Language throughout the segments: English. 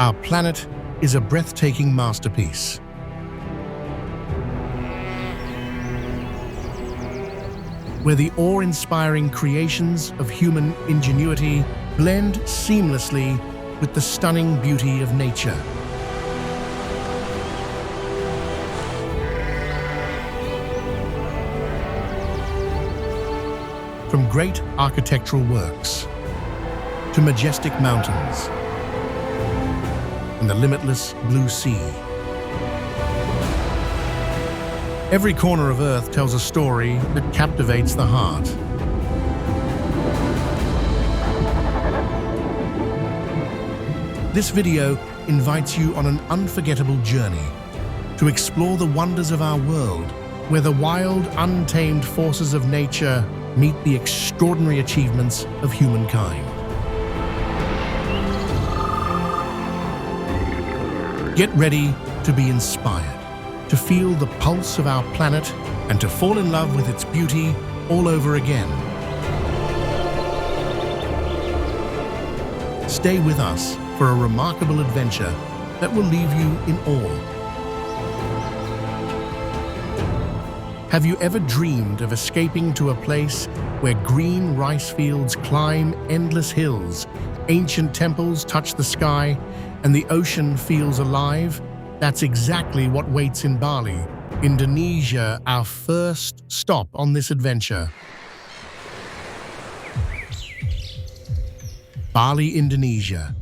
Our planet is a breathtaking masterpiece. Where the awe-inspiring creations of human ingenuity blend seamlessly with the stunning beauty of nature. From great architectural works to majestic mountains and the limitless blue sea, every corner of Earth tells a story that captivates the heart. This video invites you on an unforgettable journey to explore the wonders of our world, where the wild, untamed forces of nature meet the extraordinary achievements of humankind. Get ready to be inspired, to feel the pulse of our planet, and to fall in love with its beauty all over again. Stay with us for a remarkable adventure that will leave you in awe. Have you ever dreamed of escaping to a place where green rice fields climb endless hills, ancient temples touch the sky, and the ocean feels alive? That's exactly what waits in Bali, Indonesia, our first stop on this adventure. Bali, Indonesia.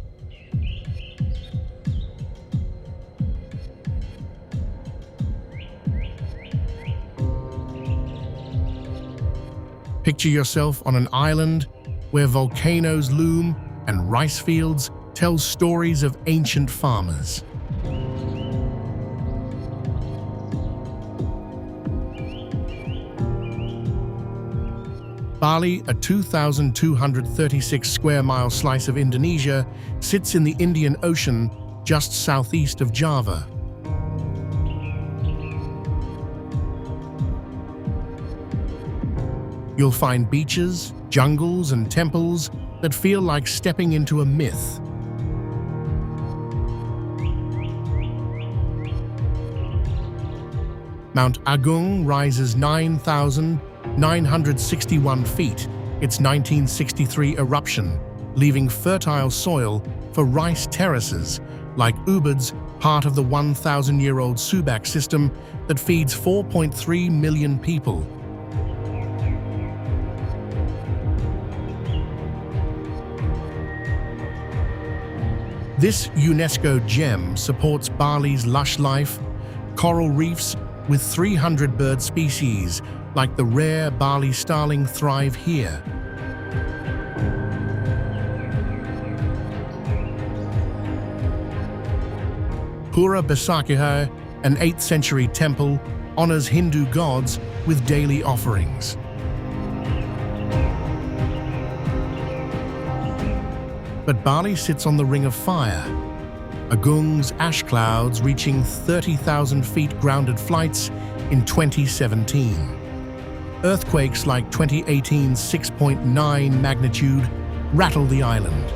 Picture yourself on an island where volcanoes loom and rice fields tell stories of ancient farmers. Bali, a 2,236 square mile slice of Indonesia, sits in the Indian Ocean just southeast of Java. You'll find beaches, jungles, and temples that feel like stepping into a myth. Mount Agung rises 9,961 feet, its 1963 eruption, leaving fertile soil for rice terraces like Ubud's, part of the 1,000-year-old Subak system that feeds 4.3 million people. This UNESCO gem supports Bali's lush life, coral reefs with 300 bird species like the rare Bali starling thrive here. Pura Besakihar, an 8th century temple, honors Hindu gods with daily offerings. But Bali sits on the Ring of Fire. Agung's ash clouds reaching 30,000 feet grounded flights in 2017. Earthquakes like 2018's 6.9 magnitude rattle the island.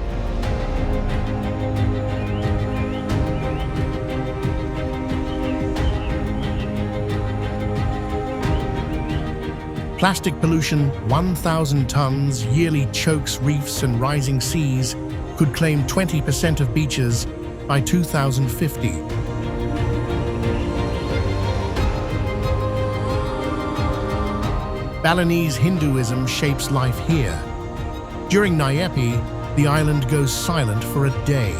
Plastic pollution, 1,000 tons, yearly chokes reefs and rising seas, could claim 20% of beaches by 2050. Balinese Hinduism shapes life here. During Nyepi, the island goes silent for a day.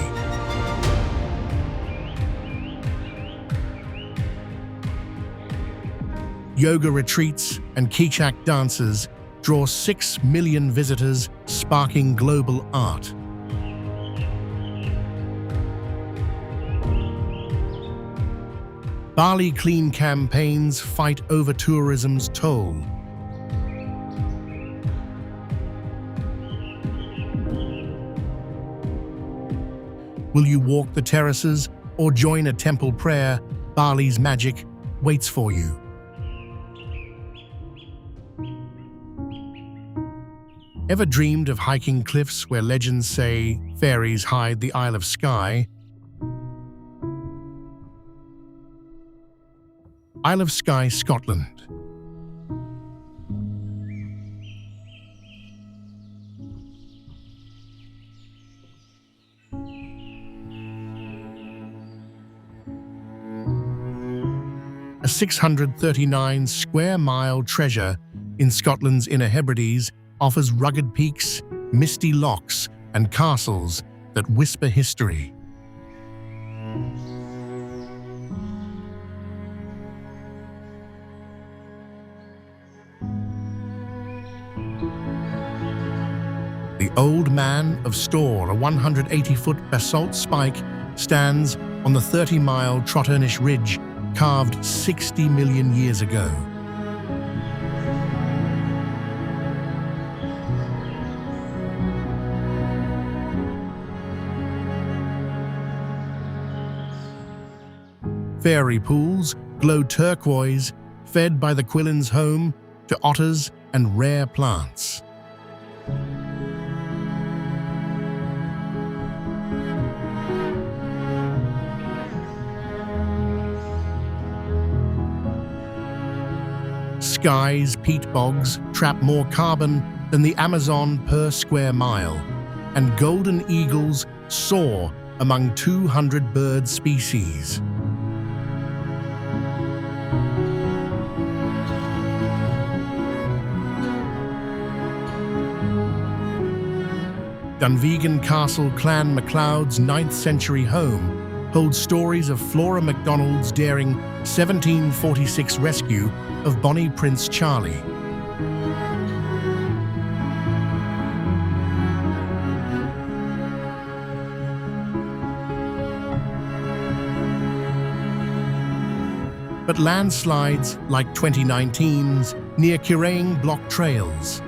Yoga retreats and Kecak dances draw 6 million visitors, sparking global art. Bali Clean campaigns fight over tourism's toll. Will you walk the terraces or join a temple prayer? Bali's magic waits for you. Ever dreamed of hiking cliffs where legends say fairies hide the Isle of Skye? Isle of Skye, Scotland. A 639 square mile treasure in Scotland's Inner Hebrides offers rugged peaks, misty lochs, and castles that whisper history. The Old Man of Storr, a 180-foot basalt spike, stands on the 30-mile Trotternish Ridge, carved 60 million years ago. Fairy pools glow turquoise, fed by the quillin's home to otters and rare plants. Skye's peat bogs trap more carbon than the Amazon per square mile, and golden eagles soar among 200 bird species. Dunvegan Castle Clan MacLeod's 9th century home holds stories of Flora MacDonald's daring 1746 rescue of Bonnie Prince Charlie. But landslides like 2019's near Kiraing block trails.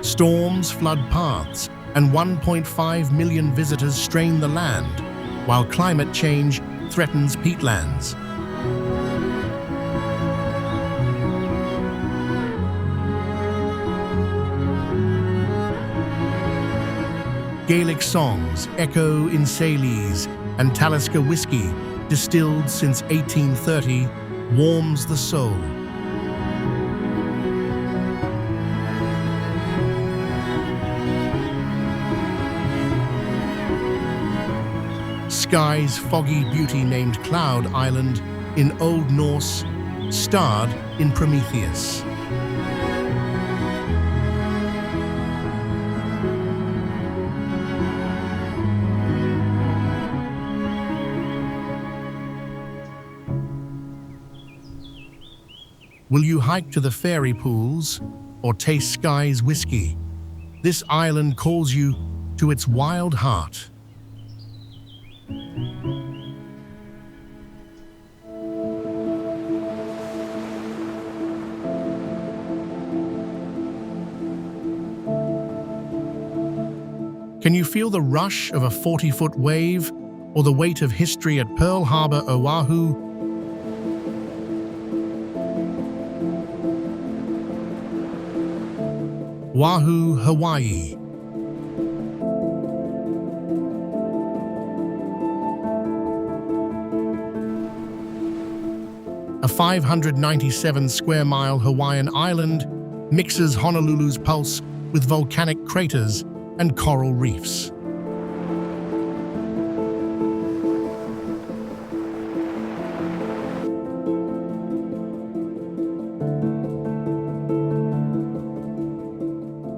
Storms flood paths, and 1.5 million visitors strain the land, while climate change threatens peatlands. Gaelic songs echo in Saley's, and Talisker whiskey, distilled since 1830, warms the soul. Skye's foggy beauty named Cloud Island in Old Norse, starred in Prometheus. Will you hike to the fairy pools or taste Skye's whiskey? This island calls you to its wild heart. Can you feel the rush of a 40-foot wave or the weight of history at Pearl Harbor, Oahu? Oahu, Hawaii. A 597 square mile Hawaiian island mixes Honolulu's pulse with volcanic craters and coral reefs.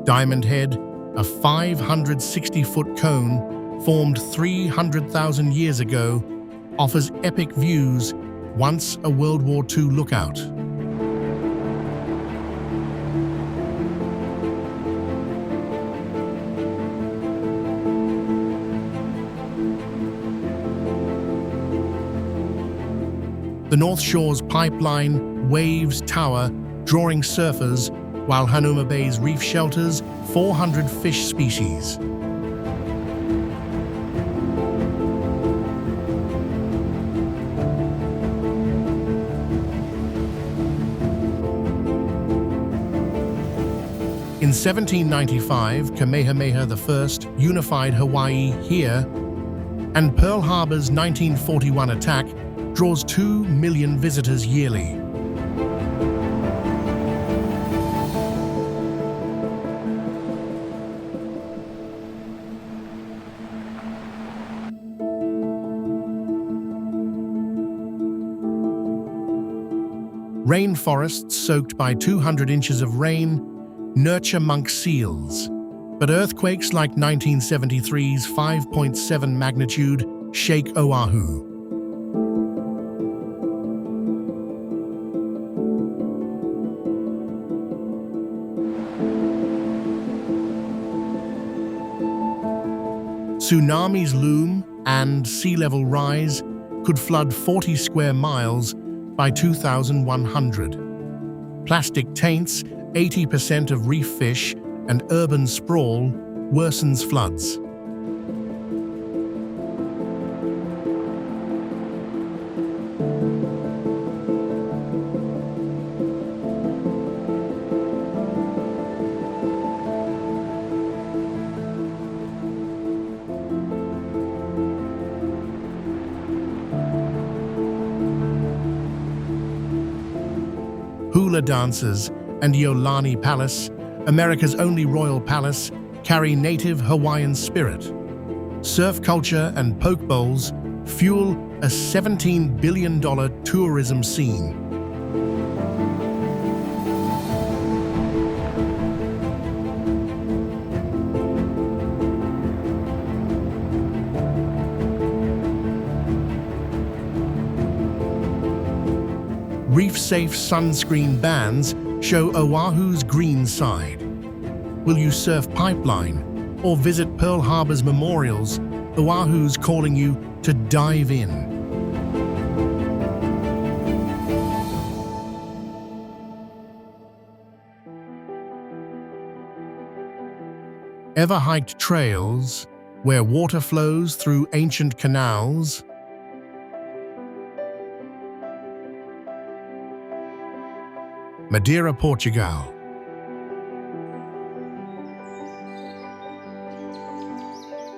Diamond Head, a 560-foot cone formed 300,000 years ago, offers epic views, once a World War II lookout. The North Shore's pipeline waves tower, drawing surfers, while Hanuma Bay's reef shelters 400 fish species. In 1795, Kamehameha I unified Hawaii here, and Pearl Harbor's 1941 attack draws 2 million visitors yearly. Rainforests soaked by 200 inches of rain nurture monk seals, but earthquakes like 1973's 5.7 magnitude shake Oahu. Tsunamis loom and sea level rise could flood 40 square miles by 2100. Plastic taints 80% of reef fish, and urban sprawl worsens floods. Hula dancers and Iolani Palace, America's only royal palace, carry native Hawaiian spirit. Surf culture and poke bowls fuel a $17 billion tourism scene. Reef-safe sunscreen bans show Oahu's green side. Will you surf Pipeline or visit Pearl Harbor's memorials? Oahu's calling you to dive in. Ever hiked trails where water flows through ancient canals? Madeira, Portugal.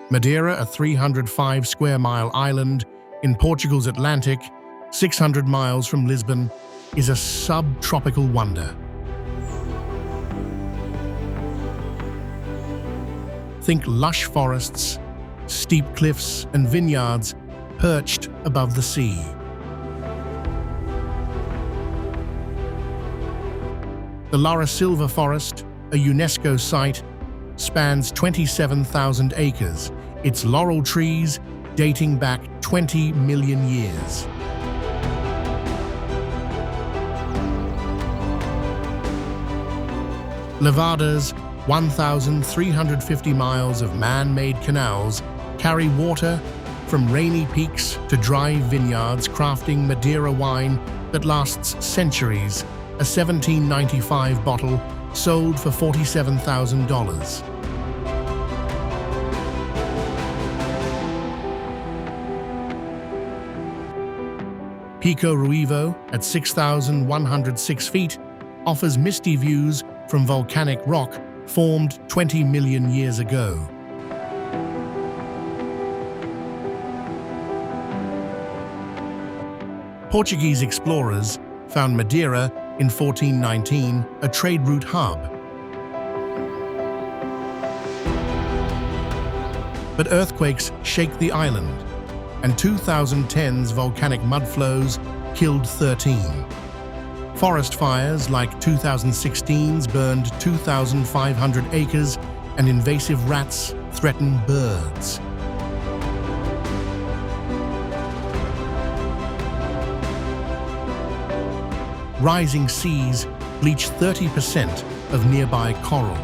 Madeira, a 305 square mile island in Portugal's Atlantic, 600 miles from Lisbon, is a subtropical wonder. Think lush forests, steep cliffs, and vineyards perched above the sea. The Lara Silva Forest, a UNESCO site, spans 27,000 acres, its laurel trees dating back 20 million years. Nevada's 1,350 miles of man-made canals carry water from rainy peaks to dry vineyards, crafting Madeira wine that lasts centuries. A 1795 bottle sold for $47,000. Pico Ruivo, at 6,106 feet, offers misty views from volcanic rock formed 20 million years ago. Portuguese explorers found Madeira in 1419, a trade route hub. But earthquakes shake the island, and 2010's volcanic mudflows killed 13. Forest fires like 2016's burned 2,500 acres, and invasive rats threaten birds. Rising seas bleach 30% of nearby coral.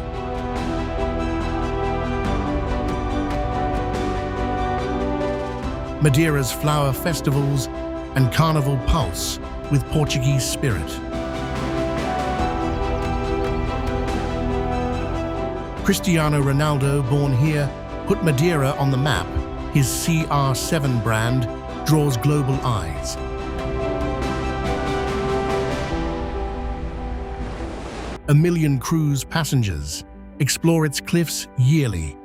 Madeira's flower festivals and carnival pulse with Portuguese spirit. Cristiano Ronaldo, born here, put Madeira on the map. His CR7 brand draws global eyes. A million cruise passengers explore its cliffs yearly,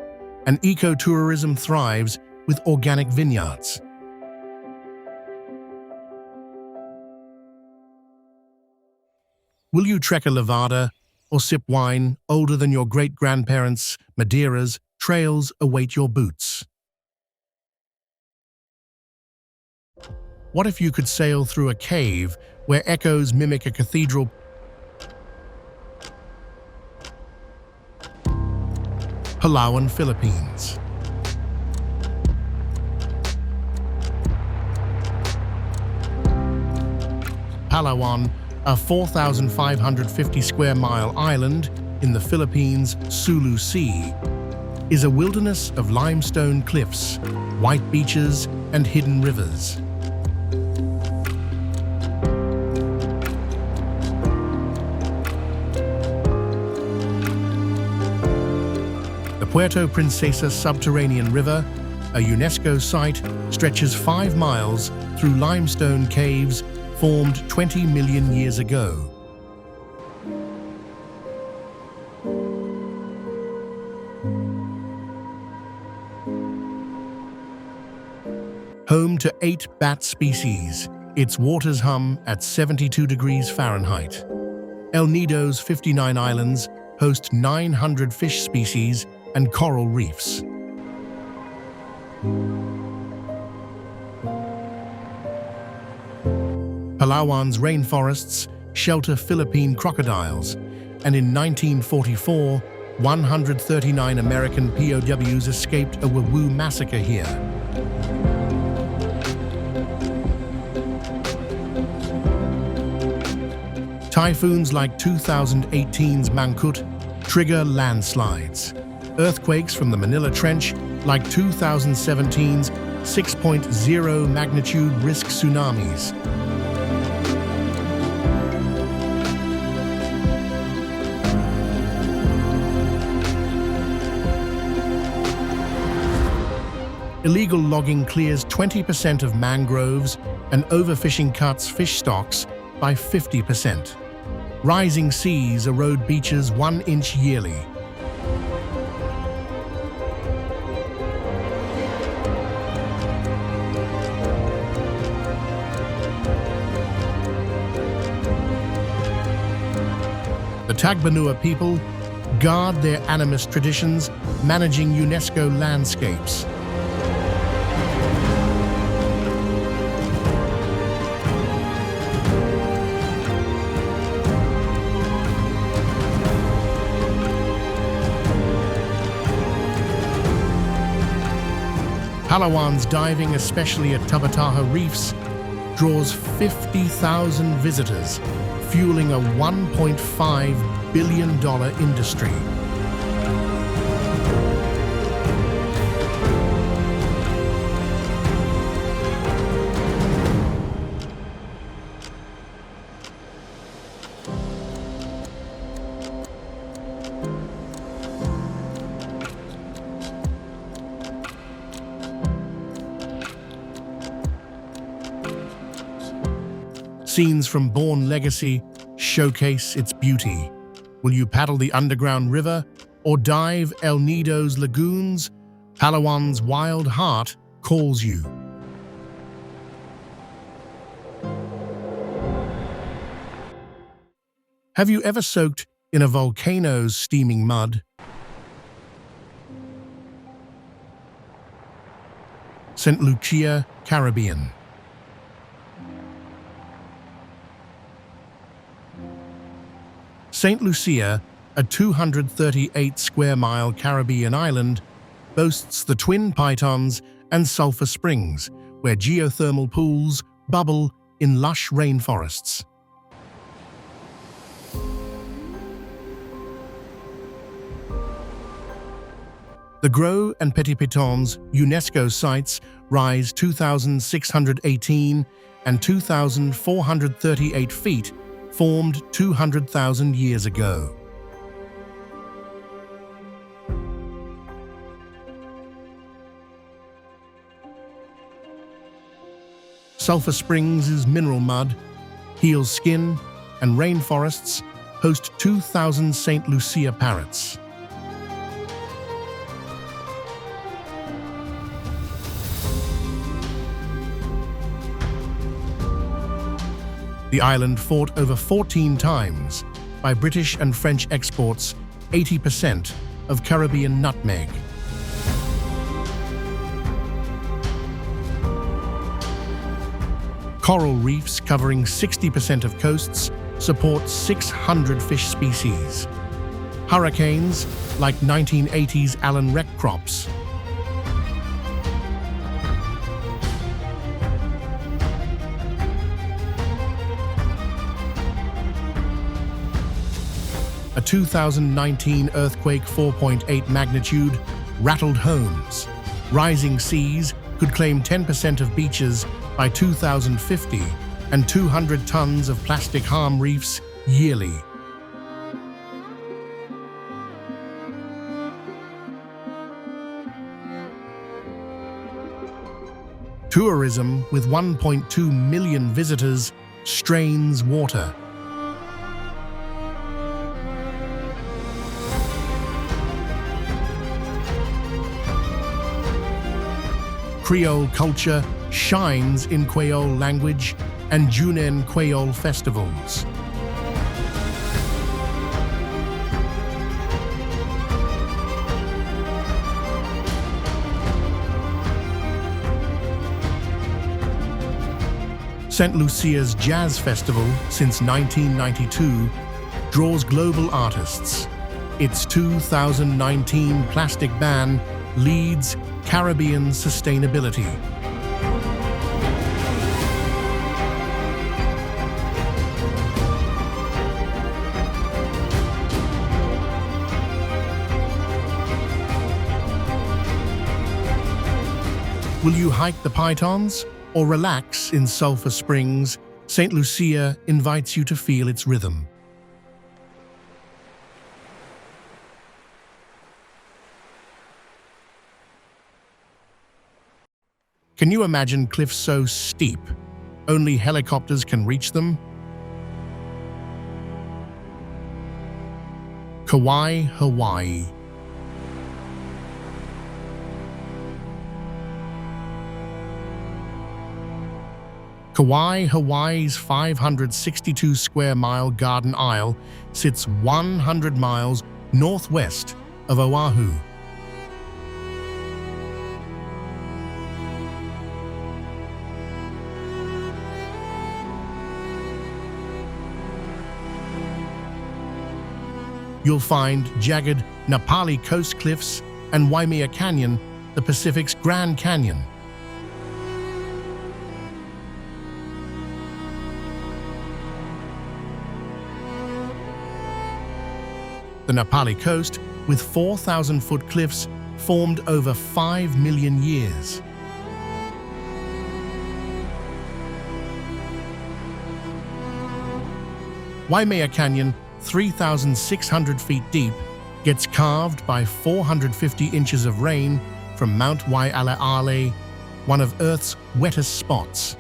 and ecotourism thrives with organic vineyards. Will you trek a Levada or sip wine older than your great-grandparents? Madeira's trails await your boots. What if you could sail through a cave where echoes mimic a cathedral? Palawan, Philippines. Palawan, a 4,550 square mile island in the Philippines' Sulu Sea, is a wilderness of limestone cliffs, white beaches, and hidden rivers. The Puerto Princesa subterranean river, a UNESCO site, stretches 5 miles through limestone caves formed 20 million years ago. Home to 8 bat species, its waters hum at 72 degrees Fahrenheit. El Nido's 59 islands host 900 fish species and coral reefs. Palawan's rainforests shelter Philippine crocodiles, and in 1944, 139 American POWs escaped a Oahu massacre here. Typhoons like 2018's Mangkhut trigger landslides. Earthquakes from the Manila Trench like 2017's 6.0 magnitude risk tsunamis. Illegal logging clears 20% of mangroves, and overfishing cuts fish stocks by 50%. Rising seas erode beaches 1 inch yearly. The Tagbanua people guard their animist traditions, managing UNESCO landscapes. Palawan's diving, especially at Tabataha Reefs, draws 50,000 visitors, fueling a $1.5 billion industry. Scenes from Bourne Legacy showcase its beauty. Will you paddle the underground river or dive El Nido's lagoons? Palawan's wild heart calls you. Have you ever soaked in a volcano's steaming mud? St. Lucia, Caribbean. St. Lucia, a 238 square mile Caribbean island, boasts the Twin Pythons and Sulphur Springs, where geothermal pools bubble in lush rainforests. The Gros and Petit Pitons UNESCO sites rise 2,618 and 2,438 feet, formed 200,000 years ago. Sulphur Springs' mineral mud heals skin, and rainforests host 2,000 St. Lucia parrots. The island fought over 14 times by British and French exports 80% of Caribbean nutmeg. Coral reefs covering 60% of coasts support 600 fish species. Hurricanes, like 1980's Allen wreck crops. A 2019 earthquake 4.8 magnitude rattled homes. Rising seas could claim 10% of beaches by 2050 and 200 tons of plastic harm reefs yearly. Tourism, with 1.2 million visitors, strains water. Creole culture shines in Creole language and Junin Creole festivals. St. Lucia's Jazz Festival, since 1992, draws global artists. Its 2019 plastic ban leads Caribbean sustainability. Will you hike the Pitons or relax in Sulphur Springs? St. Lucia invites you to feel its rhythm. Can you imagine cliffs so steep, only helicopters can reach them? Kauai, Hawaii. Kauai, Hawaii's 562 square mile Garden Isle sits 100 miles northwest of Oahu. You'll find jagged Napali coast cliffs and Waimea Canyon, the Pacific's Grand Canyon. The Napali coast, with 4,000-foot cliffs, formed over 5 million years. Waimea Canyon, 3,600 feet deep, gets carved by 450 inches of rain from Mount Waialeale, one of Earth's wettest spots.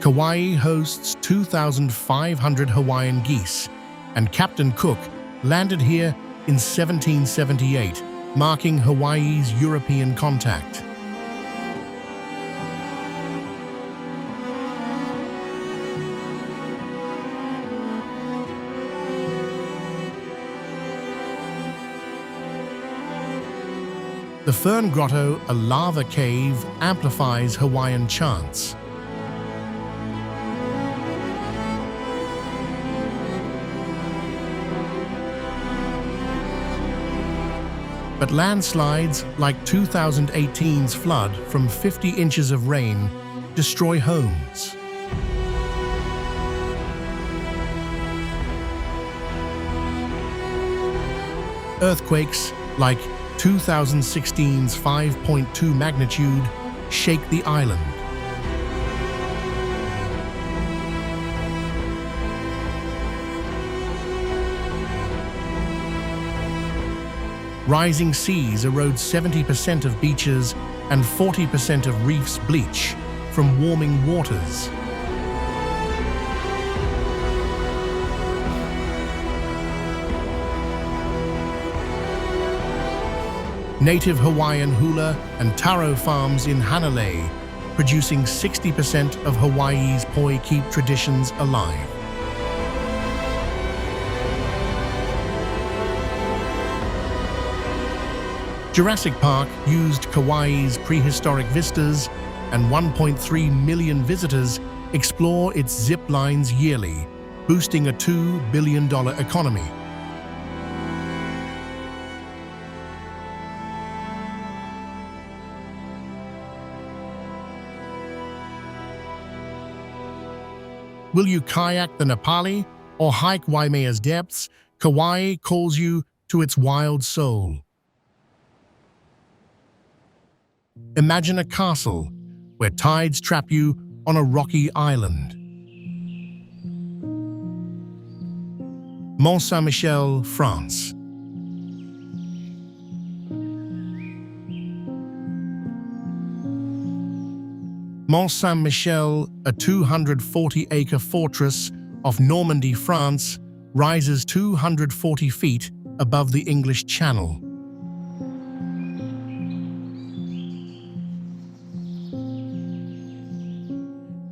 Kauai hosts 2,500 Hawaiian geese, and Captain Cook landed here in 1778, marking Hawaii's European contact. The Fern Grotto, a lava cave, amplifies Hawaiian chants. But landslides, like 2018's flood from 50 inches of rain, destroy homes. Earthquakes, like 2016's 5.2 magnitude, shake the island. Rising seas erode 70% of beaches and 40% of reefs bleach from warming waters. native Hawaiian hula and taro farms in Hanalei, producing 60% of Hawaii's poi keep traditions alive. Jurassic Park used Kauai's prehistoric vistas, and 1.3 million visitors explore its zip lines yearly, boosting a $2 billion economy. Will you kayak the Nepali or hike Waimea's depths? Kauai calls you to its wild soul. Imagine a castle where tides trap you on a rocky island. Mont Saint-Michel, France. Mont Saint-Michel, a 240-acre fortress off Normandy, France, rises 240 feet above the English Channel.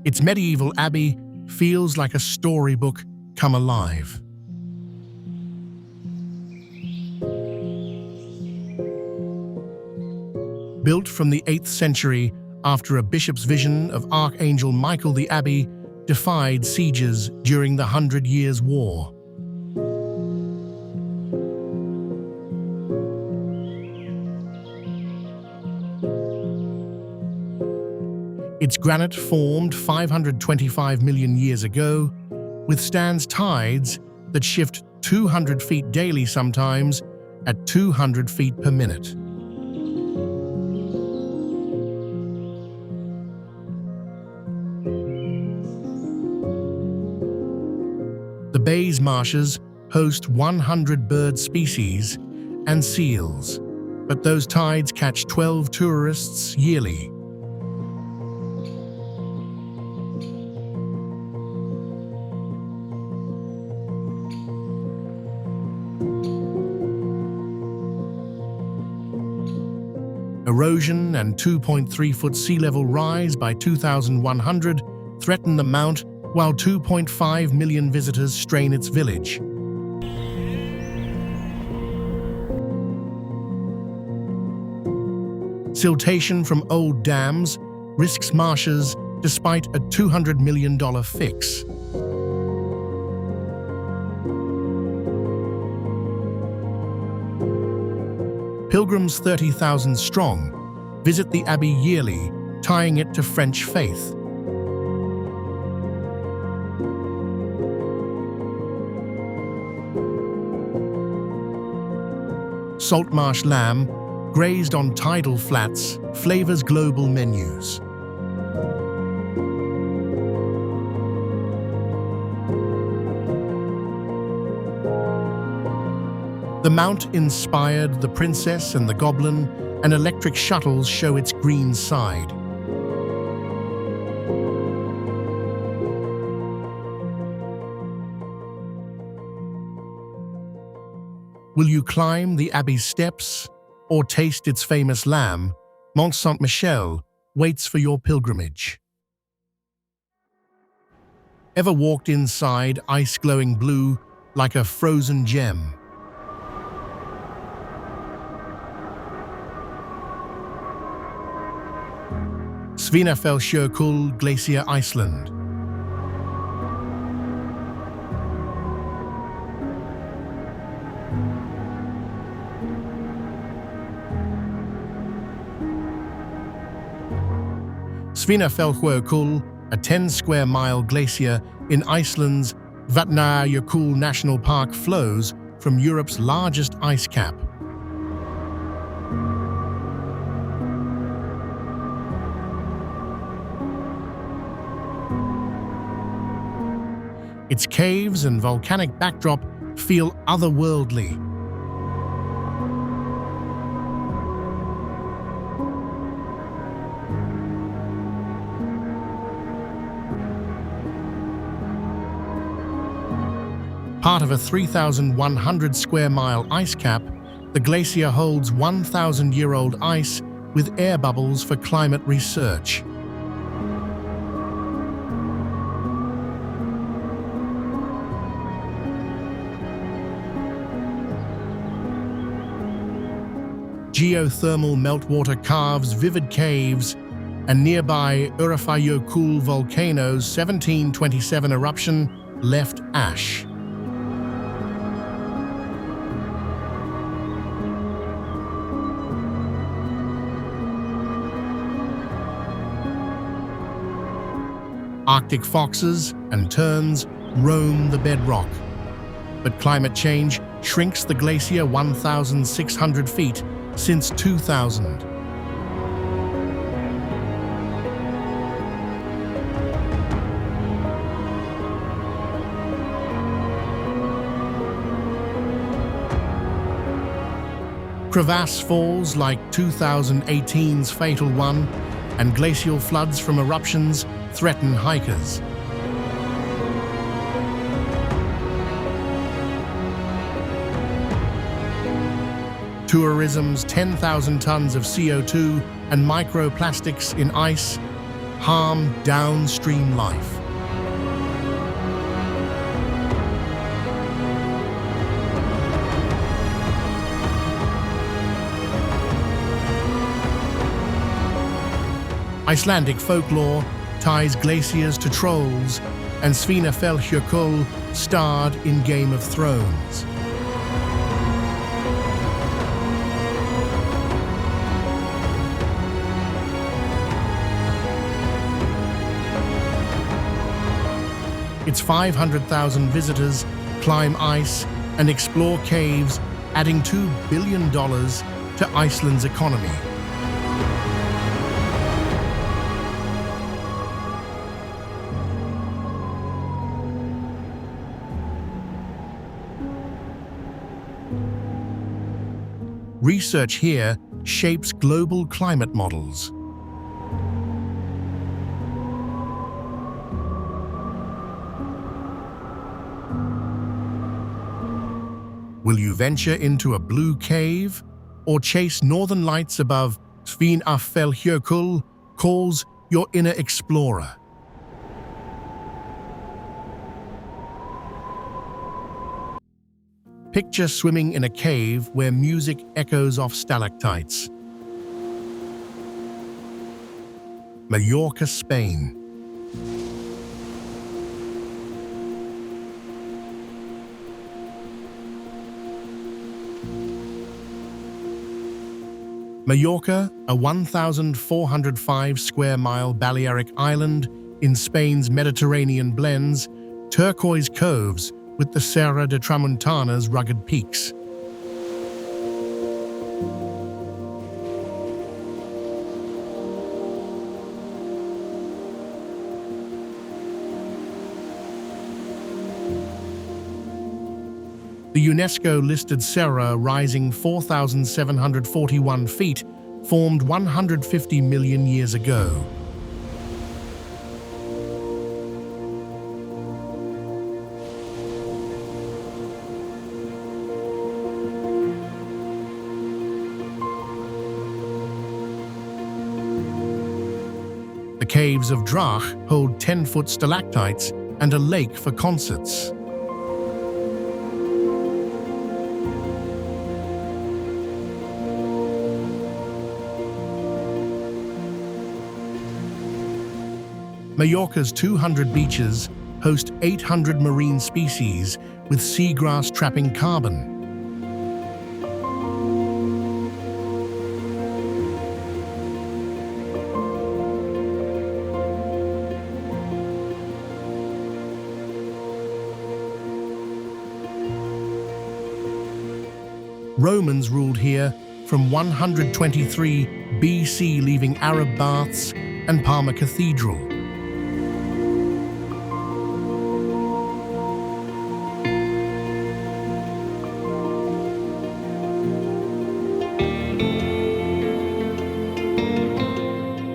Its medieval abbey feels like a storybook come alive. Built from the 8th century after a bishop's vision of Archangel Michael, the abbey defied sieges during the 100 Years' War. Its granite, formed 525 million years ago, withstands tides that shift 200 feet daily, sometimes at 200 feet per minute. The bay's marshes host 100 bird species and seals, but those tides catch 12 tourists yearly. Erosion and 2.3-foot sea level rise by 2100 threaten the mount, while 2.5 million visitors strain its village. Siltation from old dams risks marshes despite a $200 million fix. Pilgrims 30,000 strong visit the abbey yearly, tying it to French faith. Saltmarsh lamb, grazed on tidal flats, flavors global menus. The mount inspired The Princess and the Goblin, and electric shuttles show its green side. Will you climb the abbey's steps or taste its famous lamb? Mont Saint-Michel waits for your pilgrimage. Ever walked inside ice glowing blue like a frozen gem? Svínafellsjökull Glacier, Iceland. Svínafellsjökull, a 10-square-mile glacier in Iceland's Vatnajökull National Park, flows from Europe's largest ice cap. Its caves and volcanic backdrop feel otherworldly. Part of a 3,100 square mile ice cap, The glacier holds 1,000-year-old ice with air bubbles for climate research. Geothermal meltwater carves vivid caves, and nearby Svínafellsjökull volcano's 1727 eruption left ash. Arctic foxes and terns roam the bedrock, but climate change shrinks the glacier 1,600 feet since 2000. Crevasse falls like 2018's fatal one, and glacial floods from eruptions threaten hikers. Tourism's 10,000 tons of CO2 and microplastics in ice harm downstream life. Icelandic folklore ties glaciers to trolls, and Svínafellsjökull starred in Game of Thrones. Its 500,000 visitors climb ice and explore caves, adding $2 billion to Iceland's economy. Research here shapes global climate models. Will you venture into a blue cave or chase northern lights above Svínafellsjökull? Calls your inner explorer. Picture swimming in a cave where music echoes off stalactites. Mallorca, Spain. Mallorca, a 1,405 square mile Balearic island in Spain's Mediterranean blends turquoise coves with the Serra de Tramuntana's rugged peaks. The UNESCO-listed Serra, rising 4,741 feet, formed 150 million years ago. The caves of Drakensberg hold 10-foot stalactites and a lake for concerts. Mallorca's 200 beaches host 800 marine species, with seagrass trapping carbon. Romans ruled here from 123 BC, leaving Arab baths and Palma Cathedral.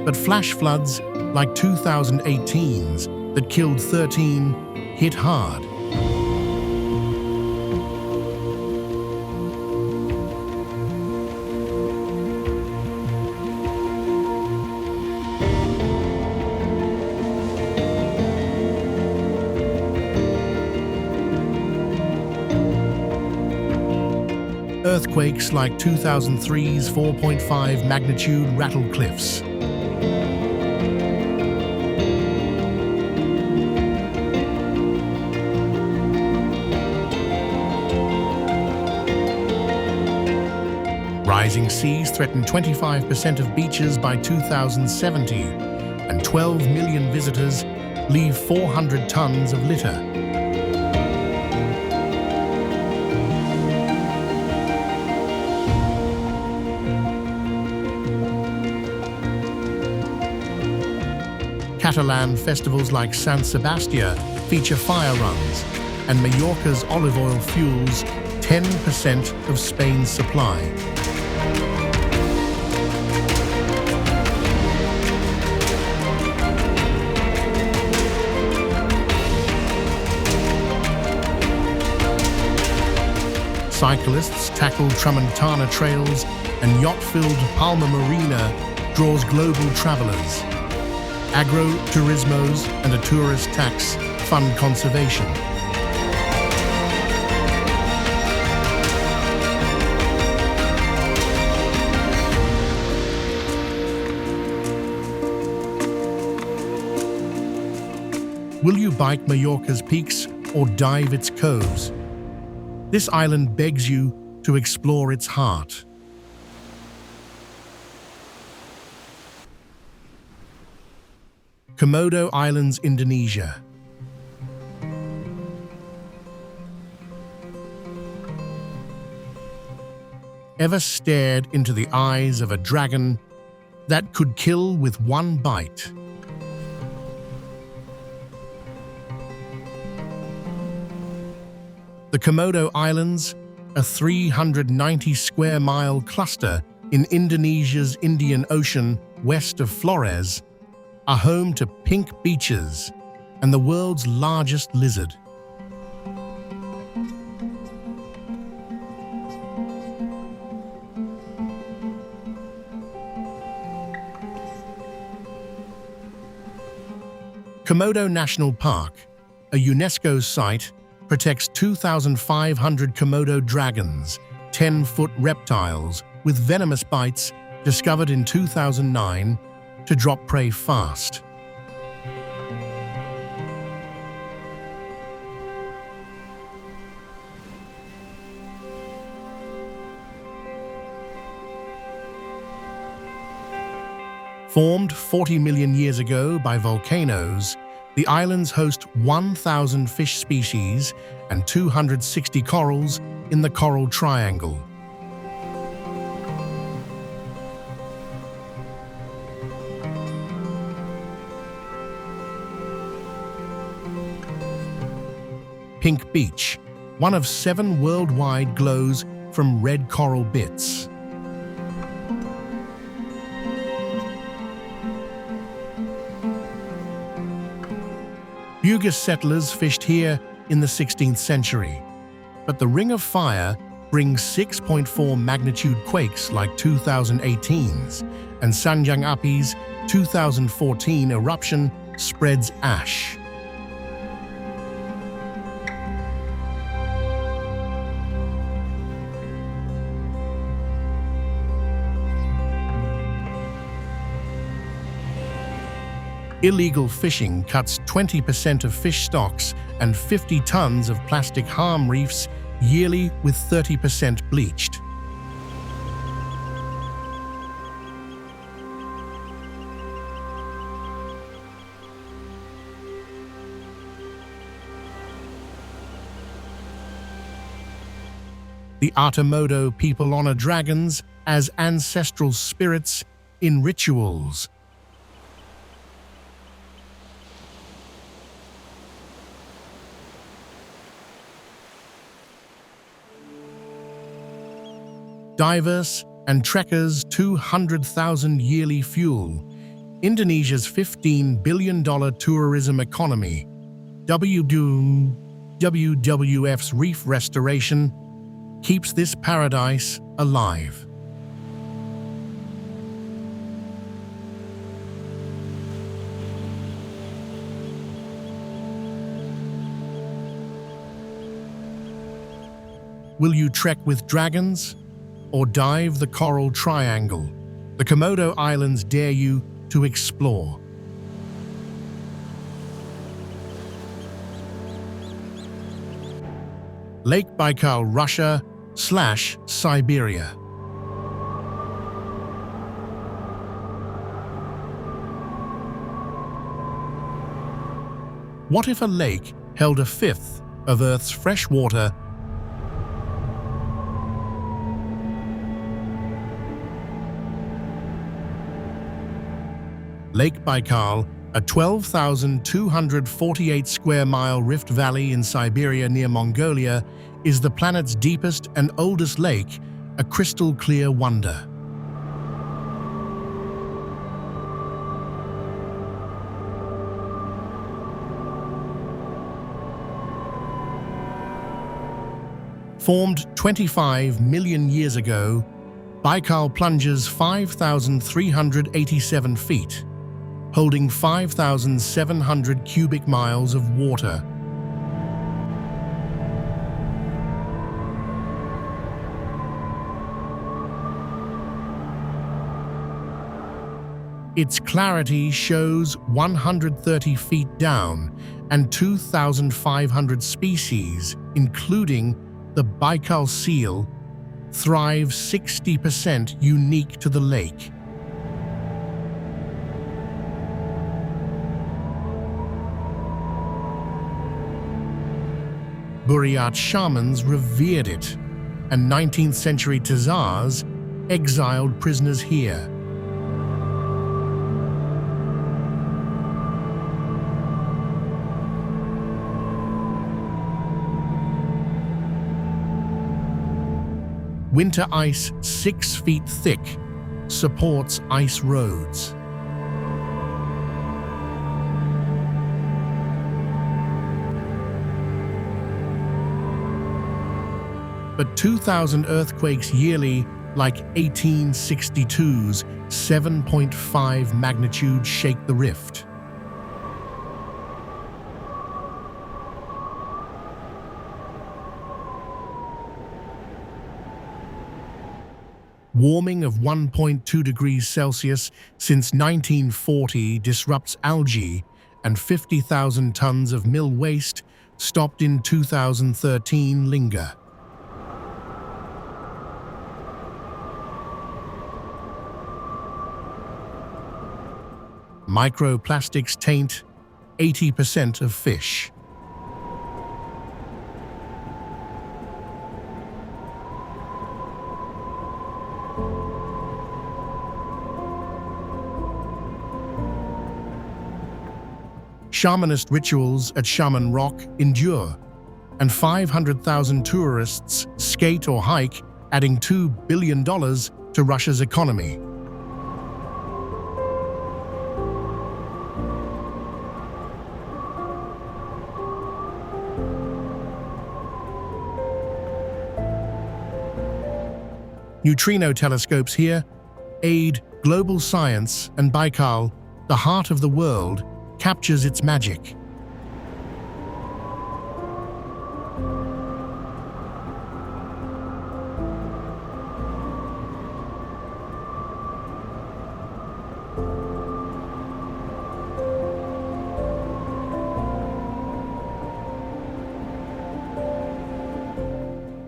But flash floods like 2018's that killed 13 hit hard. Earthquakes like 2003's 4.5 magnitude rattle cliffs. Rising seas threaten 25% of beaches by 2070, and 12 million visitors leave 400 tons of litter. Catalan festivals like Sant Sebastià feature fire runs, and Mallorca's olive oil fuels 10% of Spain's supply. Cyclists tackle Tramontana trails, and yacht-filled Palma Marina draws global travelers. Agro-tourismos and a tourist tax fund conservation. Will you bike Mallorca's peaks or dive its coves? This island begs you to explore its heart. Komodo Islands, Indonesia. Ever stared into the eyes of a dragon that could kill with one bite? The Komodo Islands, a 390-square-mile cluster in Indonesia's Indian Ocean west of Flores, are home to pink beaches and the world's largest lizard. Komodo National Park, a UNESCO site, protects 2,500 Komodo dragons, 10-foot reptiles with venomous bites discovered in 2009 to drop prey fast. Formed 40 million years ago by volcanoes, the islands host 1,000 fish species and 260 corals in the Coral Triangle. Pink Beach, one of 7 worldwide, glows from red coral bits. Bugis settlers fished here in the 16th century, but the Ring of Fire brings 6.4 magnitude quakes like 2018's, and Sanjang Api's 2014 eruption spreads ash. Illegal fishing cuts 20% of fish stocks and 50 tons of plastic harm reefs yearly, with 30% bleached. The Artemodo people honor dragons as ancestral spirits in rituals. Divers and trekkers 200,000 yearly fuel Indonesia's $15 billion tourism economy. WWF's reef restoration keeps this paradise alive. Will you trek with dragons or dive the Coral Triangle. The Komodo Islands dare you to explore. Lake Baikal, Russia/Siberia. What if a lake held a fifth of Earth's fresh water? Lake Baikal, a 12,248 square mile rift valley in Siberia near Mongolia, is the planet's deepest and oldest lake, a crystal clear wonder. Formed 25 million years ago, Baikal plunges 5,387 feet, holding 5,700 cubic miles of water. Its clarity shows 130 feet down, and 2,500 species, including the Baikal seal, thrive 60% unique to the lake. Buryat shamans revered it, and 19th century Tazars exiled prisoners here. Winter ice 6 feet thick supports ice roads. But 2,000 earthquakes yearly, like 1862's 7.5 magnitude, shake the rift. Warming of 1.2 degrees Celsius since 1940 disrupts algae, and 50,000 tons of mill waste stopped in 2013 linger. Microplastics taint 80% of fish. Shamanist rituals at Shaman Rock endure, and 500,000 tourists skate or hike, adding $2 billion to Russia's economy. Neutrino telescopes here aid global science, and Baikal, the heart of the world, captures its magic.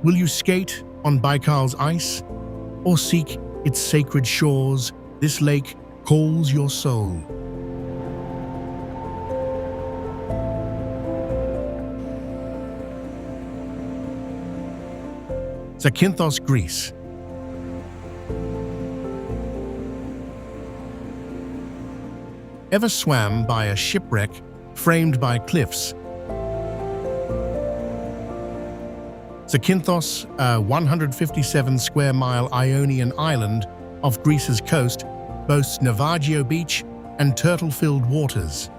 Will you skate on Baikal's ice, or seek its sacred shores? This lake calls your soul. Zakynthos, Greece. Ever swam by a shipwreck framed by cliffs? Zakynthos, a 157 square mile Ionian island off Greece's coast, boasts Navajo Beach and turtle-filled waters.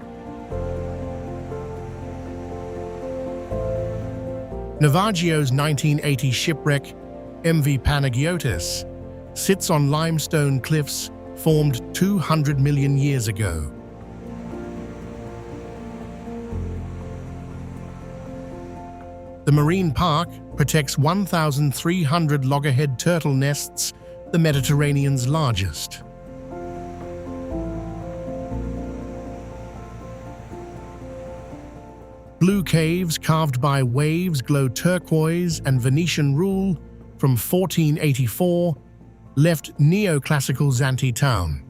Navajo's 1980 shipwreck, MV Panagiotis, sits on limestone cliffs formed 200 million years ago. The marine park, protects 1,300 loggerhead turtle nests, the Mediterranean's largest. Blue caves carved by waves glow turquoise, and Venetian rule from 1484 left neoclassical Zante town.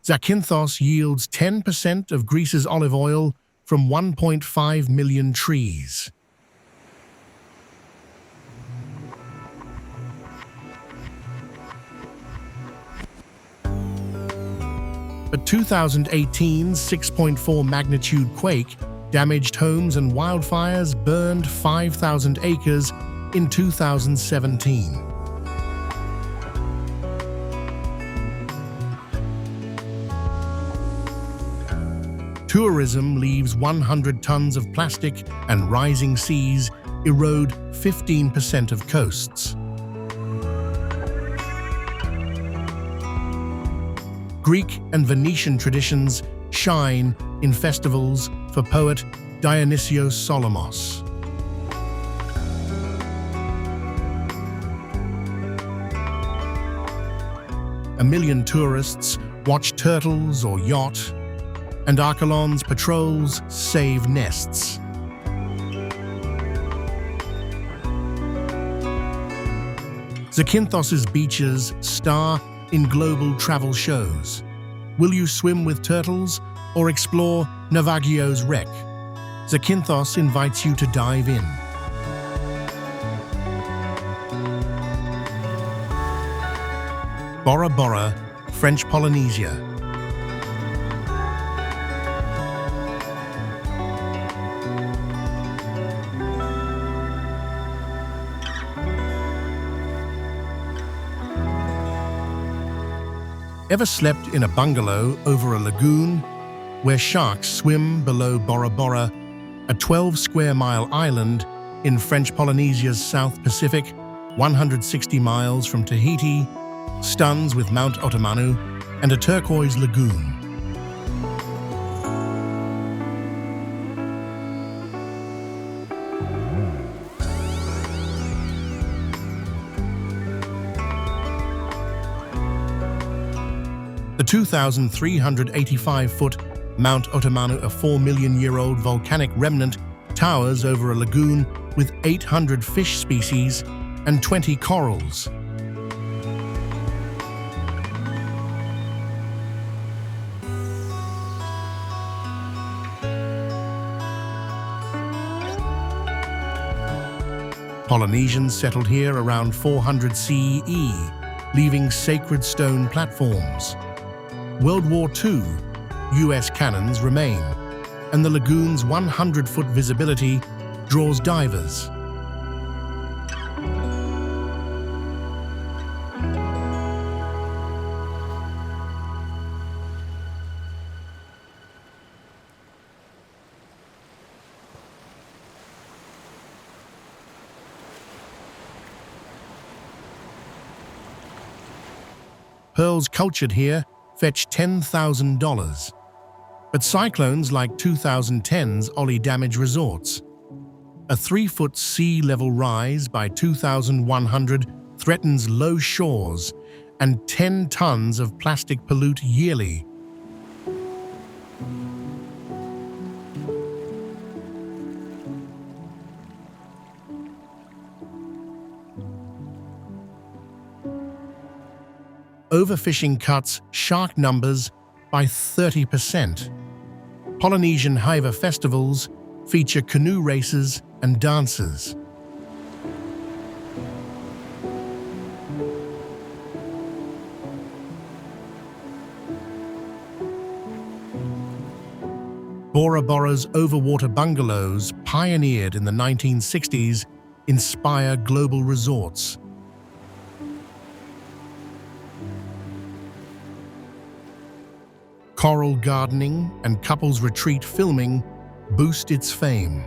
Zakynthos yields 10% of Greece's olive oil from 1.5 million trees. A 2018 6.4 magnitude quake damaged homes, and wildfires burned 5,000 acres in 2017. Tourism leaves 100 tons of plastic, and rising seas erode 15% of coasts. Greek and Venetian traditions shine in festivals for poet Dionysios Solomos. A million tourists watch turtles or yacht, and Archelon's patrols save nests. Zakynthos's beaches star in global travel shows. Will you swim with turtles or explore Navagio's wreck? Zakynthos invites you to dive in. Bora Bora, French Polynesia. Ever slept in a bungalow over a lagoon where sharks swim below Bora Bora, a 12-square-mile island in French Polynesia's South Pacific, 160 miles from Tahiti, stuns with Mount Otomanu and a turquoise lagoon? The 2,385-foot Mount Otomanu, a 4-million-year-old volcanic remnant, towers over a lagoon with 800 fish species and 20 corals. Polynesians settled here around 400 CE, leaving sacred stone platforms. World War II, US cannons remain, and the lagoon's 100-foot visibility draws divers. Pearls cultured here fetch $10,000. But cyclones like 2010's Ollie damage resorts. A 3-foot sea level rise by 2,100 threatens low shores, and 10 tons of plastic pollute yearly. Overfishing cuts shark numbers by 30%. Polynesian Haiva festivals feature canoe races and dances. Bora Bora's overwater bungalows, pioneered in the 1960s, inspire global resorts. Coral gardening and couples retreat filming boost its fame.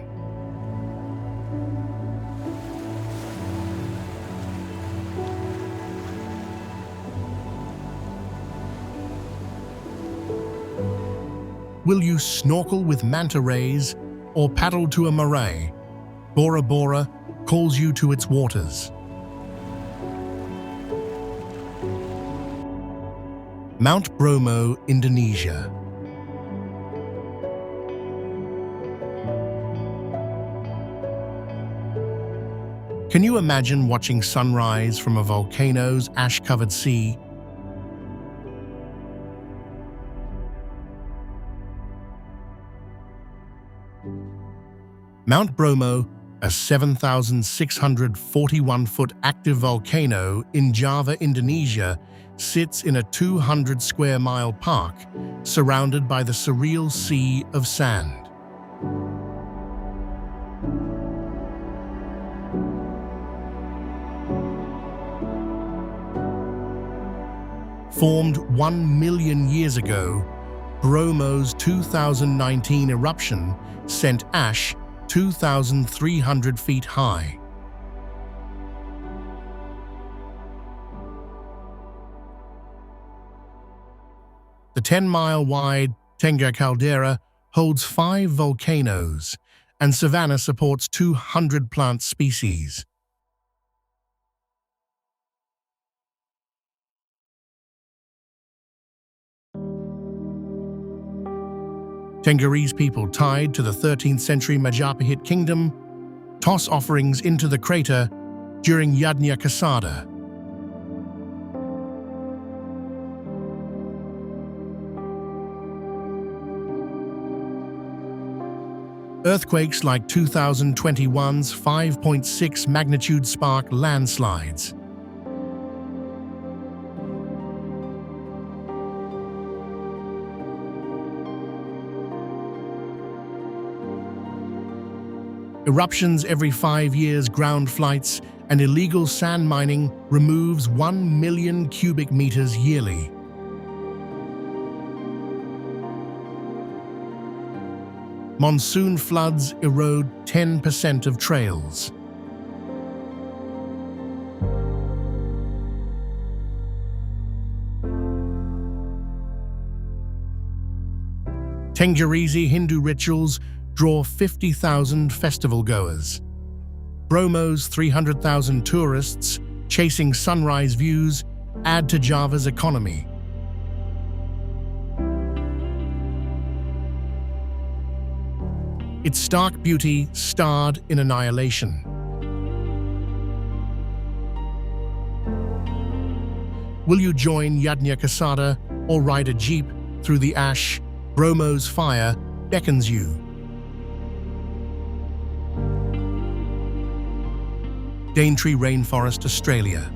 Will you snorkel with manta rays or paddle to a marae? Bora Bora calls you to its waters. Mount Bromo, Indonesia. Can you imagine watching sunrise from a volcano's ash-covered sea? Mount Bromo, a 7,641-foot active volcano in Java, Indonesia, sits in a 200-square-mile park surrounded by the surreal sea of sand. Formed 1 million years ago, Bromo's 2019 eruption sent ash 2,300 feet high. The 10-mile-wide Tengger caldera holds 5 volcanoes, and savanna supports 200 plant species. Tenggerese people tied to the 13th century Majapahit kingdom toss offerings into the crater during Yajna Kasada. Earthquakes like 2021's 5.6 magnitude spark landslides. Eruptions every 5 years, ground flights, and illegal sand mining removes 1 million cubic meters yearly. Monsoon floods erode 10% of trails. Tenggerese Hindu rituals draw 50,000 festival-goers. Bromo's 300,000 tourists chasing sunrise views add to Java's economy. Its stark beauty starred in annihilation. Will you join Yajna Kasada or ride a jeep through the ash? Bromo's fire beckons you. Daintree Rainforest, Australia.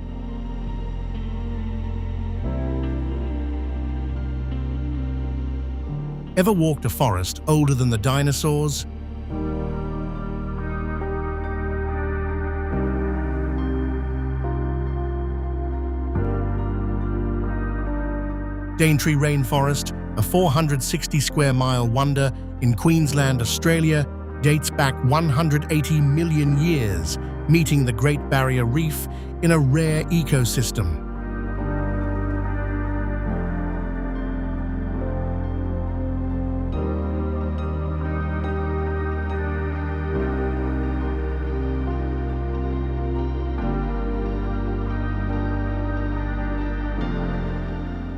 Ever walked a forest older than the dinosaurs? Daintree Rainforest, a 460-square-mile wonder in Queensland, Australia, dates back 180 million years, meeting the Great Barrier Reef in a rare ecosystem.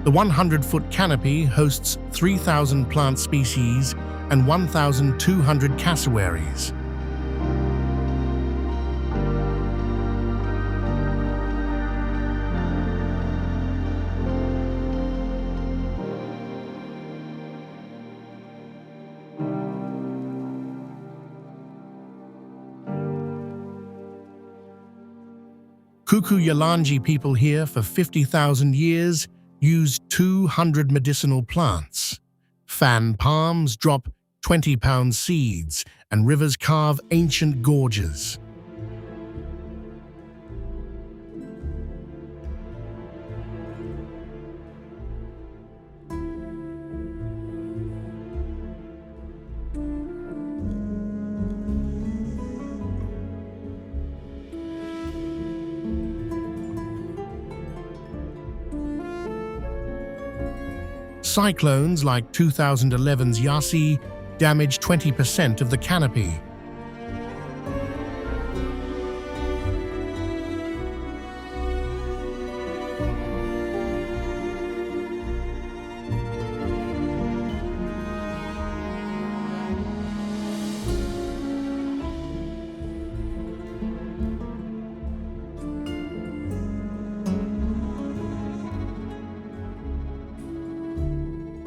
The 100-foot canopy hosts 3,000 plant species and 1,200 cassowaries. Kuku-Yalanji people here for 50,000 years used 200 medicinal plants. Fan palms drop 20-pound seeds, and rivers carve ancient gorges. Cyclones like 2011's Yasi damaged 20% of the canopy.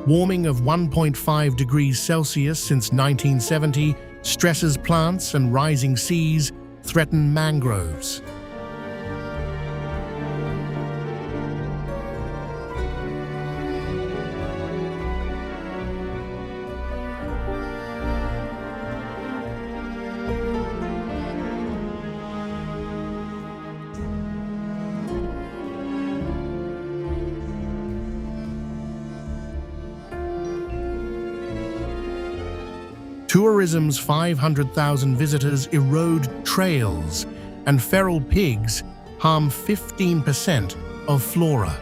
Warming of 1.5 degrees Celsius since 1970 stresses plants, and rising seas threaten mangroves. Tourism's 500,000 visitors erode trails, and feral pigs harm 15% of flora.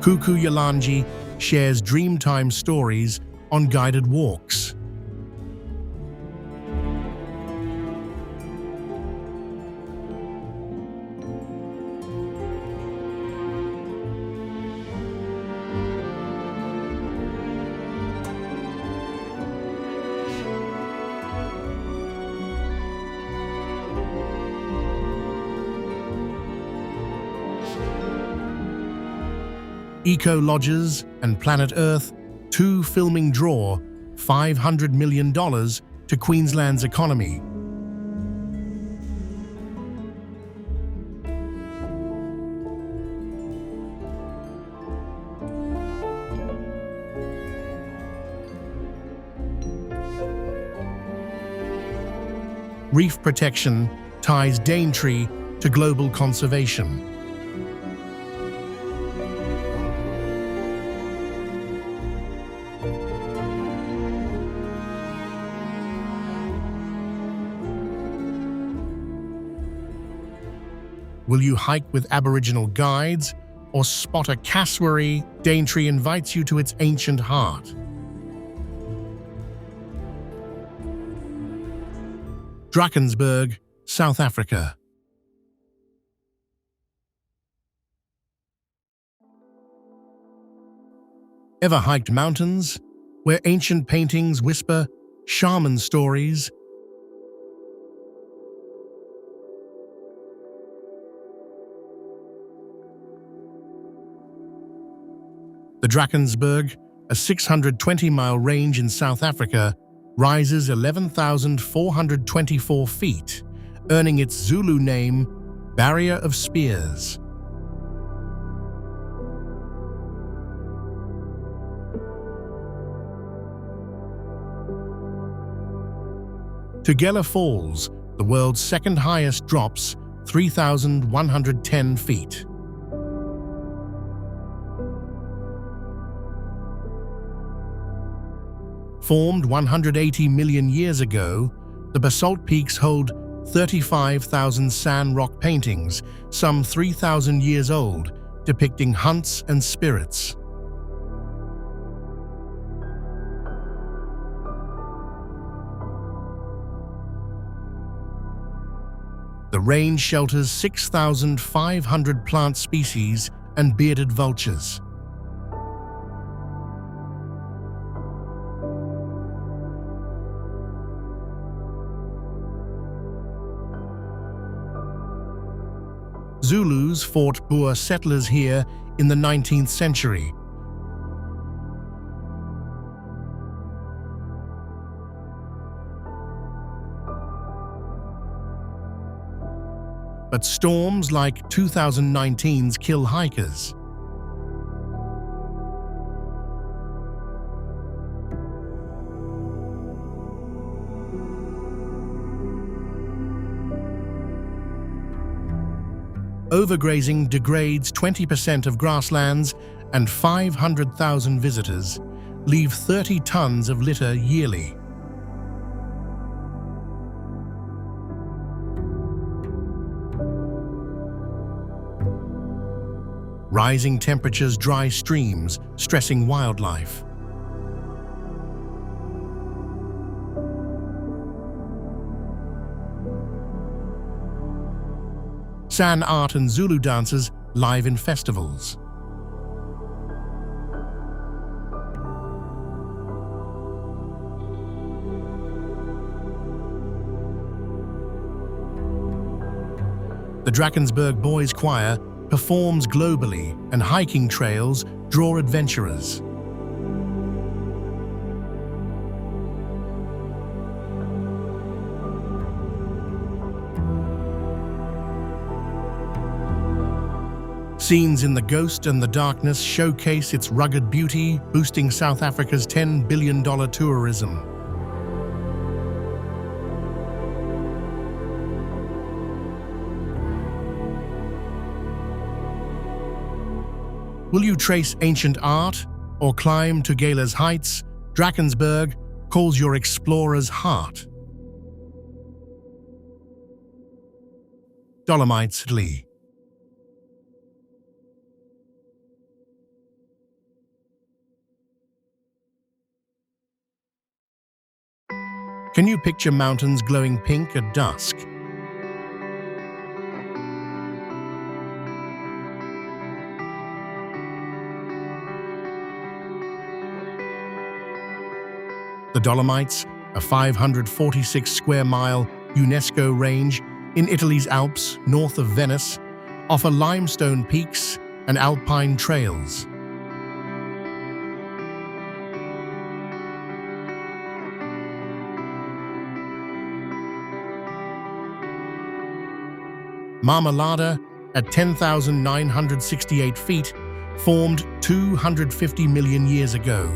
Kuku Yalanji shares Dreamtime stories on guided walks. Eco Lodges and Planet Earth, two filming draw $500 million to Queensland's economy. Reef protection ties Daintree to global conservation. Will you hike with Aboriginal guides or spot a cassowary? Daintree invites you to its ancient heart. Drakensberg, South Africa. Ever hiked mountains where ancient paintings whisper shaman stories? The Drakensberg, a 620-mile range in South Africa, rises 11,424 feet, earning its Zulu name, Barrier of Spears. Tugela Falls, the world's second highest, drops 3,110 feet. Formed 180 million years ago, the basalt peaks hold 35,000 sand rock paintings, some 3,000 years old, depicting hunts and spirits. The range shelters 6,500 plant species and bearded vultures. Zulus fought Boer settlers here in the 19th century. But storms like 2019's kill hikers. Overgrazing degrades 20% of grasslands, and 500,000 visitors leave 30 tons of litter yearly. Rising temperatures dry streams, stressing wildlife. San art and Zulu dances live in festivals. The Drakensberg Boys Choir performs globally, and hiking trails draw adventurers. Scenes in the Ghost and the Darkness showcase its rugged beauty, boosting South Africa's $10 billion tourism. Will you trace ancient art or climb to Gala's heights? Drakensberg calls your explorer's heart. Dolomites, Italy. Can you picture mountains glowing pink at dusk? The Dolomites, a 546 square mile UNESCO range in Italy's Alps north of Venice, offer limestone peaks and alpine trails. Marmolada, at 10,968 feet, formed 250 million years ago.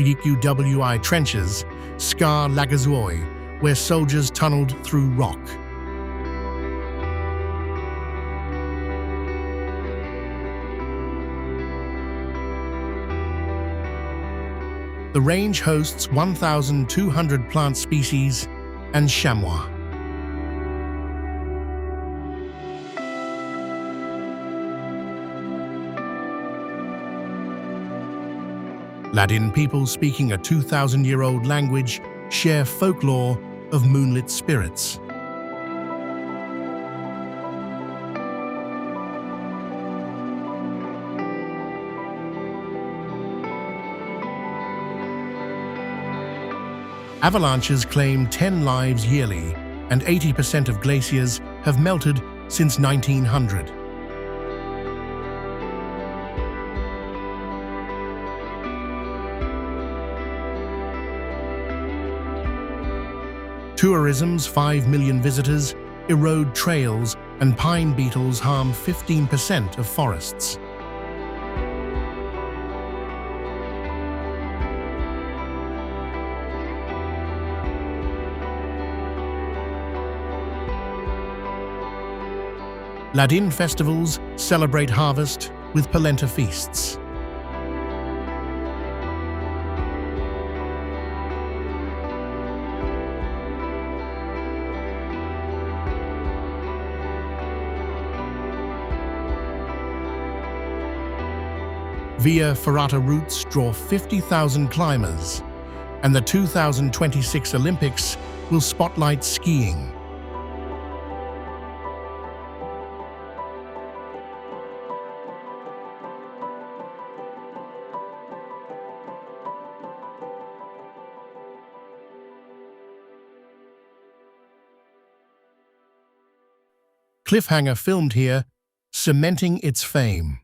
UWI trenches, Skye Lagazuoi, where soldiers tunneled through rock. The range hosts 1,200 plant species and chamois. Ladin people speaking a 2,000-year-old language share folklore of moonlit spirits. Avalanches claim 10 lives yearly, and 80% of glaciers have melted since 1900. Tourism's 5 million visitors erode trails, and pine beetles harm 15% of forests. Ladin festivals celebrate harvest with polenta feasts. Via Ferrata routes draw 50,000 climbers, and the 2026 Olympics will spotlight skiing. Cliffhanger filmed here, cementing its fame.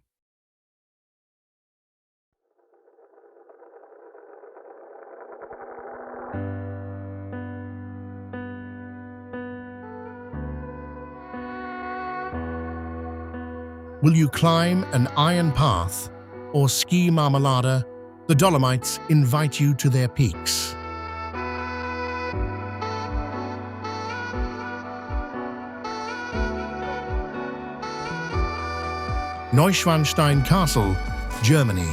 Will you climb an iron path or ski Marmolada? The Dolomites invite you to their peaks. Neuschwanstein Castle, Germany.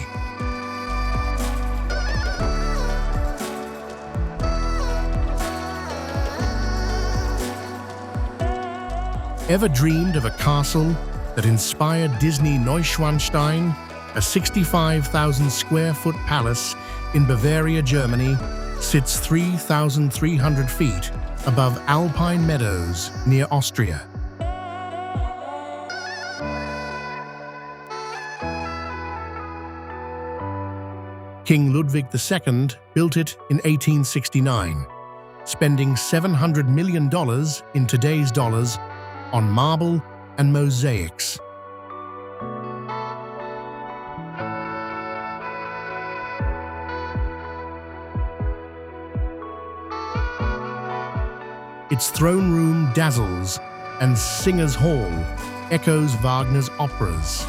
Ever dreamed of a castle that inspired Disney? Neuschwanstein, a 65,000 square foot palace in Bavaria, Germany, sits 3,300 feet above alpine meadows near Austria. King Ludwig II built it in 1869, spending $700 million in today's dollars on marble and mosaics. Its throne room dazzles, and Singer's Hall echoes Wagner's operas.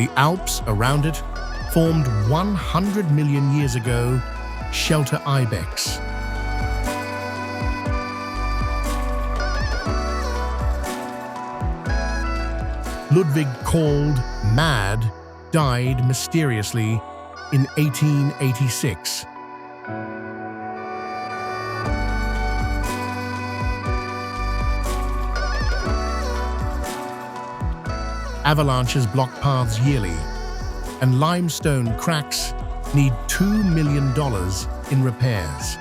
The Alps around it, formed 100 million years ago, shelter ibex. Ludwig, called mad, died mysteriously in 1886. Avalanches block paths yearly, and limestone cracks need $2 million in repairs.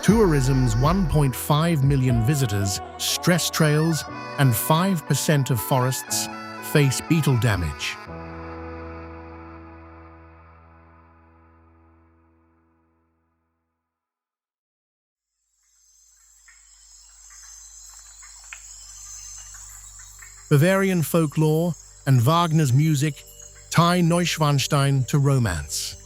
Tourism's 1.5 million visitors, stress trails, and 5% of forests face beetle damage. Bavarian folklore and Wagner's music tie Neuschwanstein to romance.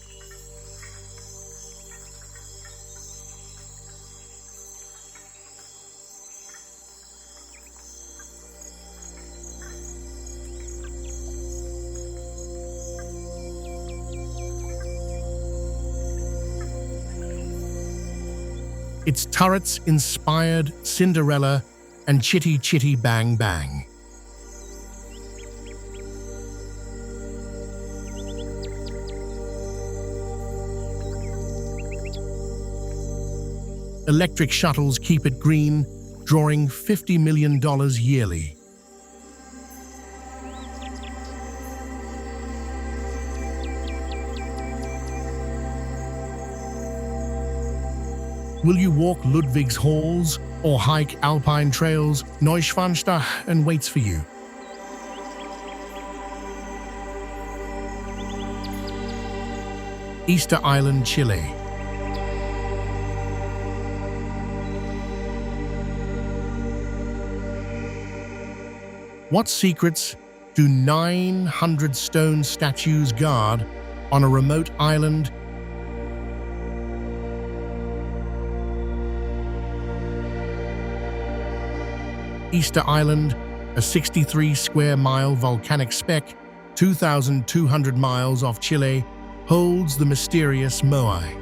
Its turrets inspired Cinderella and Chitty Chitty Bang Bang. Electric shuttles keep it green, drawing $50 million yearly. Will you walk Ludwig's halls or hike alpine trails? Neuschwanstein waits for you. Easter Island, Chile. What secrets do 900 stone statues guard on a remote island? Easter Island, a 63-square-mile volcanic speck, 2,200 miles off Chile, holds the mysterious moai.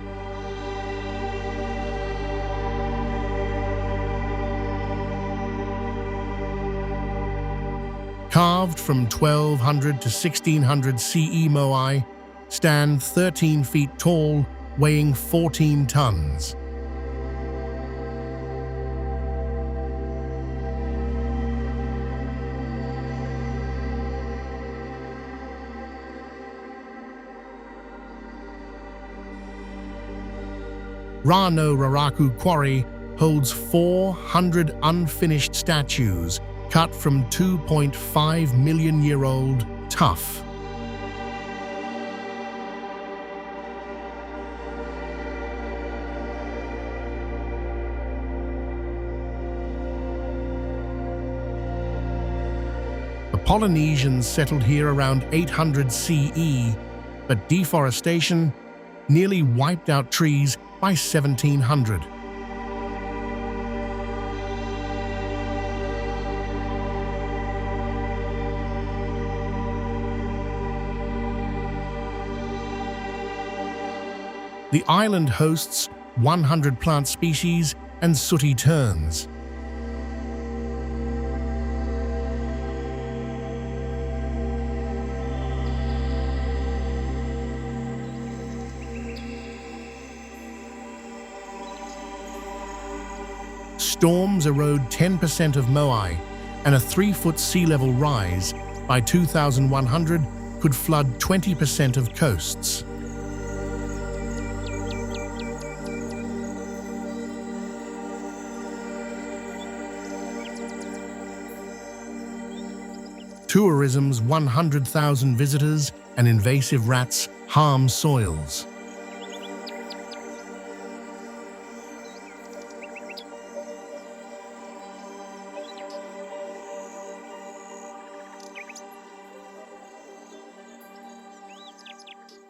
Carved from 1200 to 1600 CE, moai stand 13 feet tall, weighing 14 tons. Rano Raraku Quarry holds 400 unfinished statues cut from 2.5-million-year-old tuff. The Polynesians settled here around 800 CE, but deforestation nearly wiped out trees by 1700. The island hosts 100 plant species and sooty terns. Storms erode 10% of Moai, and a 3-foot sea level rise by 2100 could flood 20% of coasts. Tourism's 100,000 visitors and invasive rats harm soils.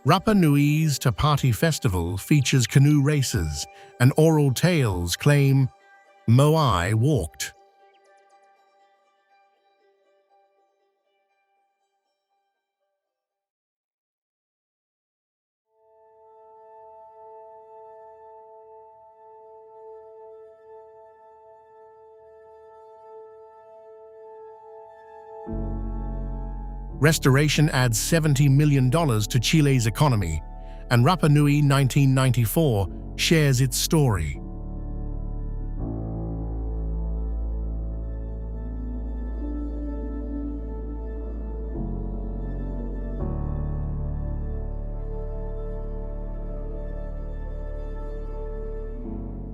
Rapa Nui's Tapati Festival features canoe races, and oral tales claim Moai walked. Restoration adds $70 million to Chile's economy, and Rapa Nui 1994 shares its story.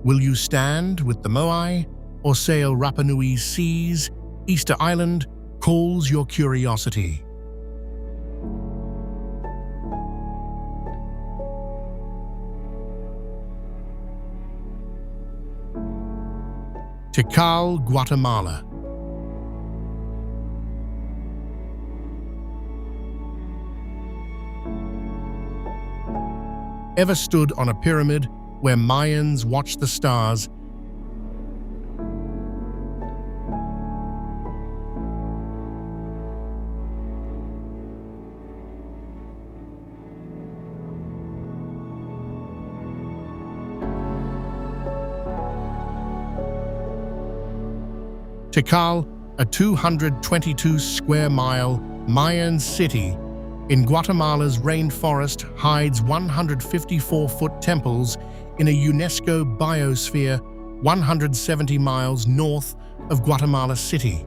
Will you stand with the Moai or sail Rapa Nui's seas? Easter Island calls your curiosity. Tikal, Guatemala. Ever stood on a pyramid where Mayans watched the stars? Tikal, a 222-square-mile Mayan city in Guatemala's rainforest, hides 154-foot temples in a UNESCO biosphere 170 miles north of Guatemala City.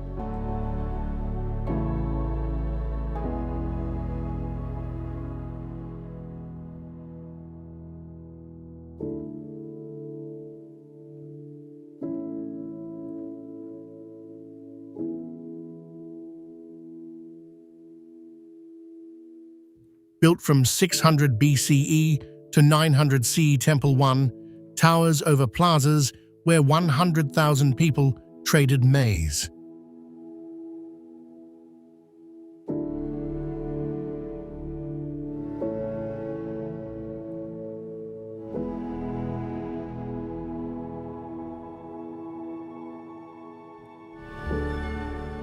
Built from 600 BCE to 900 CE, Temple 1 towers over plazas where 100,000 people traded maize.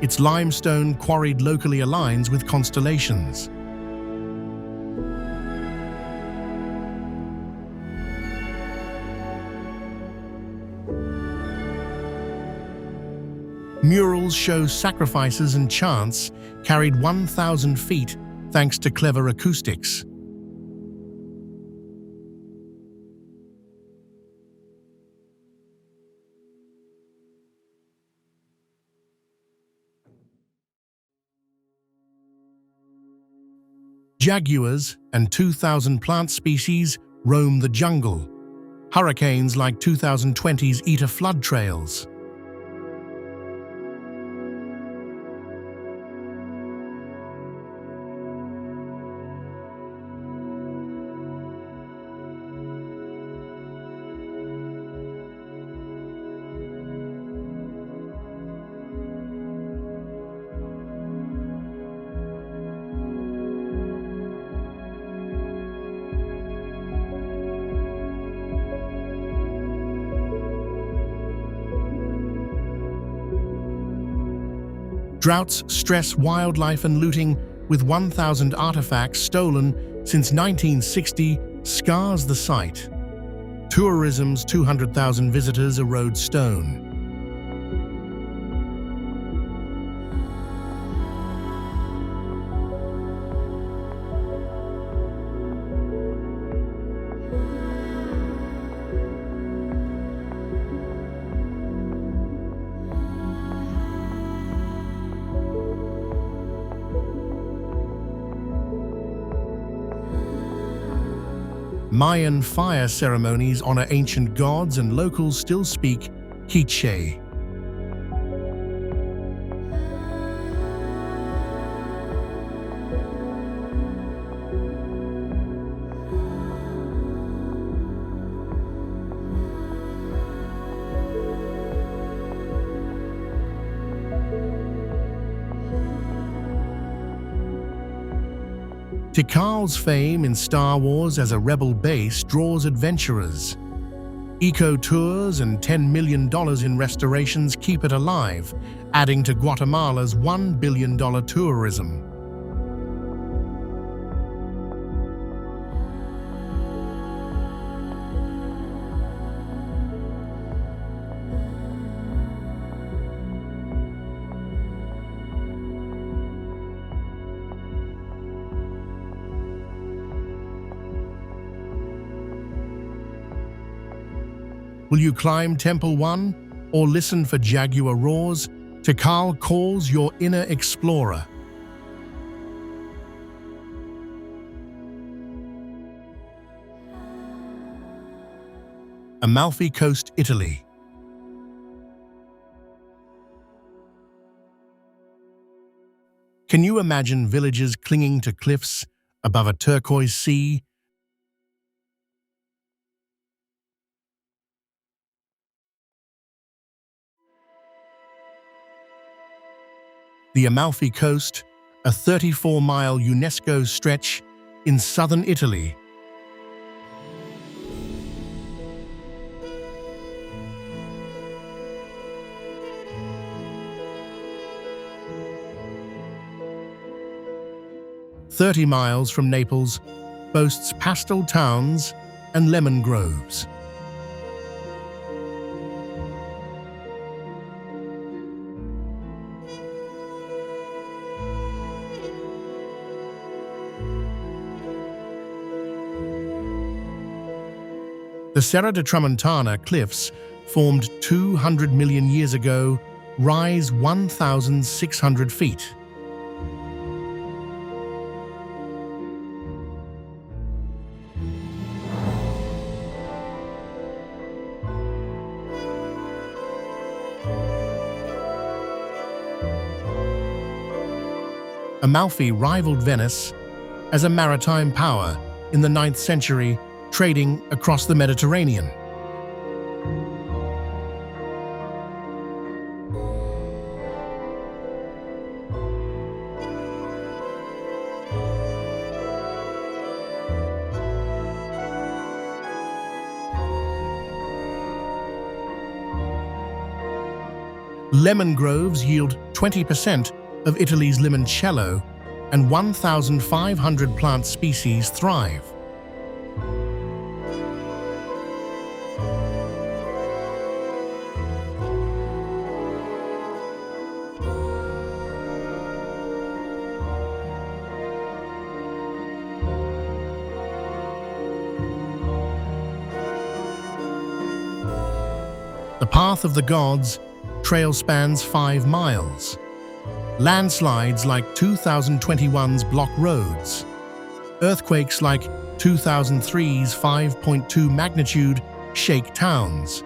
Its limestone quarried locally aligns with constellations. Murals show sacrifices and chants carried 1,000 feet thanks to clever acoustics. Jaguars and 2,000 plant species roam the jungle. Hurricanes like 2020's Eta flood trails. Droughts stress wildlife and looting, with 1,000 artifacts stolen since 1960 scars the site. Tourism's 200,000 visitors erode stone. Mayan fire ceremonies honor ancient gods, and locals still speak Quiche. Tikal's fame in Star Wars as a rebel base draws adventurers. Eco-tours and $10 million in restorations keep it alive, adding to Guatemala's $1 billion tourism. Will you climb Temple 1 or listen for jaguar roars? Tikal calls your inner explorer. Amalfi Coast, Italy. Can you imagine villages clinging to cliffs above a turquoise sea? The Amalfi Coast, a 34-mile UNESCO stretch in southern Italy. "30 miles from Naples, boasts pastel towns and lemon groves. The Serra de Tramontana cliffs, formed 200 million years ago, rise 1,600 feet. Amalfi rivaled Venice as a maritime power in the 9th century, trading across the Mediterranean. Lemon groves yield 20% of Italy's limoncello, and 1,500 plant species thrive. The Path of the Gods trail spans 5 miles. Landslides like 2021's block roads. Earthquakes like 2003's 5.2 magnitude shake towns.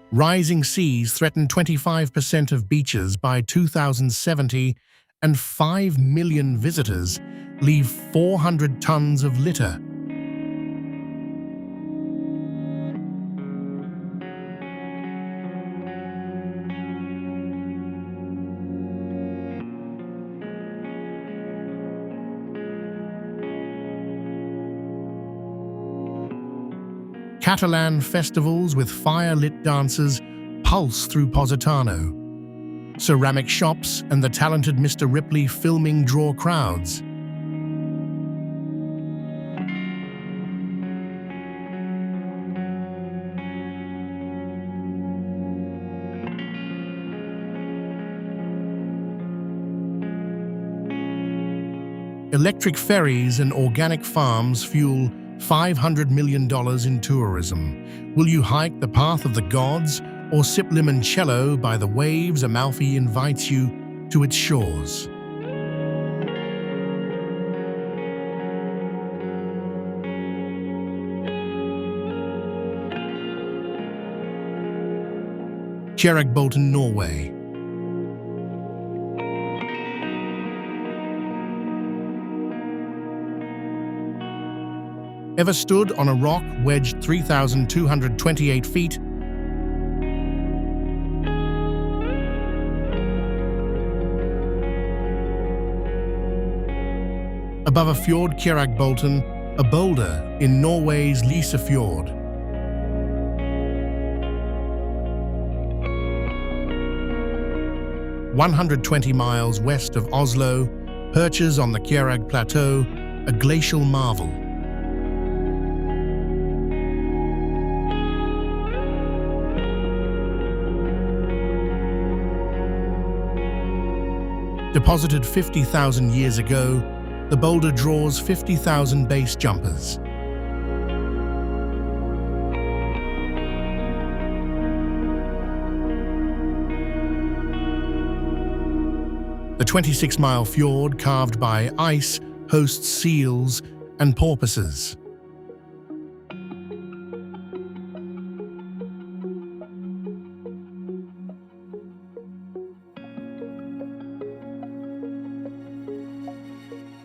Rising seas threaten 25% of beaches by 2070, and 5 million visitors leave 400 tons of litter. Catalan festivals with fire-lit dances pulse through Positano. Ceramic shops and the talented Mr. Ripley filming draw crowds. Electric ferries and organic farms fuel $500 million in tourism. Will you hike the path of the gods or sip limoncello by the waves Amalfi invites you to its shores? Bolton, Norway. Ever stood on a rock wedged 3,228 feet? Above a fjord, Bolton, a boulder in Norway's Lyse Fjord. "120 miles west of Oslo, perches on the Kjerag Plateau, a glacial marvel. Deposited 50,000 years ago, the boulder draws 50,000 base jumpers. The 26-mile fjord, carved by ice, hosts seals and porpoises.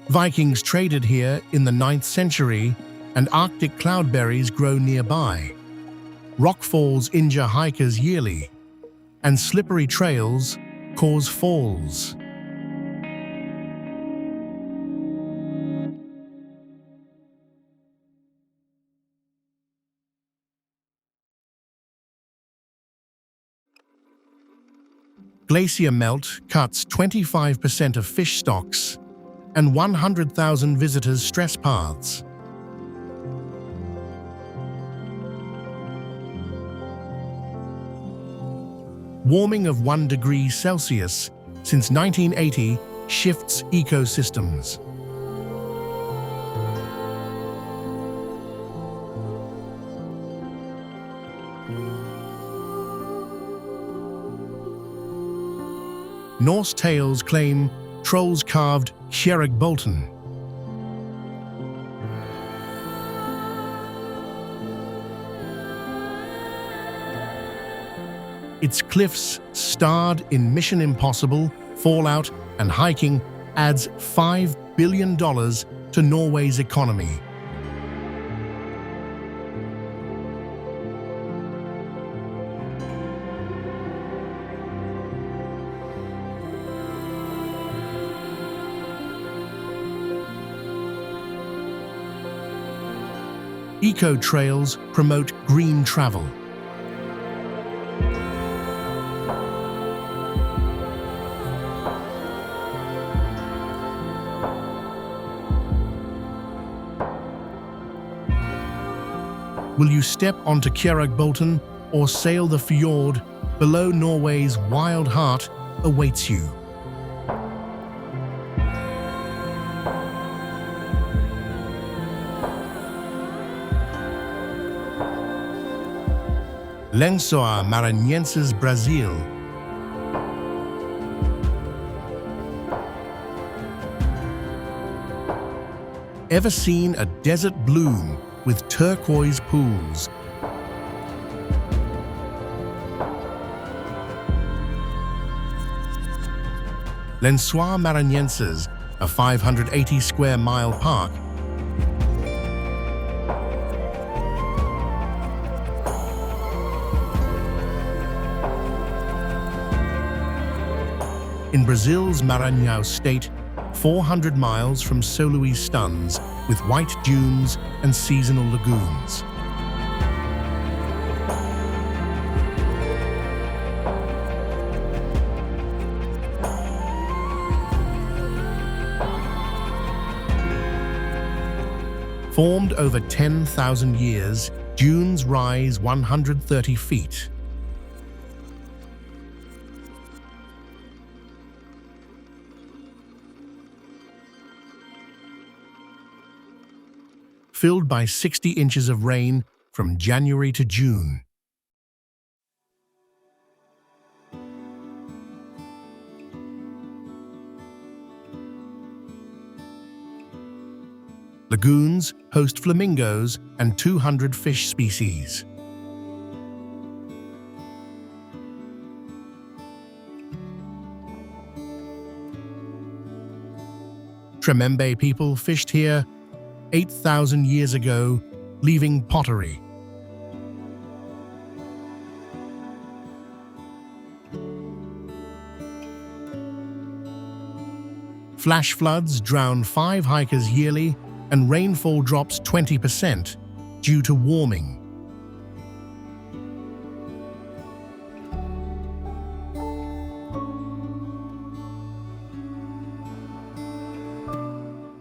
Vikings traded here in the 9th century, and Arctic cloudberries grow nearby. Rockfalls injure hikers yearly, and slippery trails cause falls. Glacier melt cuts 25% of fish stocks, and 100,000 visitors stress paths. Warming of 1 degree Celsius since 1980 shifts ecosystems. Norse tales claim trolls carved Bolton. Its cliffs, starred in Mission Impossible, Fallout, and hiking, adds $5 billion to Norway's economy. Eco-trails promote green travel. Will you step onto Bolton or sail the fjord below? Norway's wild heart awaits you. Lençóis Maranhenses, Brazil. Ever seen a desert bloom with turquoise pools? Lençóis Maranhenses, a 580 square mile park, in Brazil's Maranhão state, 400 miles from São Luís stuns with white dunes and seasonal lagoons. Formed over 10,000 years, dunes rise 130 feet. Filled by 60 inches of rain from January to June. Lagoons host flamingos and 200 fish species. Tremembe people fished here 8,000 years ago, leaving pottery. Flash floods drown 5 hikers yearly, and rainfall drops 20% due to warming.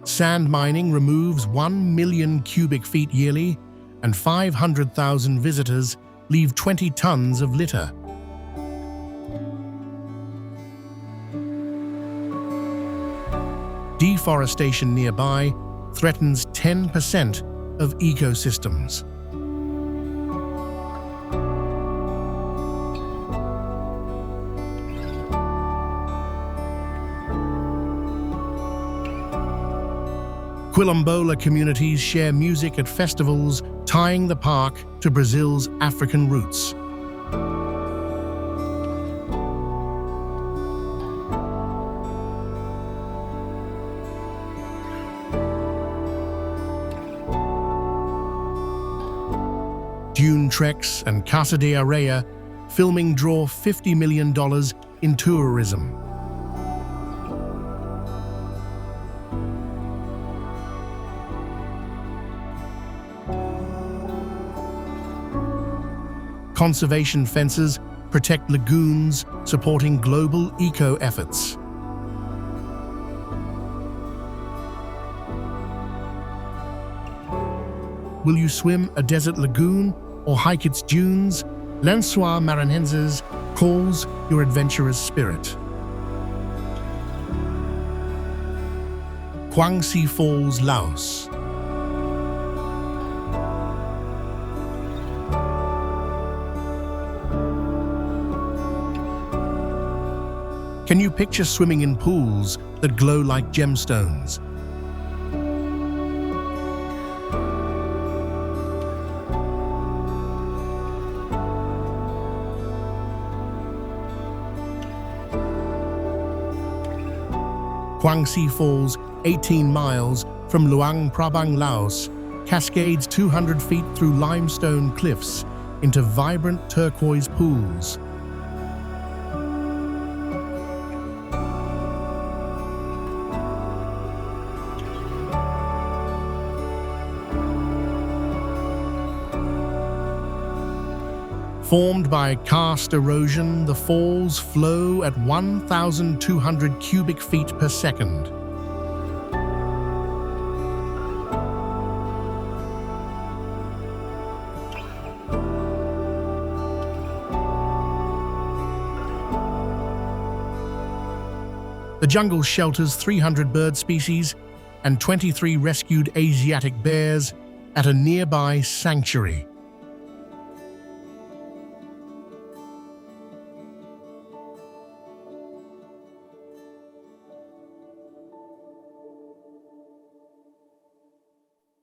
Sand mining removes 1 million cubic feet yearly, and 500,000 visitors leave 20 tons of litter. Deforestation nearby threatens 10% of ecosystems. Quilombola communities share music at festivals, tying the park to Brazil's African roots. Dune treks and Casa de Areia filming draw $50 million in tourism. Conservation fences protect lagoons, supporting global eco-efforts. Will you swim a desert lagoon or hike its dunes? Lençois Maranhenses calls your adventurous spirit. Quang-Si Falls, Laos. Can you picture swimming in pools that glow like gemstones? Quang-Si Falls, 18 miles from Luang Prabang, Laos, cascades 200 feet through limestone cliffs into vibrant turquoise pools. Formed by karst erosion, the falls flow at 1,200 cubic feet per second. The jungle shelters 300 bird species and 23 rescued Asiatic bears at a nearby sanctuary.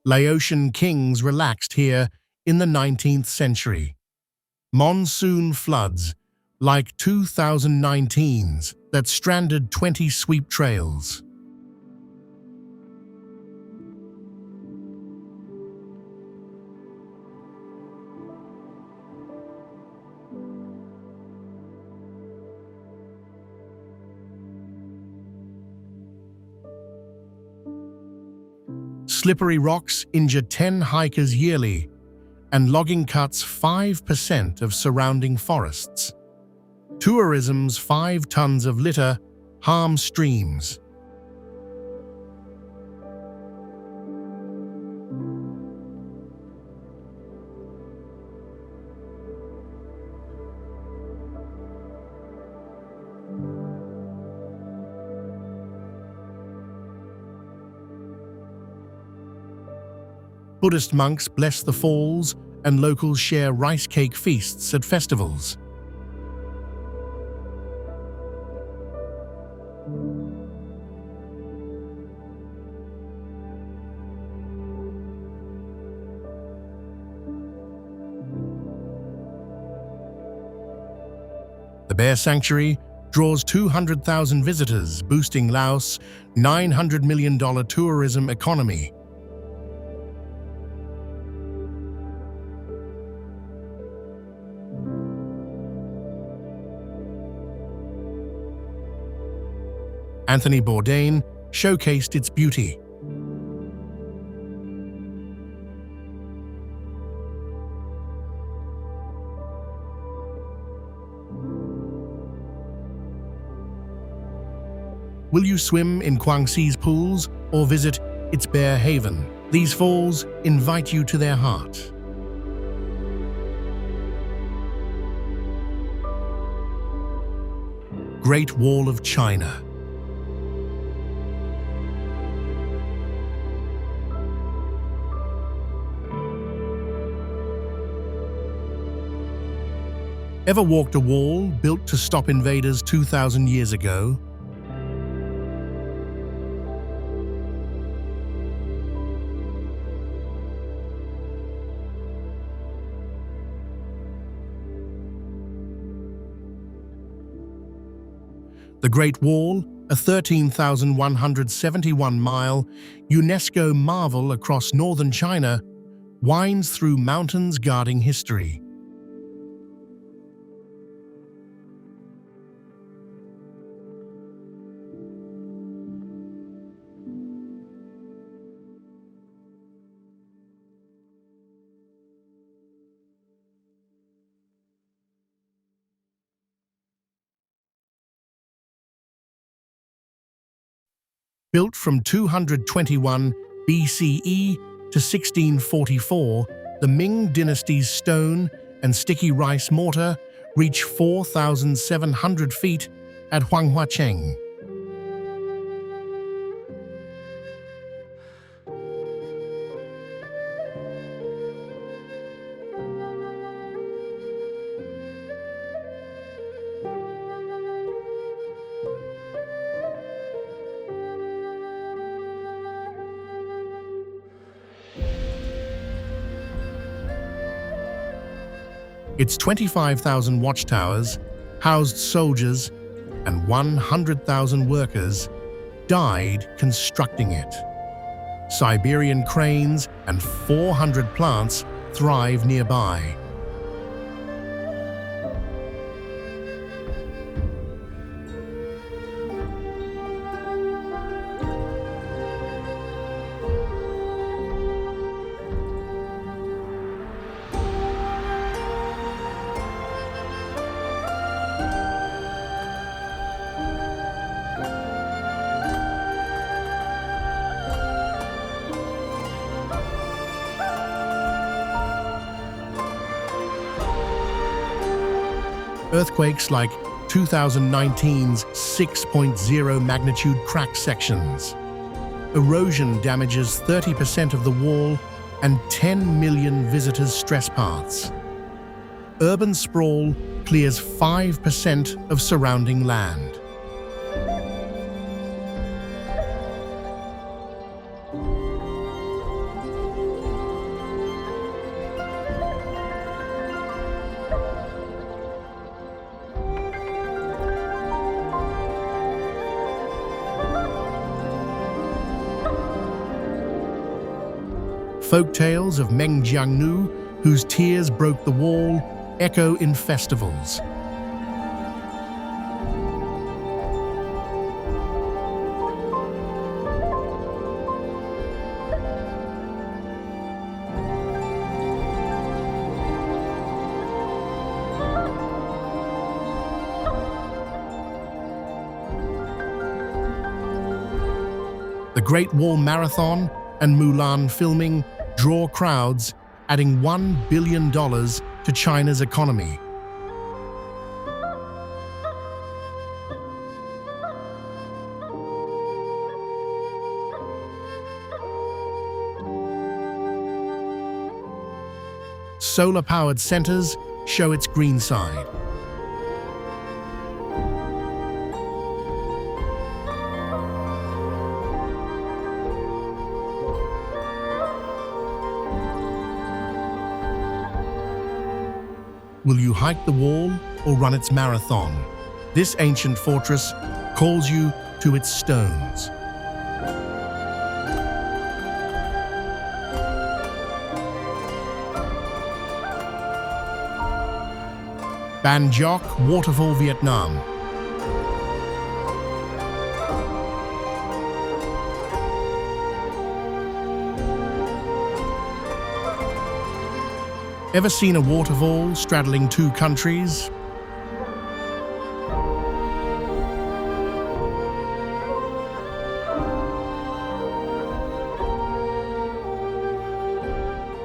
Laotian kings relaxed here in the 19th century. Monsoon floods, like 2019's, that stranded 20 sweep trails. Slippery rocks injure 10 hikers yearly, and logging cuts 5% of surrounding forests. Tourism's 5 tons of litter harm streams. Buddhist monks bless the falls, and locals share rice cake feasts at festivals. The Bear Sanctuary draws 200,000 visitors, boosting Laos' $900 million tourism economy. Anthony Bourdain showcased its beauty. Will you swim in Guangxi's pools or visit its Bear Haven? These falls invite you to their heart. Great Wall of China. Ever walked a wall built to stop invaders 2,000 years ago? The Great Wall, a 13,171-mile UNESCO marvel across northern China, winds through mountains guarding history. Built from 221 BCE to 1644, the Ming dynasty's stone and sticky rice mortar reach 4,700 feet at Huanghuacheng. Its 25,000 watchtowers housed soldiers, and 100,000 workers died constructing it. Siberian cranes and 400 plants thrive nearby. Earthquakes like 2019's 6.0 magnitude crack sections. Erosion damages 30% of the wall and 10 million visitors stress paths. Urban sprawl clears 5% of surrounding land. Folk tales of Meng Jiangnu, whose tears broke the wall, echo in festivals. The Great Wall Marathon and Mulan filming draw crowds, adding $1 billion to China's economy. solar-powered centers show its green side. Will you hike the wall or run its marathon? This ancient fortress calls you to its stones. Ban Giok Waterfall, Vietnam. Ever seen a waterfall straddling two countries?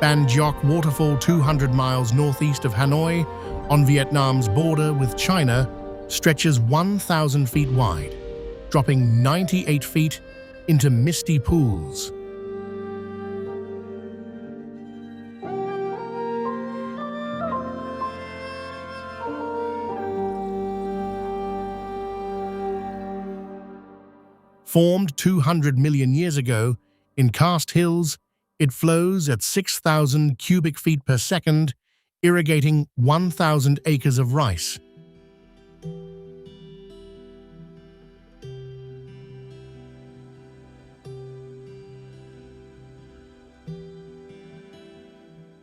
Ban Giok Waterfall, 200 miles northeast of Hanoi, on Vietnam's border with China, stretches 1,000 feet wide, dropping 98 feet into misty pools. Formed 200 million years ago in karst hills, it flows at 6,000 cubic feet per second, irrigating 1,000 acres of rice.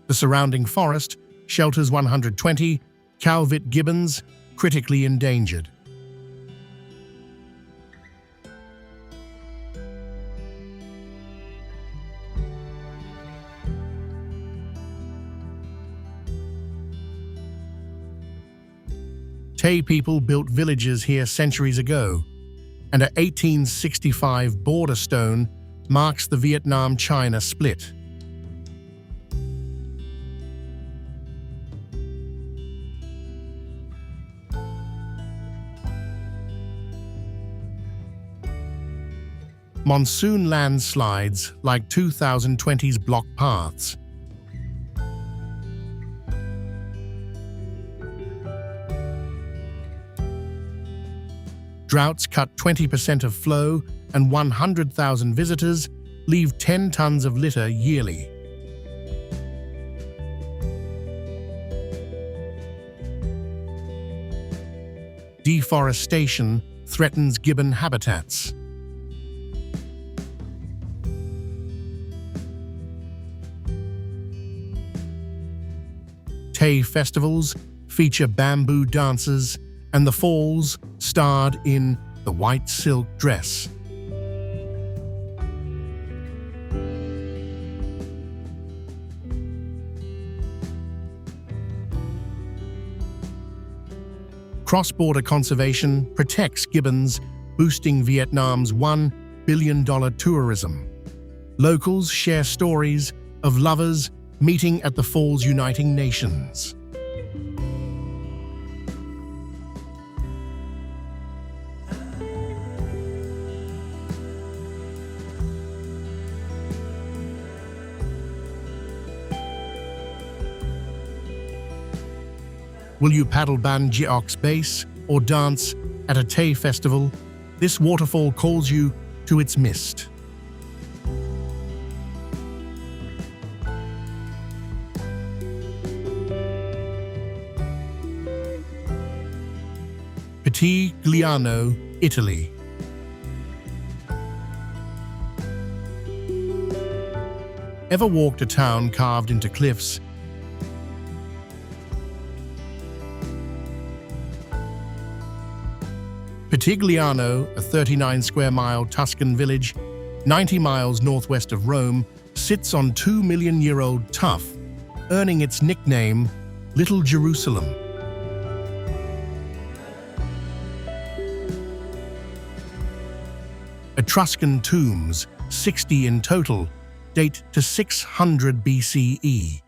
The surrounding forest shelters 120 Calvit gibbons, critically endangered. Tay people built villages here centuries ago, and a 1865 border stone marks the Vietnam-China split. Monsoon landslides like 2020's block paths. Droughts cut 20% of flow, and 100,000 visitors leave 10 tons of litter yearly. Deforestation threatens gibbon habitats. Tay festivals feature bamboo dances, and the falls starred in the white silk dress. Cross-border conservation protects gibbons, boosting Vietnam's $1 billion tourism. Locals share stories of lovers meeting at the falls, uniting nations. Will you paddle Ban Giok's base or dance at a Tay festival? This waterfall calls you to its mist. Pitigliano, Italy. Ever walked a town carved into cliffs? Pitigliano, a 39-square-mile Tuscan village, 90 miles northwest of Rome, sits on 2-million-year-old tuff, earning its nickname, Little Jerusalem. Etruscan tombs, 60 in total, date to 600 BCE.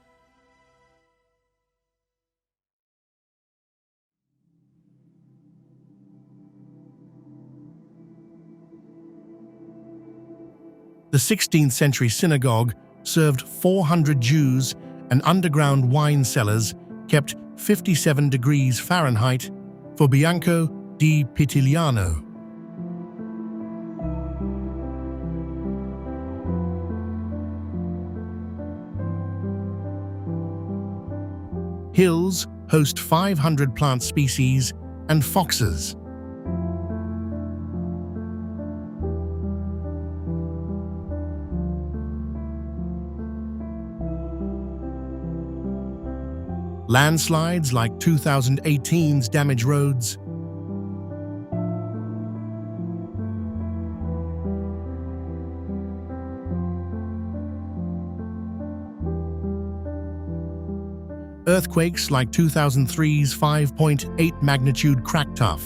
The 16th-century synagogue served 400 Jews and underground wine cellars kept 57 degrees Fahrenheit for Bianco di Pitigliano. Hills host 500 plant species and foxes. Landslides like 2018's damaged roads. Earthquakes like 2003's 5.8 magnitude Krakatoa.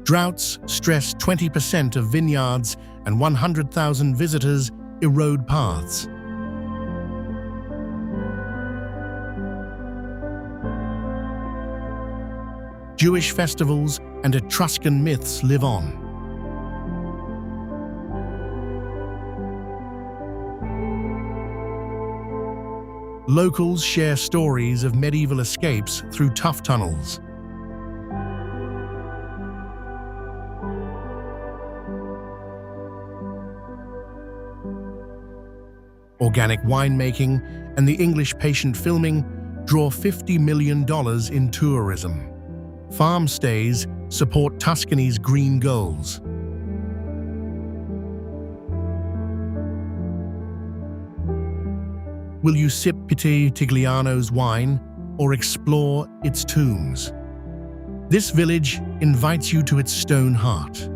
Droughts stress 20% of vineyards and 100,000 visitors erode paths. Jewish festivals and Etruscan myths live on. Locals share stories of medieval escapes through tough tunnels. Organic winemaking and the English patient filming draw $50 million in tourism. Farm stays support Tuscany's green goals. Will you sip Pitigliano's wine or explore its tombs? This village invites you to its stone heart.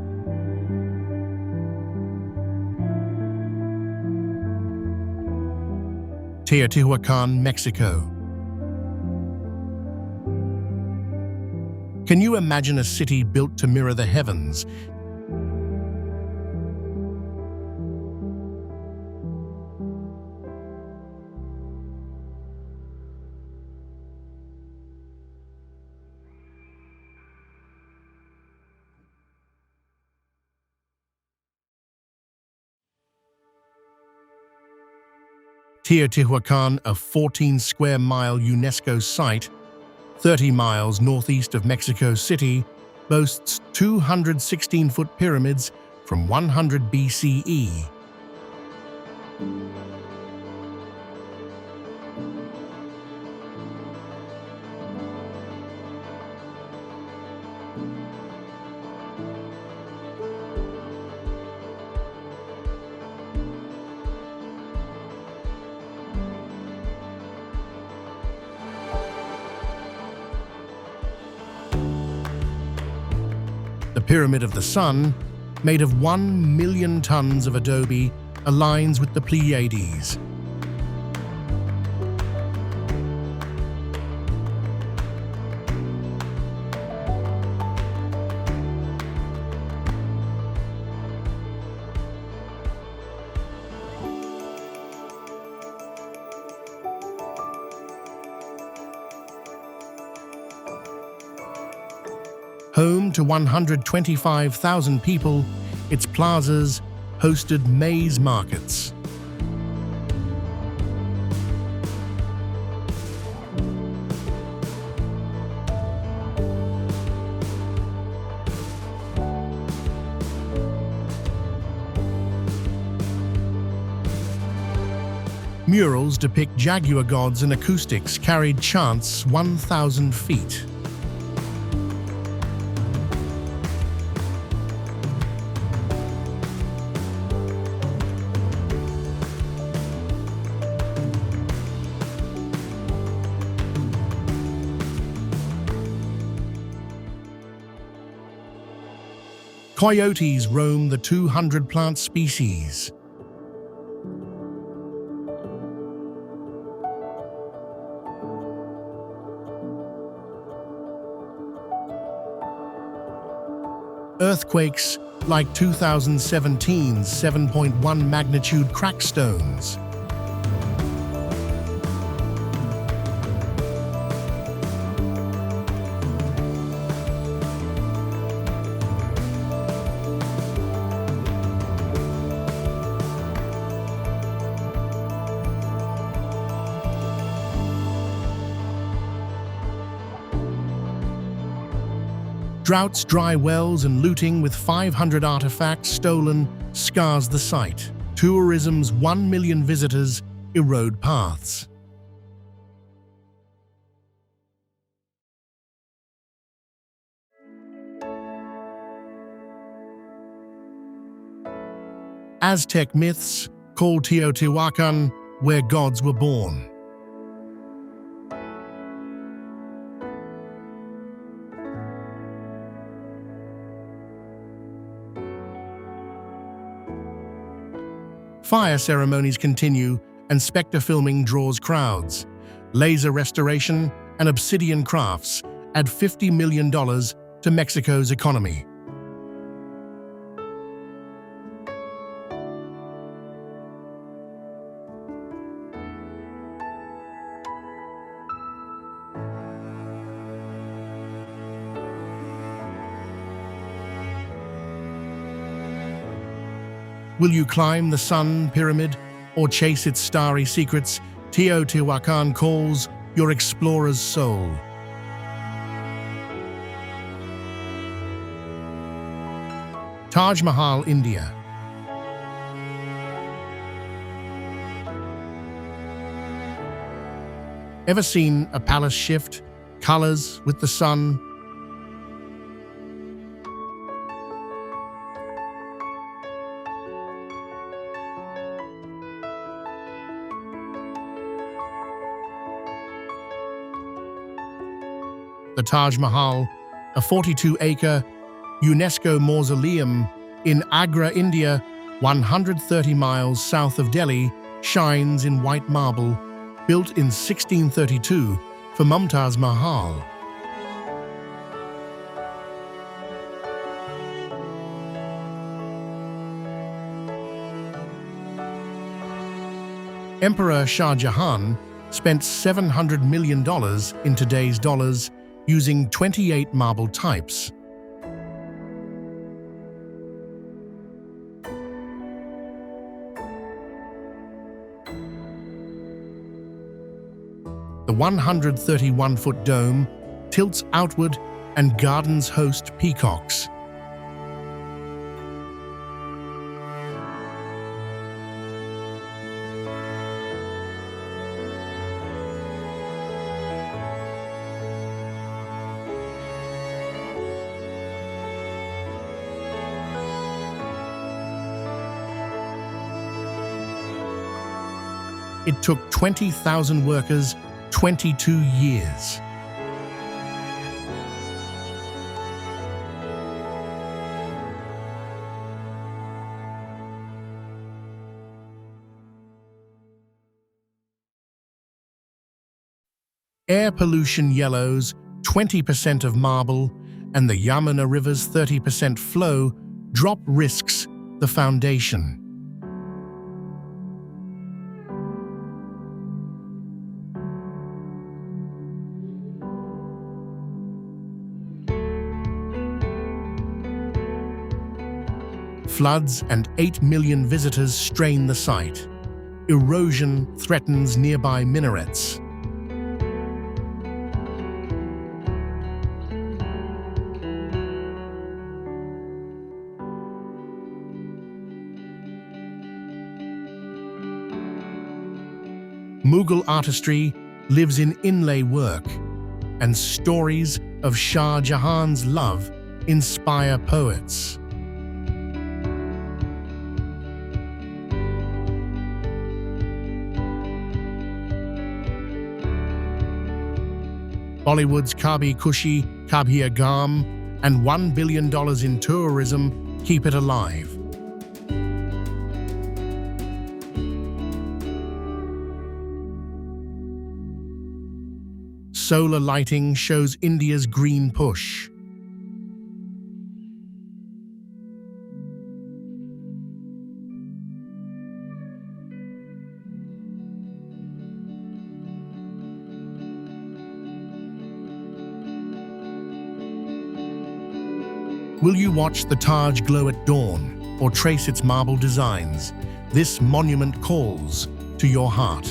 Teotihuacan, Mexico. Can you imagine a city built to mirror the heavens? Teotihuacan, a 14-square-mile UNESCO site, 30 miles northeast of Mexico City, boasts 216-foot pyramids from 100 BCE. The Pyramid of the Sun, made of 1 million tons of adobe, aligns with the Pleiades. Home to 125,000 people, its plazas hosted maize markets. Murals depict jaguar gods and acoustics carried chants 1,000 feet. Coyotes roam the 200 plant species. Earthquakes like 2017's 7.1 magnitude crackstones. Droughts, dry wells, and looting with 500 artifacts stolen scars the site. Tourism's 1 million visitors erode paths. Aztec myths call Teotihuacan where gods were born. Fire ceremonies continue and spectre filming draws crowds. Laser restoration and obsidian crafts add $50 million to Mexico's economy. Will you climb the Sun Pyramid or chase its starry secrets? Teotihuacan calls your explorer's soul. Taj Mahal, India. Ever seen a palace shift colors with the sun? The Taj Mahal, a 42-acre UNESCO mausoleum in Agra, India, 130 miles south of Delhi, shines in white marble, built in 1632 for Mumtaz Mahal. Emperor Shah Jahan spent $700 million in today's dollars using 28 marble types. The 131-foot dome tilts outward and gardens host peacocks. It took 20,000 workers 22 years. Air pollution yellows 20% of marble, and the Yamuna River's 30% flow drop risks the foundation. Floods and 8 million visitors strain the site. Erosion threatens nearby minarets. Mughal artistry lives in inlay work, and stories of Shah Jahan's love inspire poets. Bollywood's Kabhi Khushi Kabhi Gham and $1 billion in tourism keep it alive. Solar lighting shows India's green push. Will you watch the Taj glow at dawn or trace its marble designs? This monument calls to your heart.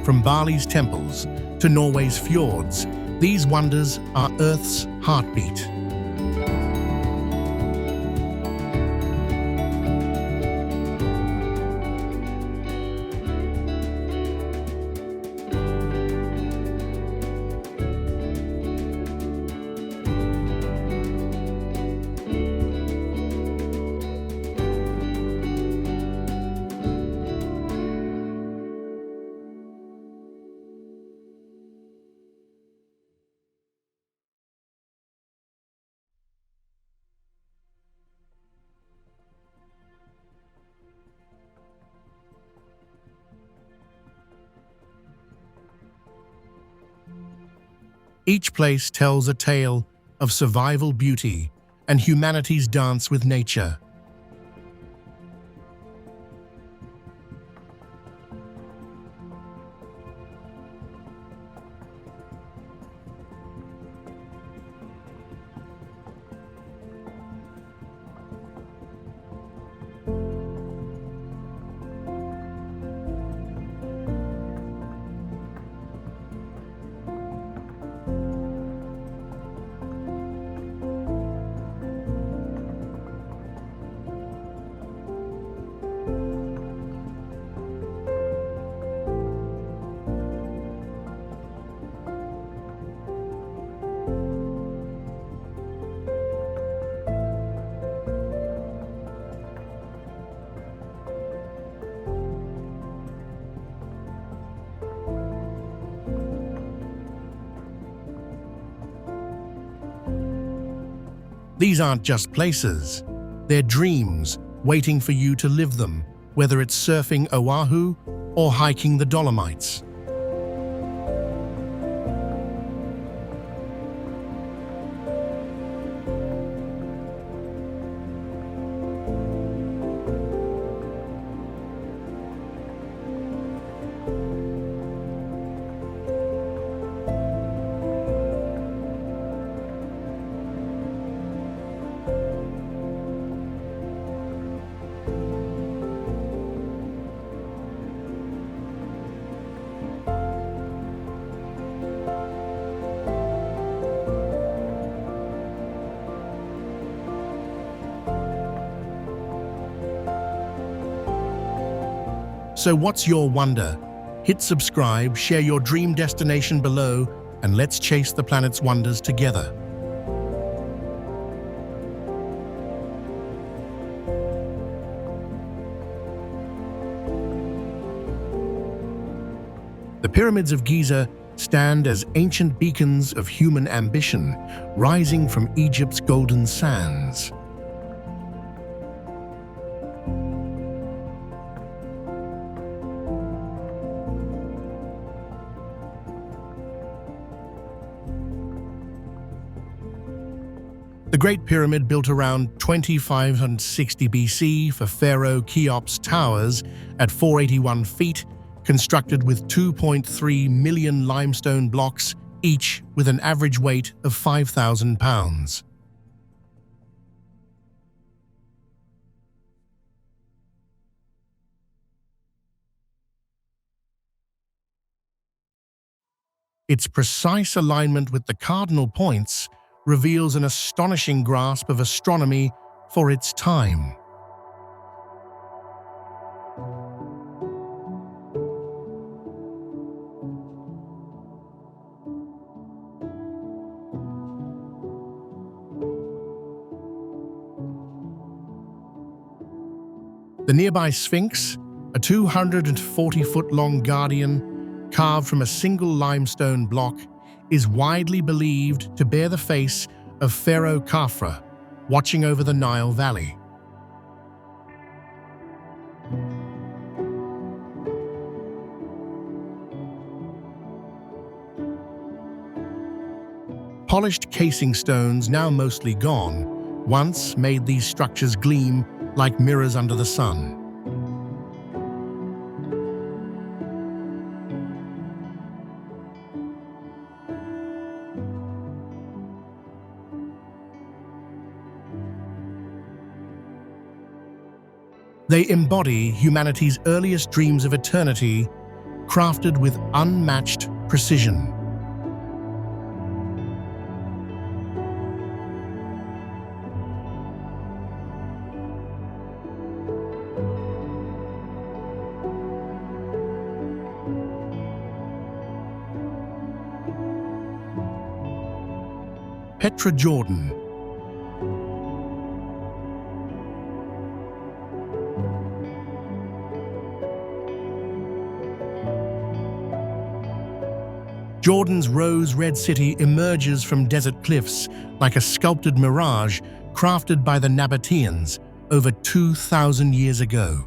From Bali's temples to Norway's fjords, these wonders are Earth's heartbeat. Each place tells a tale of survival beauty and humanity's dance with nature. These aren't just places, they're dreams waiting for you to live them, whether it's surfing Oahu or hiking the Dolomites. So what's your wonder? Hit subscribe, share your dream destination below, and let's chase the planet's wonders together. The pyramids of Giza stand as ancient beacons of human ambition, rising from Egypt's golden sands. The Great Pyramid, built around 2560 BC for Pharaoh Cheops' towers at 481 feet, constructed with 2.3 million limestone blocks, each with an average weight of 5,000 pounds. Its precise alignment with the cardinal points reveals an astonishing grasp of astronomy for its time. The nearby Sphinx, a 240-foot-long guardian carved from a single limestone block, is widely believed to bear the face of Pharaoh Khafra, watching over the Nile Valley. Polished casing stones, now mostly gone, once made these structures gleam like mirrors under the sun. They embody humanity's earliest dreams of eternity crafted with unmatched precision. Petra, Jordan. Jordan's rose-red city emerges from desert cliffs like a sculpted mirage crafted by the Nabateans over 2,000 years ago.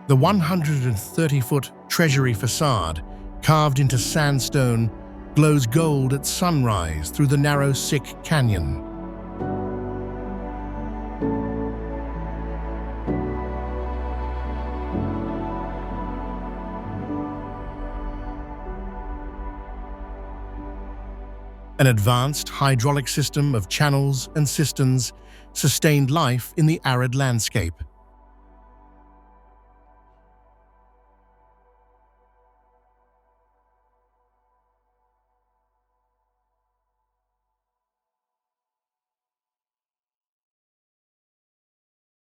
The 130-foot treasury facade, carved into sandstone, glows gold at sunrise through the narrow Sick Canyon. An advanced hydraulic system of channels and cisterns sustained life in the arid landscape.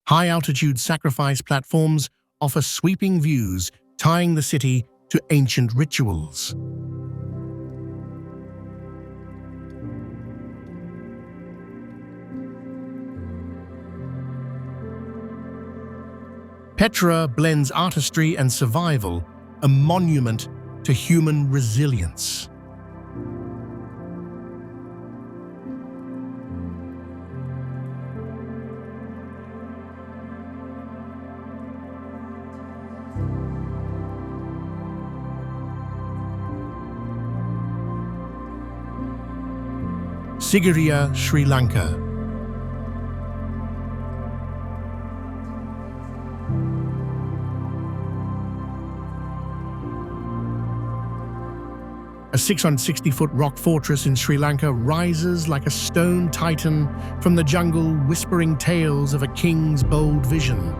High-altitude sacrifice platforms offer sweeping views, tying the city to ancient rituals. Petra blends artistry and survival, a monument to human resilience. Sigiriya, Sri Lanka. A 660-foot rock fortress in Sri Lanka rises like a stone titan from the jungle, whispering tales of a king's bold vision.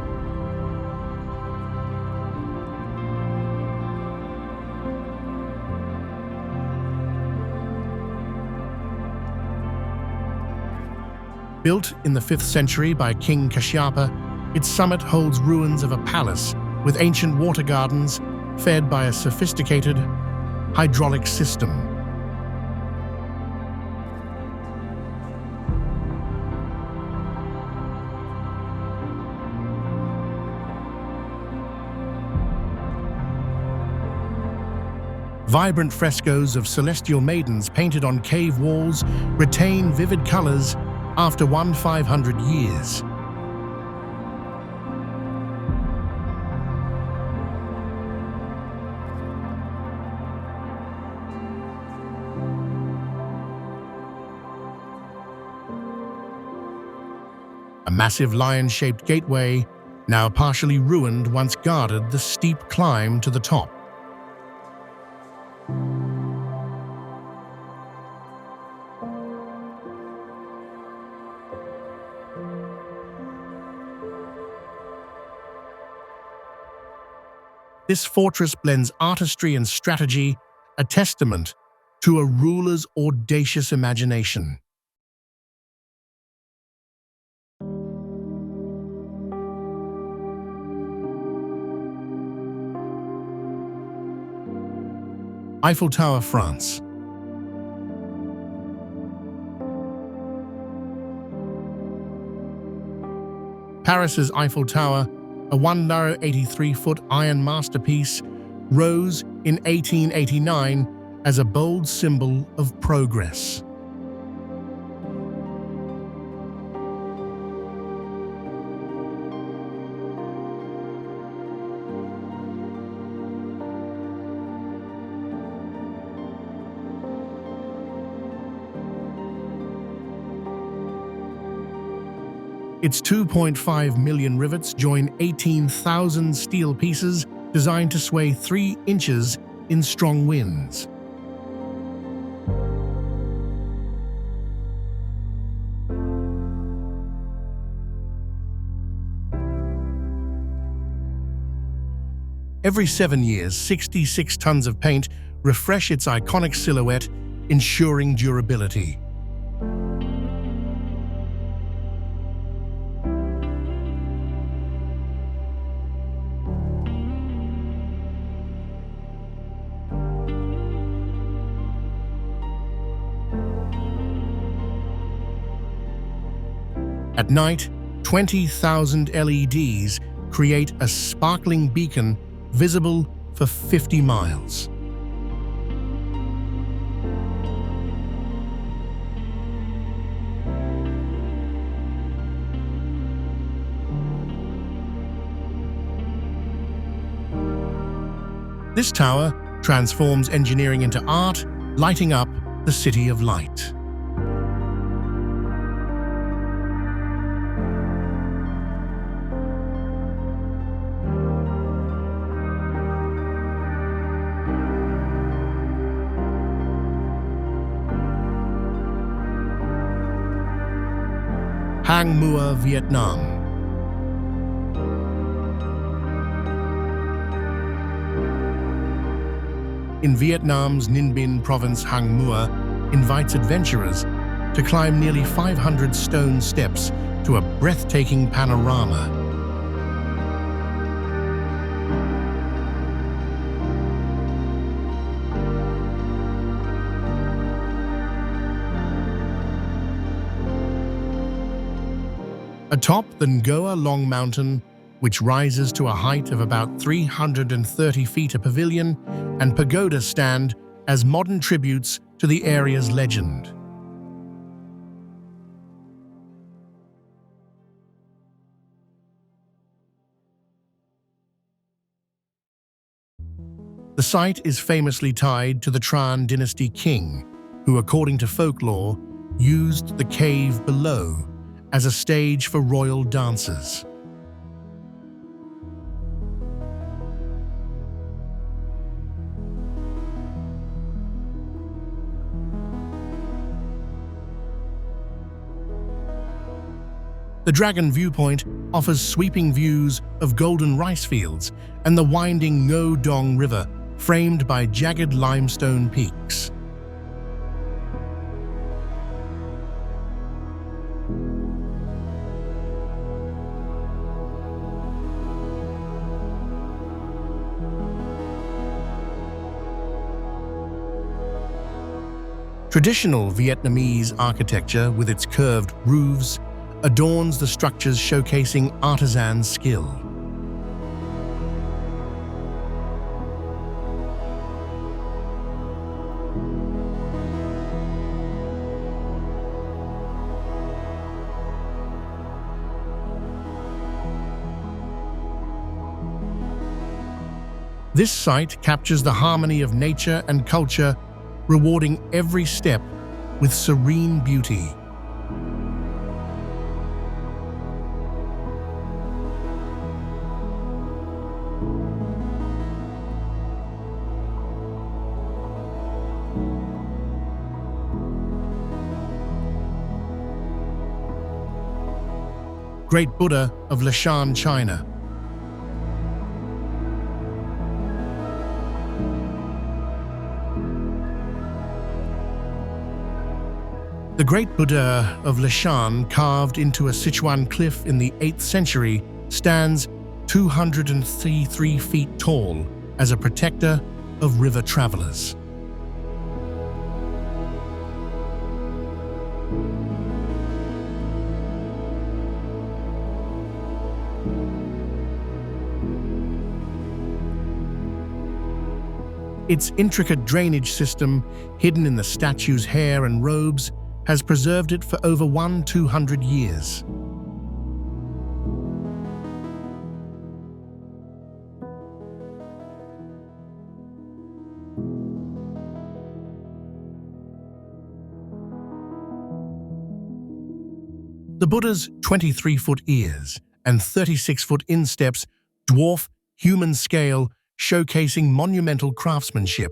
Built in the 5th century by King Kashyapa, its summit holds ruins of a palace with ancient water gardens fed by a sophisticated hydraulic system. Vibrant frescoes of celestial maidens painted on cave walls retain vivid colors after 1,500 years. A massive lion-shaped gateway, now partially ruined, once guarded the steep climb to the top. This fortress blends artistry and strategy, a testament to a ruler's audacious imagination. Eiffel Tower, France. Paris's Eiffel Tower, a 183-foot iron masterpiece, rose in 1889 as a bold symbol of progress. Its 2.5 million rivets join 18,000 steel pieces designed to sway 3 inches in strong winds. Every 7 years, 66 tons of paint refresh its iconic silhouette, ensuring durability. At night, 20,000 LEDs create a sparkling beacon visible for 50 miles. This tower transforms engineering into art, lighting up the City of Light. Hang Mua, Vietnam. In Vietnam's Ninh Binh province, Hang Mua invites adventurers to climb nearly 500 stone steps to a breathtaking panorama. Atop the Ngoa Long Mountain, which rises to a height of about 330 feet, a pavilion and pagoda stand as modern tributes to the area's legend. The site is famously tied to the Tran dynasty king, who, according to folklore, used the cave below as a stage for royal dances. The Dragon Viewpoint offers sweeping views of golden rice fields and the winding Ngo Dong River, framed by jagged limestone peaks. Traditional Vietnamese architecture, with its curved roofs, adorns the structures, showcasing artisan skill. This site captures the harmony of nature and culture, rewarding every step with serene beauty. Great Buddha of Lashan, China. The Great Buddha of Lashan, carved into a Sichuan cliff in the 8th century, stands 233 feet tall as a protector of river travelers. Its intricate drainage system, hidden in the statue's hair and robes, has preserved it for over 200 years. The Buddha's 23-foot ears and 36-foot insteps dwarf human scale, showcasing monumental craftsmanship.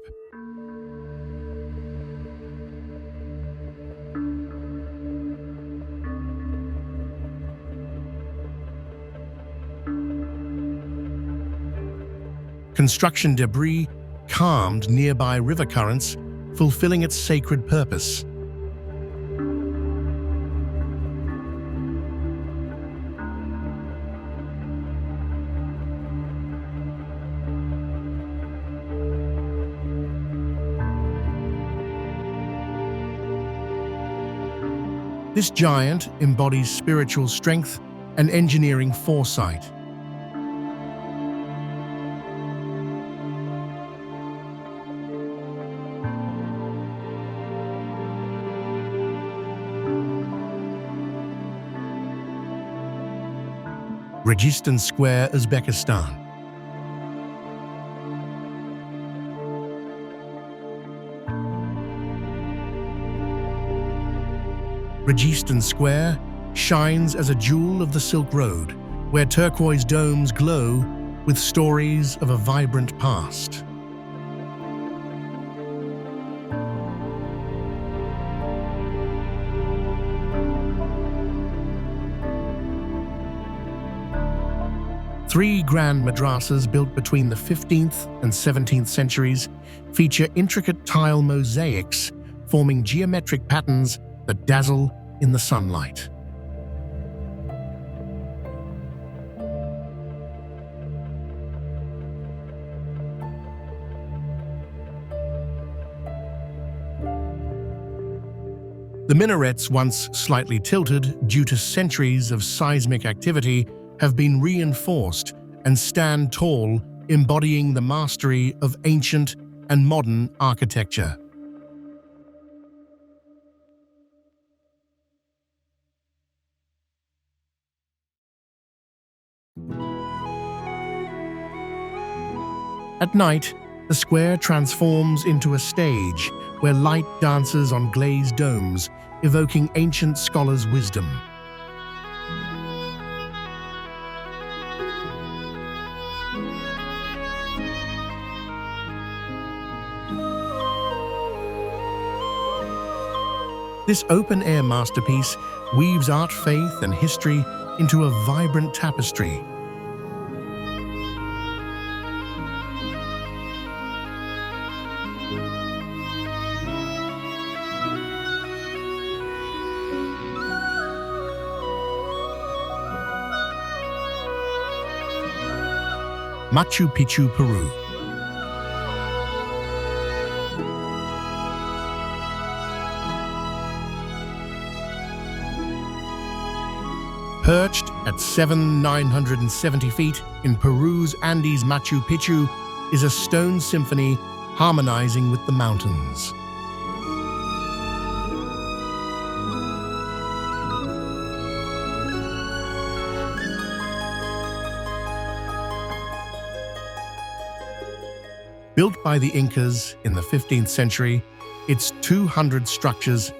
Construction debris calmed nearby river currents, fulfilling its sacred purpose. This giant embodies spiritual strength and engineering foresight. Registan Square, Uzbekistan. Registan Square shines as a jewel of the Silk Road, where turquoise domes glow with stories of a vibrant past. Three grand madrasas built between the 15th and 17th centuries feature intricate tile mosaics forming geometric patterns that dazzle in the sunlight. The minarets, once slightly tilted due to centuries of seismic activity, have been reinforced and stand tall, embodying the mastery of ancient and modern architecture. At night, the square transforms into a stage where light dances on glazed domes, evoking ancient scholars' wisdom. This open-air masterpiece weaves art, faith, and history into a vibrant tapestry. Machu Picchu, Peru. Perched at 7,970 feet in Peru's Andes, Machu Picchu is a stone symphony harmonizing with the mountains. Built by the Incas in the 15th century, its 200 structures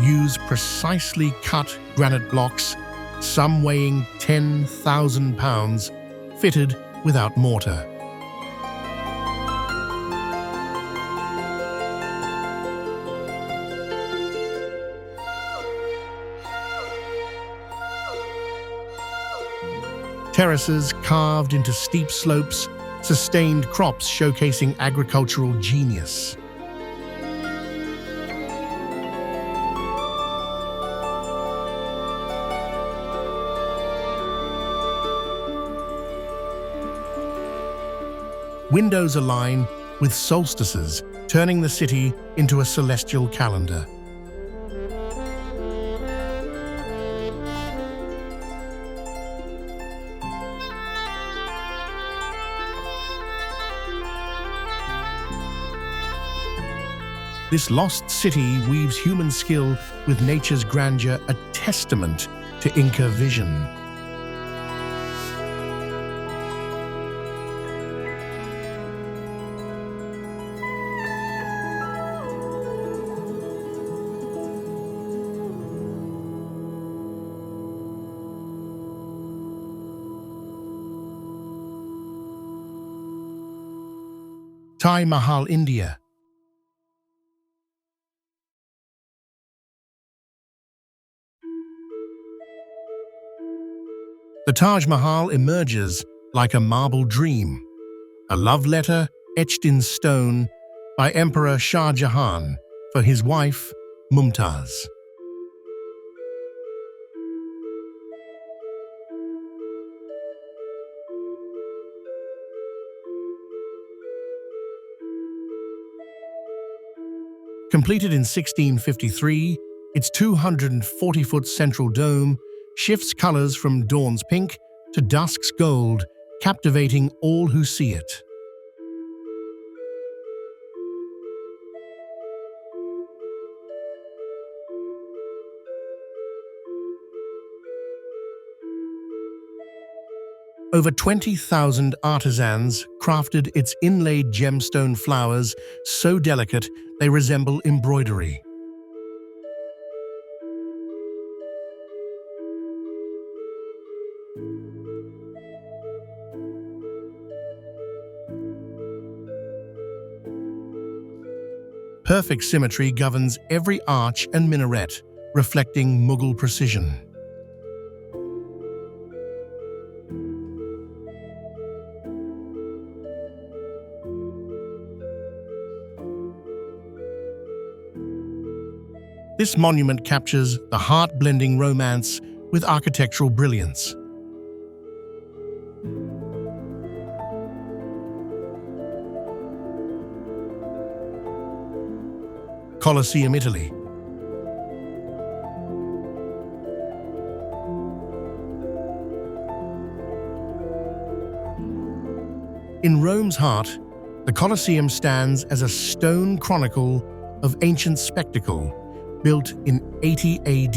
use precisely cut granite blocks, some weighing 10,000 pounds, fitted without mortar. Terraces carved into steep slopes, sustained crops showcasing agricultural genius. Windows align with solstices, turning the city into a celestial calendar. This lost city weaves human skill with nature's grandeur, a testament to Inca vision. Taj Mahal, India. The Taj Mahal emerges like a marble dream, a love letter etched in stone by Emperor Shah Jahan for his wife, Mumtaz. Completed in 1653, its 240-foot central dome shifts colors from dawn's pink to dusk's gold, captivating all who see it. Over 20,000 artisans crafted its inlaid gemstone flowers so delicate they resemble embroidery. Perfect symmetry governs every arch and minaret, reflecting Mughal precision. This monument captures the heart-blending romance with architectural brilliance. Colosseum, Italy. In Rome's heart, the Colosseum stands as a stone chronicle of ancient spectacle, built in 80 AD.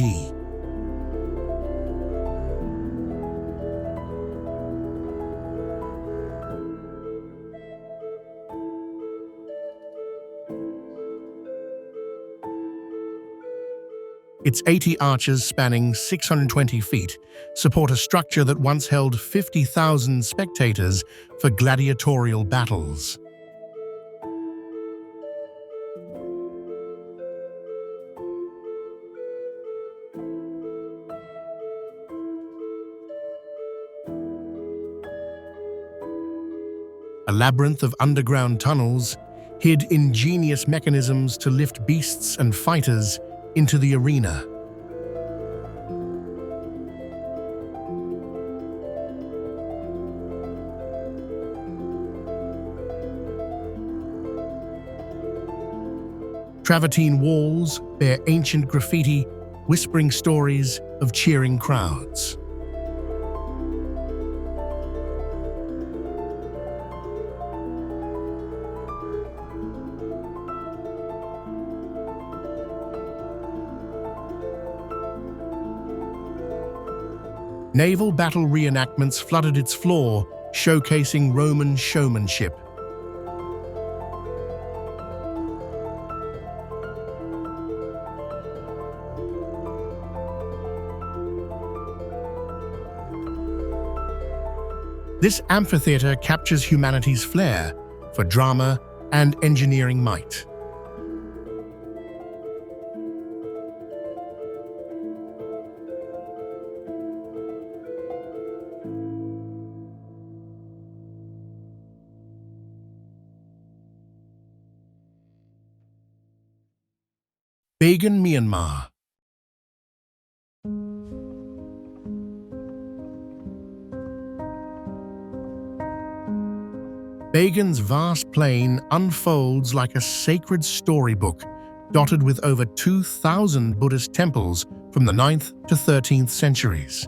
Its 80 arches spanning 620 feet support a structure that once held 50,000 spectators for gladiatorial battles. A labyrinth of underground tunnels hid ingenious mechanisms to lift beasts and fighters into the arena. Travertine walls bear ancient graffiti, whispering stories of cheering crowds. Naval battle reenactments flooded its floor, showcasing Roman showmanship. This amphitheater captures humanity's flair for drama and engineering might. Bagan, Myanmar. Bagan's vast plain unfolds like a sacred storybook, dotted with over 2,000 Buddhist temples from the 9th to 13th centuries.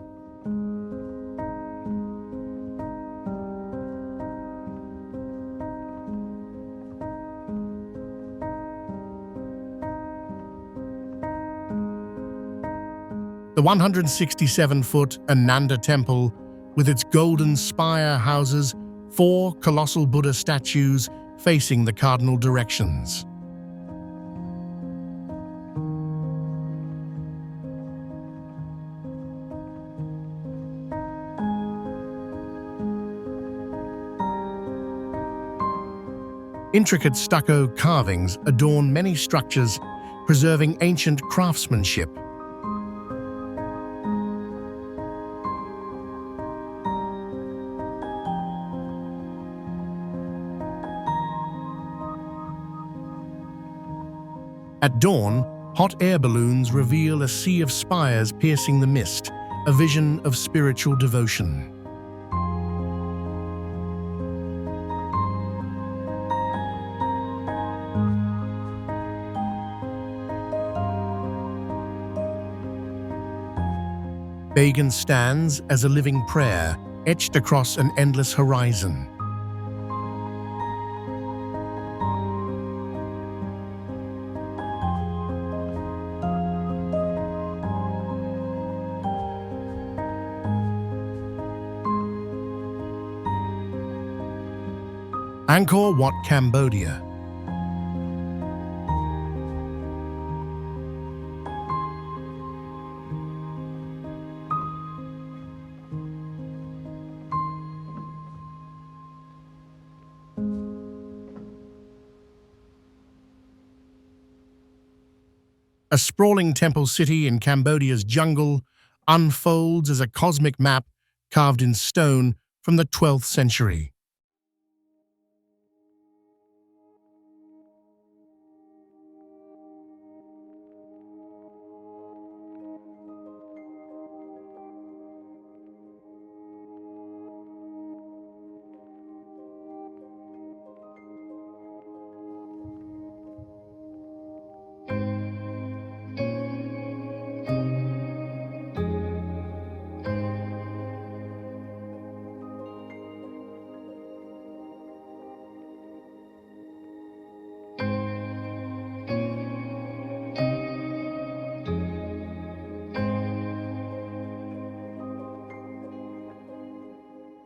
The 167-foot Ananda Temple, with its golden spire, houses 4 colossal Buddha statues facing the cardinal directions. Intricate stucco carvings adorn many structures, preserving ancient craftsmanship. At dawn, hot air balloons reveal a sea of spires piercing the mist, a vision of spiritual devotion. Bagan stands as a living prayer, etched across an endless horizon. Angkor Wat, Cambodia. A sprawling temple city in Cambodia's jungle unfolds as a cosmic map carved in stone from the 12th century.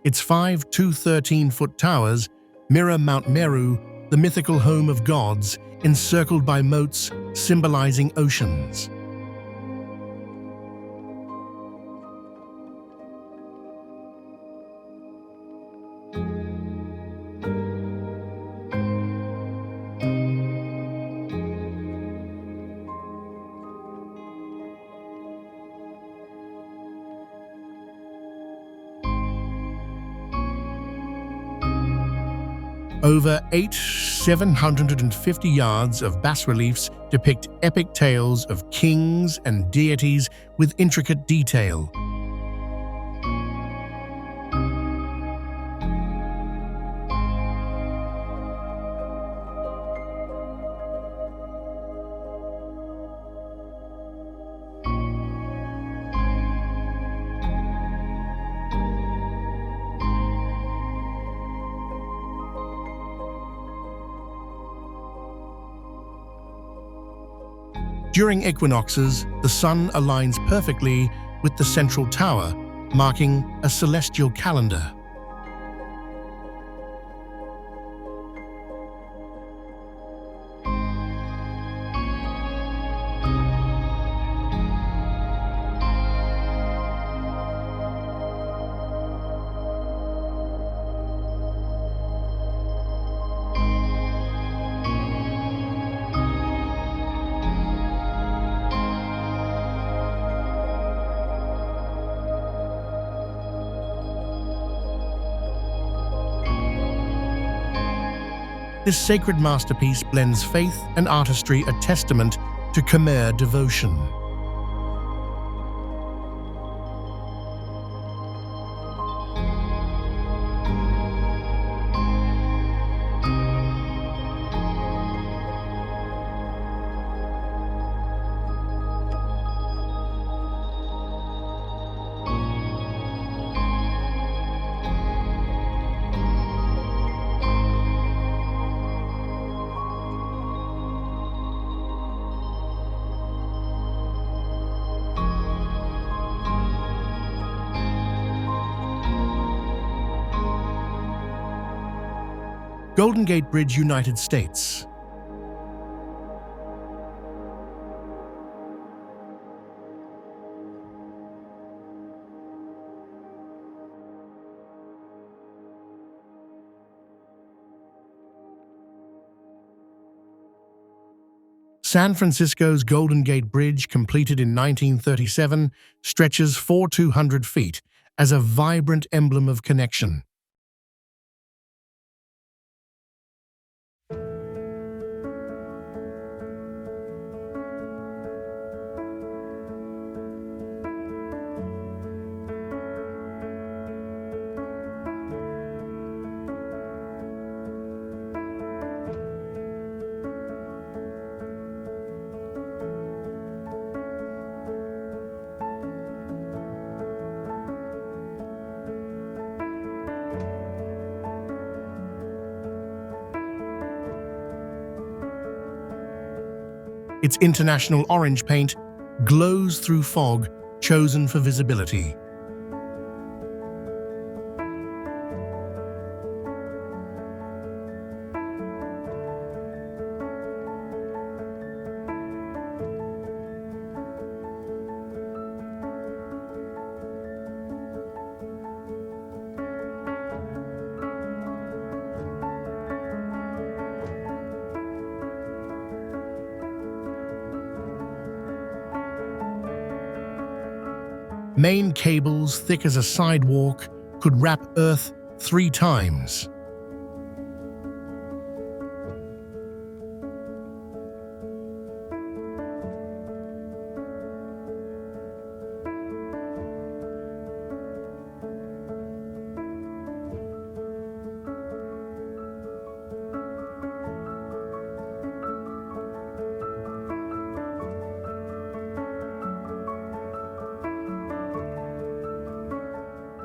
Its 5 213-foot towers mirror Mount Meru, the mythical home of gods, encircled by moats symbolizing oceans. Over 750 yards of bas-reliefs depict epic tales of kings and deities with intricate detail. During equinoxes, the sun aligns perfectly with the central tower, marking a celestial calendar. This sacred masterpiece blends faith and artistry, a testament to Khmer devotion. Golden Gate Bridge, United States. San Francisco's Golden Gate Bridge, completed in 1937, stretches for 200 feet as a vibrant emblem of connection. Its international orange paint glows through fog chosen for visibility. Main cables thick as a sidewalk could wrap Earth 3 times.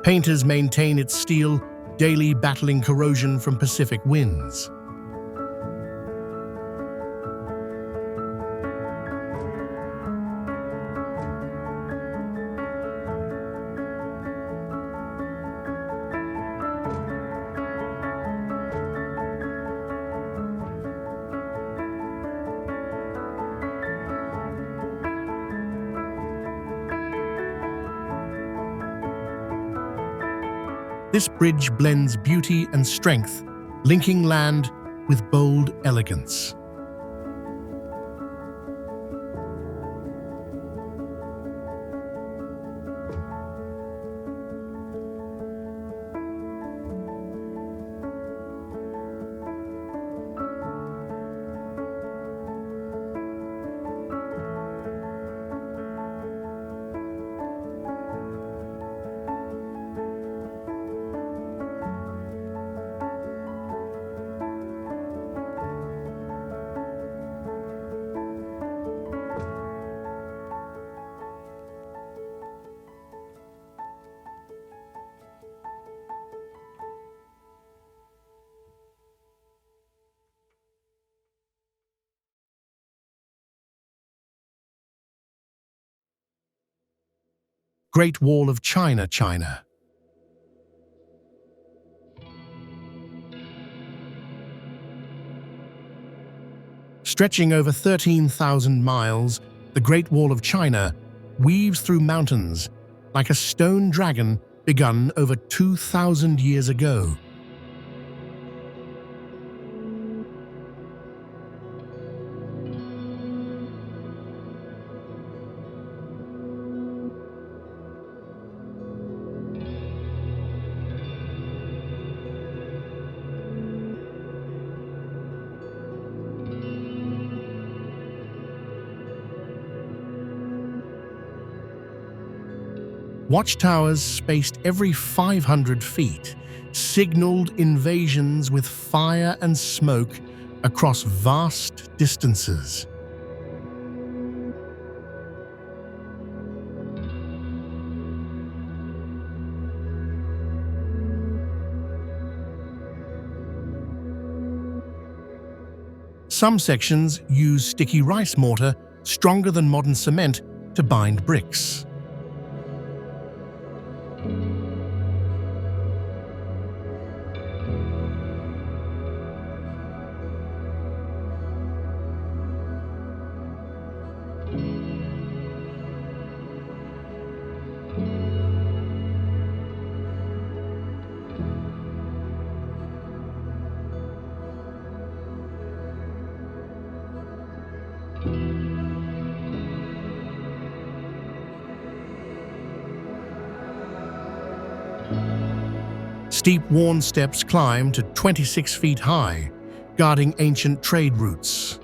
Painters maintain its steel, daily battling corrosion from Pacific winds. This bridge blends beauty and strength, linking land with bold elegance. Great Wall of China, China. Stretching over 13,000 miles, the Great Wall of China weaves through mountains like a stone dragon begun over 2,000 years ago. Watchtowers spaced every 500 feet signaled invasions with fire and smoke across vast distances. Some sections use sticky rice mortar, stronger than modern cement, to bind bricks. Steep worn steps climb to 26 feet high, guarding ancient trade routes.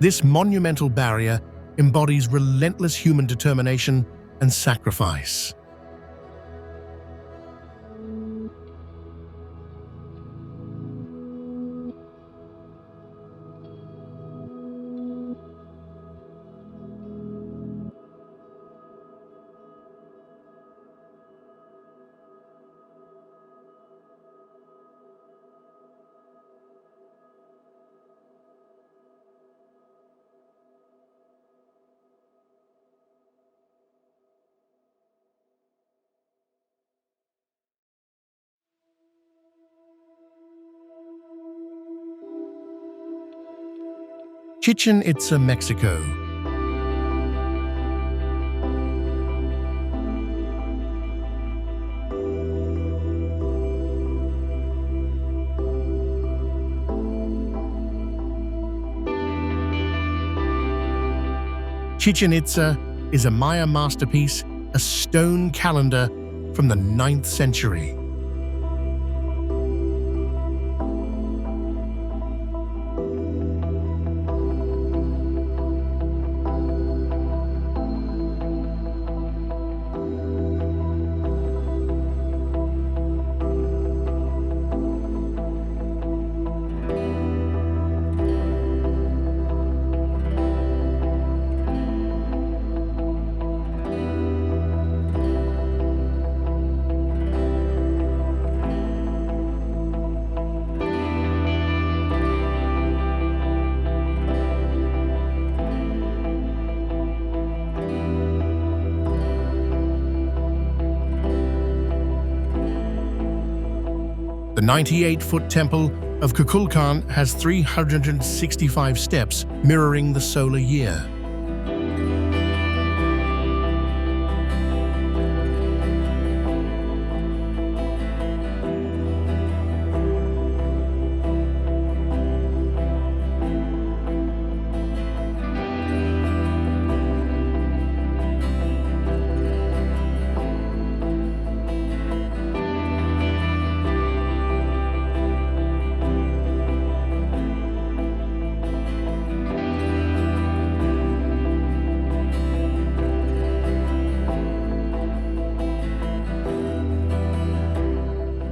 This monumental barrier embodies relentless human determination and sacrifice. Chichen Itza, Mexico. Chichen Itza is a Maya masterpiece, a stone calendar from the 9th century. The 98-foot temple of Kukulkan has 365 steps, mirroring the solar year.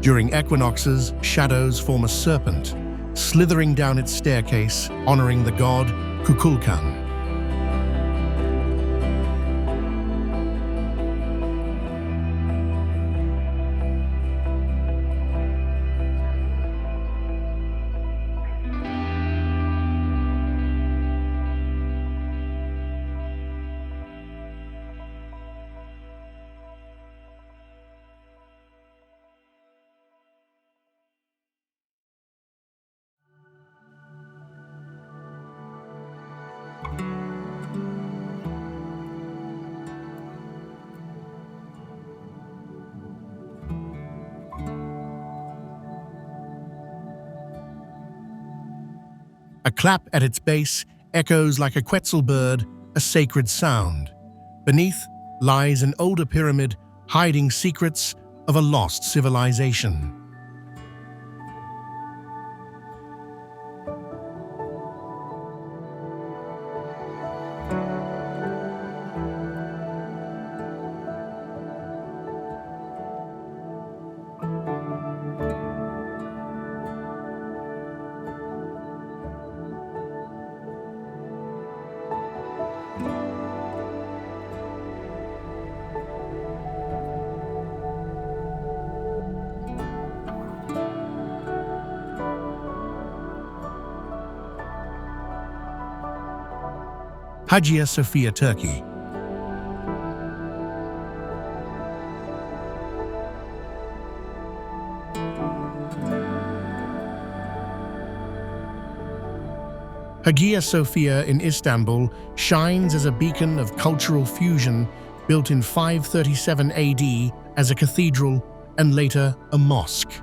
During equinoxes, shadows form a serpent, slithering down its staircase, honoring the god Kukulkan. A clap at its base echoes like a quetzal bird, a sacred sound. Beneath lies an older pyramid hiding secrets of a lost civilization. Hagia Sophia, Turkey. Hagia Sophia in Istanbul shines as a beacon of cultural fusion, built in 537 AD as a cathedral and later a mosque.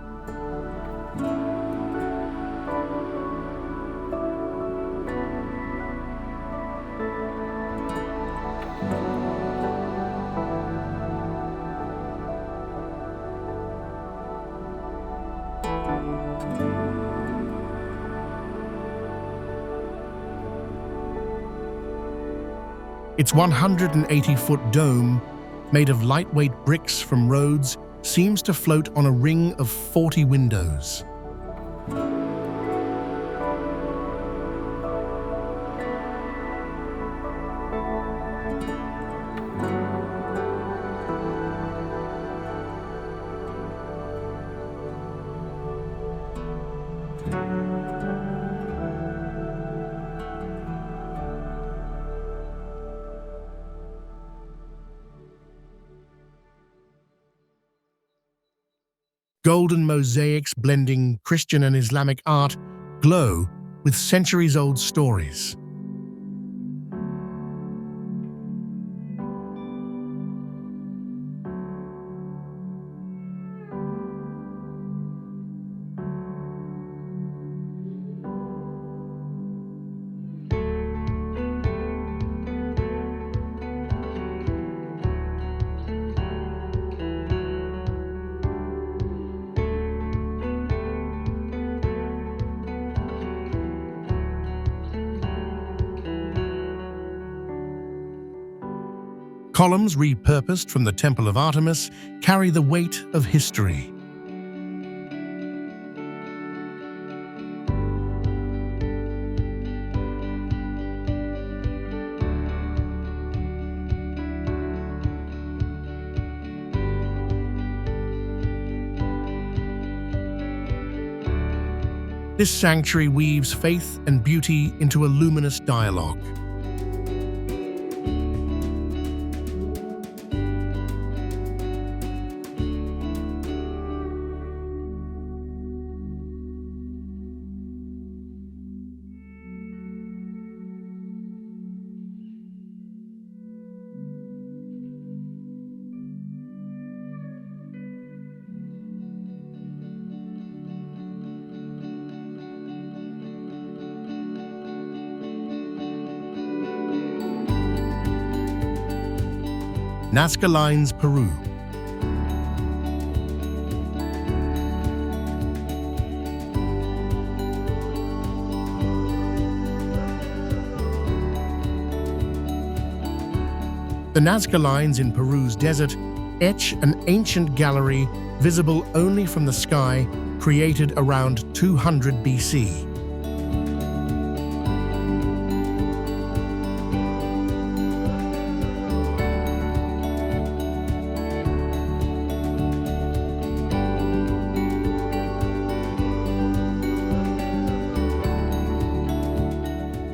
Its 180-foot dome, made of lightweight bricks from Rhodes, seems to float on a ring of 40 windows. Golden mosaics blending Christian and Islamic art glow with centuries-old stories. Columns repurposed from the Temple of Artemis carry the weight of history. This sanctuary weaves faith and beauty into a luminous dialogue. Nazca Lines, Peru. The Nazca Lines in Peru's desert etch an ancient gallery visible only from the sky, created around 200 BC.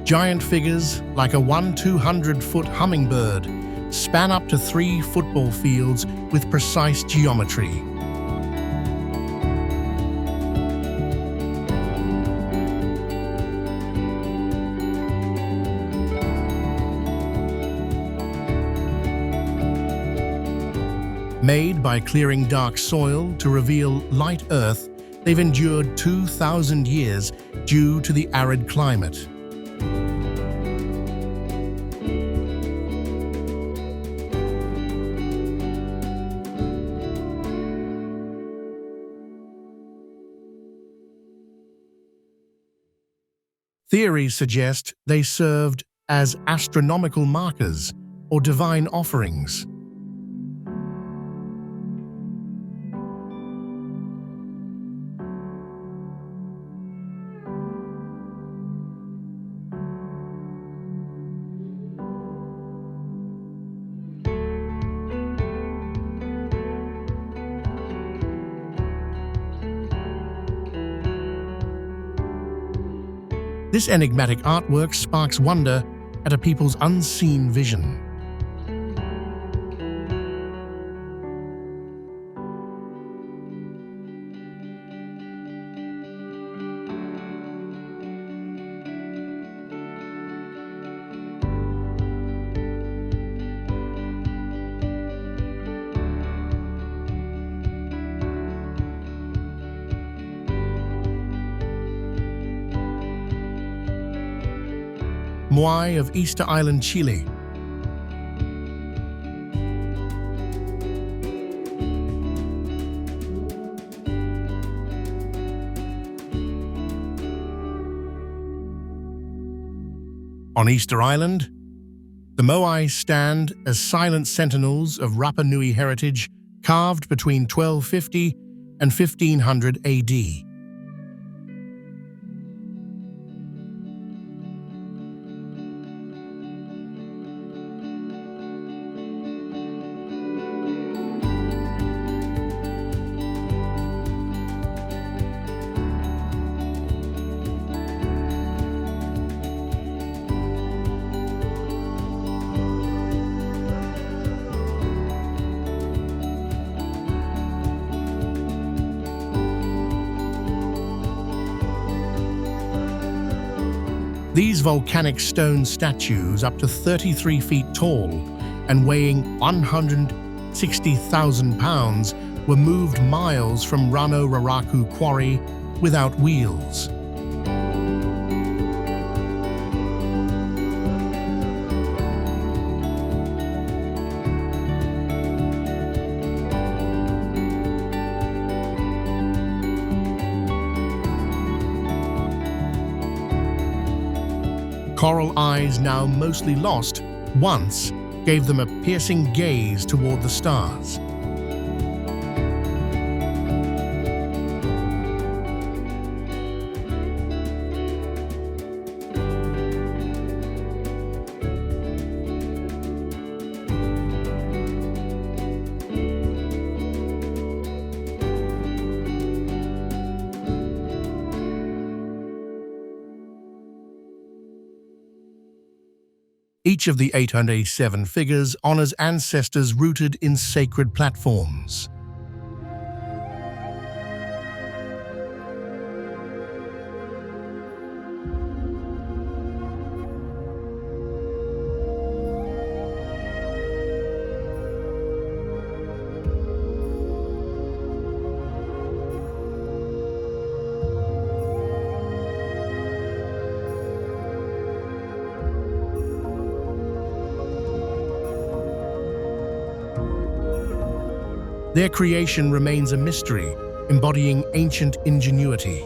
Giant figures, like a 200-foot hummingbird, span up to 3 football fields with precise geometry. Made by clearing dark soil to reveal light earth, they've endured 2,000 years due to the arid climate. Theories suggest they served as astronomical markers or divine offerings. This enigmatic artwork sparks wonder at a people's unseen vision. Moai of Easter Island, Chile. On Easter Island, the Moai stand as silent sentinels of Rapa Nui heritage carved between 1250 and 1500 AD. These volcanic stone statues, up to 33 feet tall and weighing 160,000 pounds, were moved miles from Rano Raraku quarry without wheels. Coral eyes, now mostly lost, once gave them a piercing gaze toward the stars. Each of the 887 figures honors ancestors rooted in sacred platforms. Their creation remains a mystery, embodying ancient ingenuity.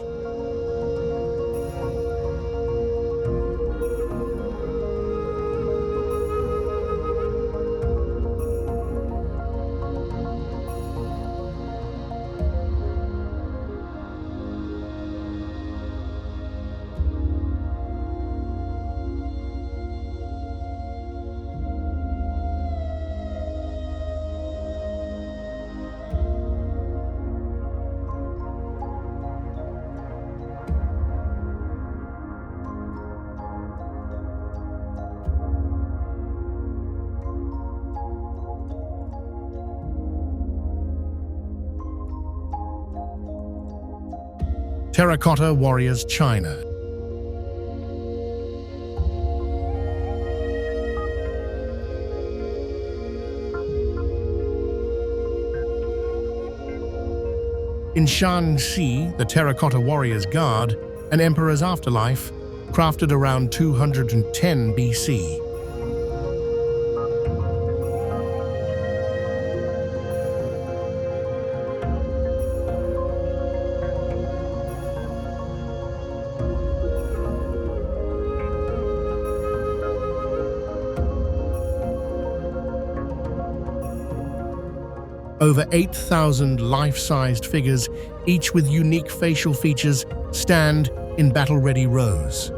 Terracotta Warriors, China. In Shanxi, the Terracotta Warriors guard an emperor's afterlife, crafted around 210 BC. Over 8,000 life-sized figures, each with unique facial features, stand in battle-ready rows.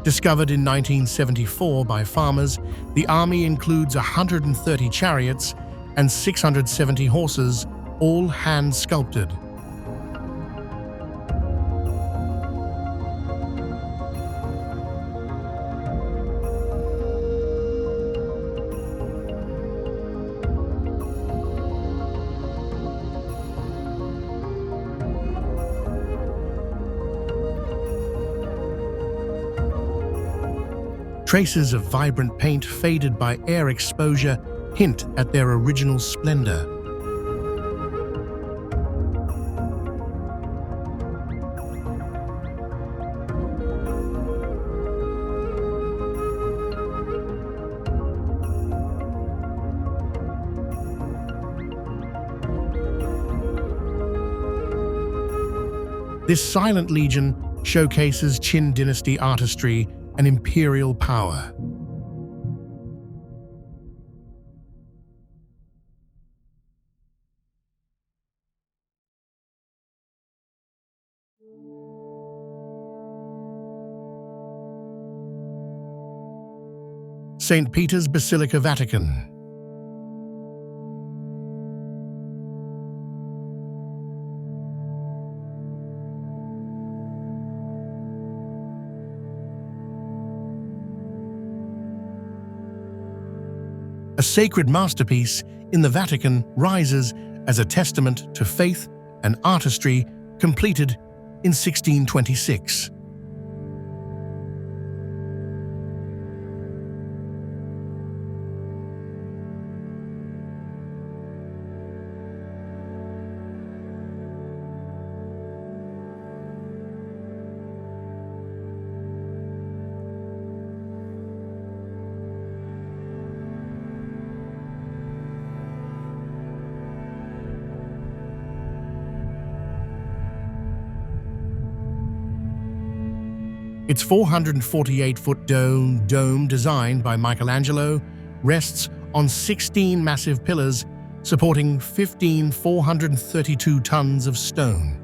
Discovered in 1974 by farmers, the army includes 130 chariots and 670 horses, all hand-sculpted. Traces of vibrant paint faded by air exposure hint at their original splendor. This silent legion showcases Qin dynasty artistry and imperial power. St. Peter's Basilica, Vatican. A sacred masterpiece in the Vatican rises as a testament to faith and artistry, completed in 1626. Its 448-foot dome designed by Michelangelo rests on 16 massive pillars supporting 432 tons of stone.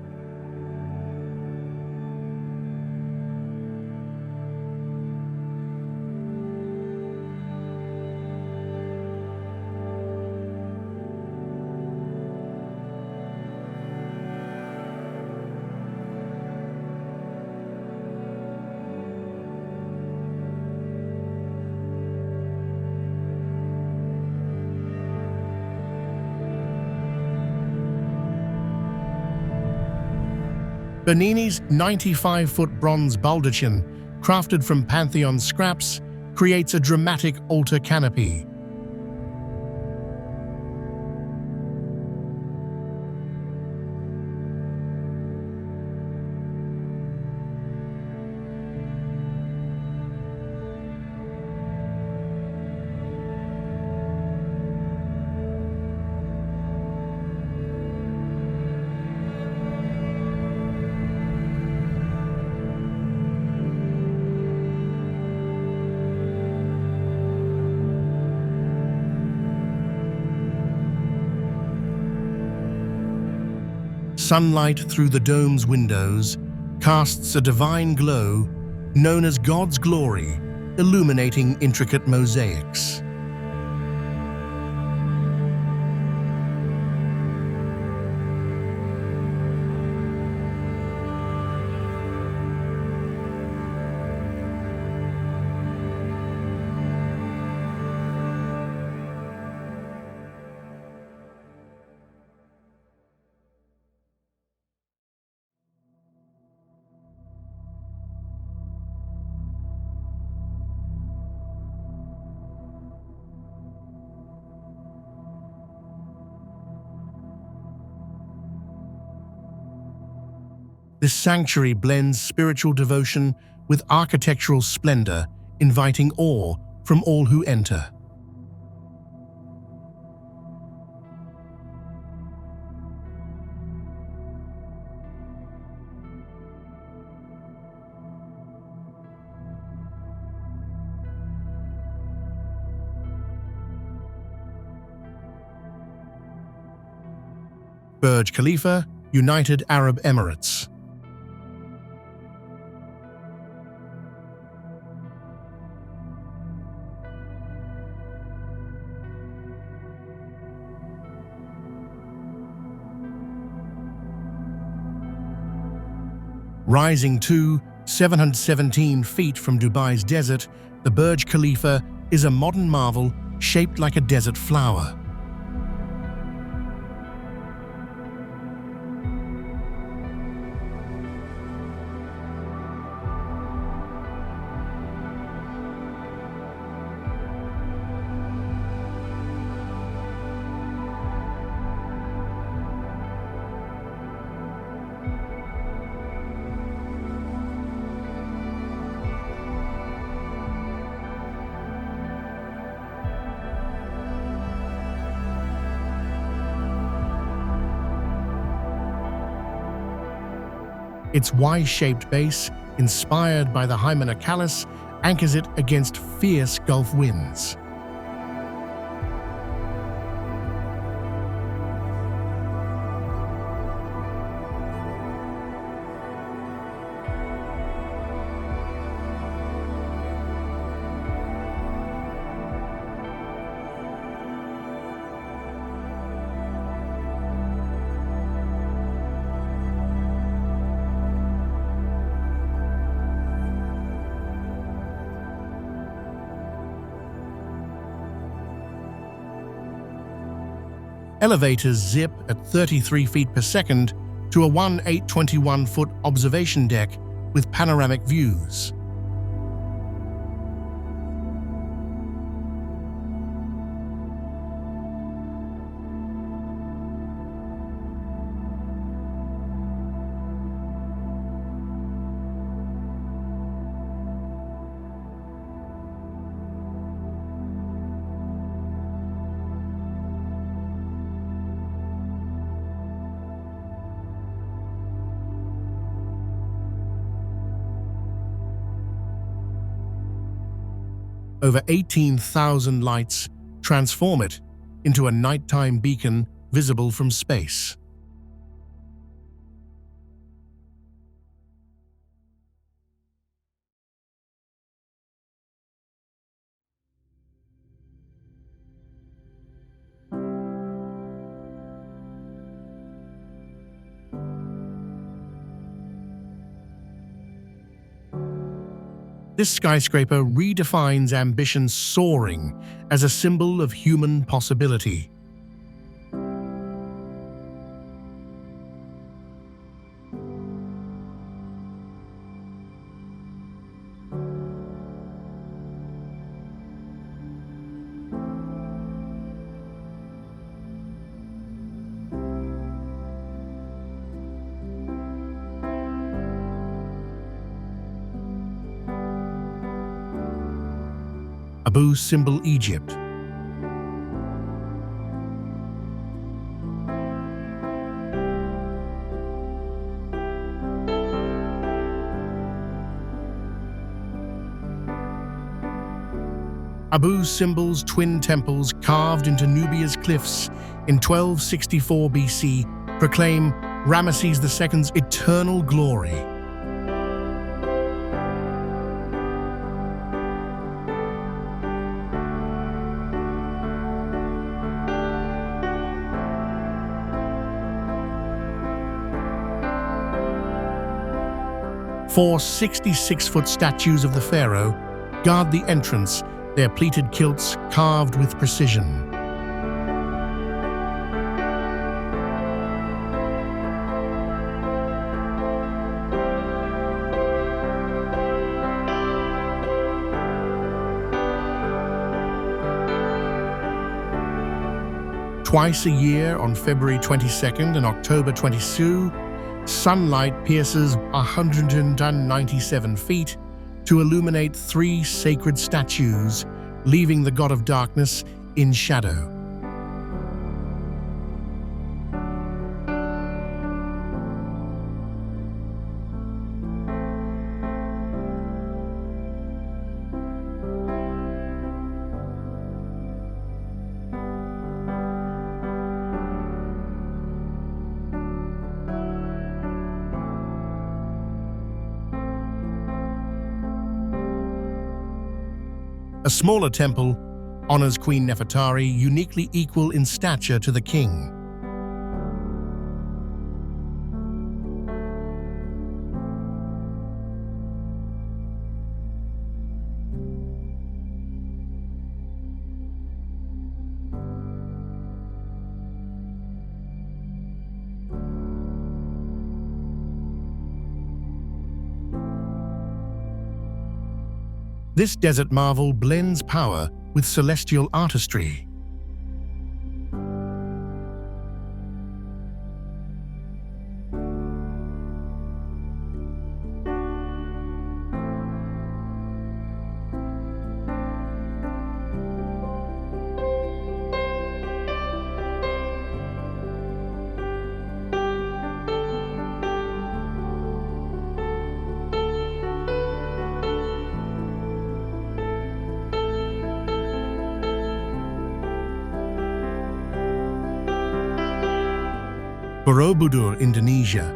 Bernini's 95-foot bronze baldachin, crafted from Pantheon scraps, creates a dramatic altar canopy. Sunlight through the dome's windows casts a divine glow known as God's glory, illuminating intricate mosaics. This sanctuary blends spiritual devotion with architectural splendor, inviting awe from all who enter. Burj Khalifa, United Arab Emirates. Rising to 717 feet from Dubai's desert, the Burj Khalifa is a modern marvel shaped like a desert flower. Its Y-shaped base, inspired by the Hymenocallis, anchors it against fierce Gulf winds. Elevators zip at 33 feet per second to a 1821-foot observation deck with panoramic views. Over 18,000 lights transform it into a nighttime beacon visible from space. This skyscraper redefines ambition soaring as a symbol of human possibility. Abu Simbel, Egypt. Abu Simbel's twin temples carved into Nubia's cliffs in 1264 BC proclaim Ramesses II's eternal glory. Four 66-foot statues of the pharaoh guard the entrance, their pleated kilts carved with precision. Twice a year, on February 22nd and October 22, sunlight pierces 197 feet to illuminate three sacred statues, leaving the god of darkness in shadow. A smaller temple honors Queen Nefertari, uniquely equal in stature to the king. This desert marvel blends power with celestial artistry. Borobudur, Indonesia.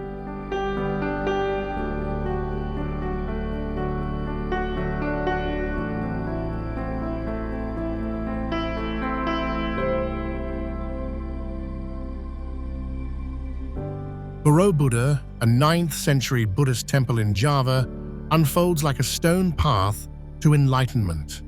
Borobudur, a 9th century Buddhist temple in Java, unfolds like a stone path to enlightenment.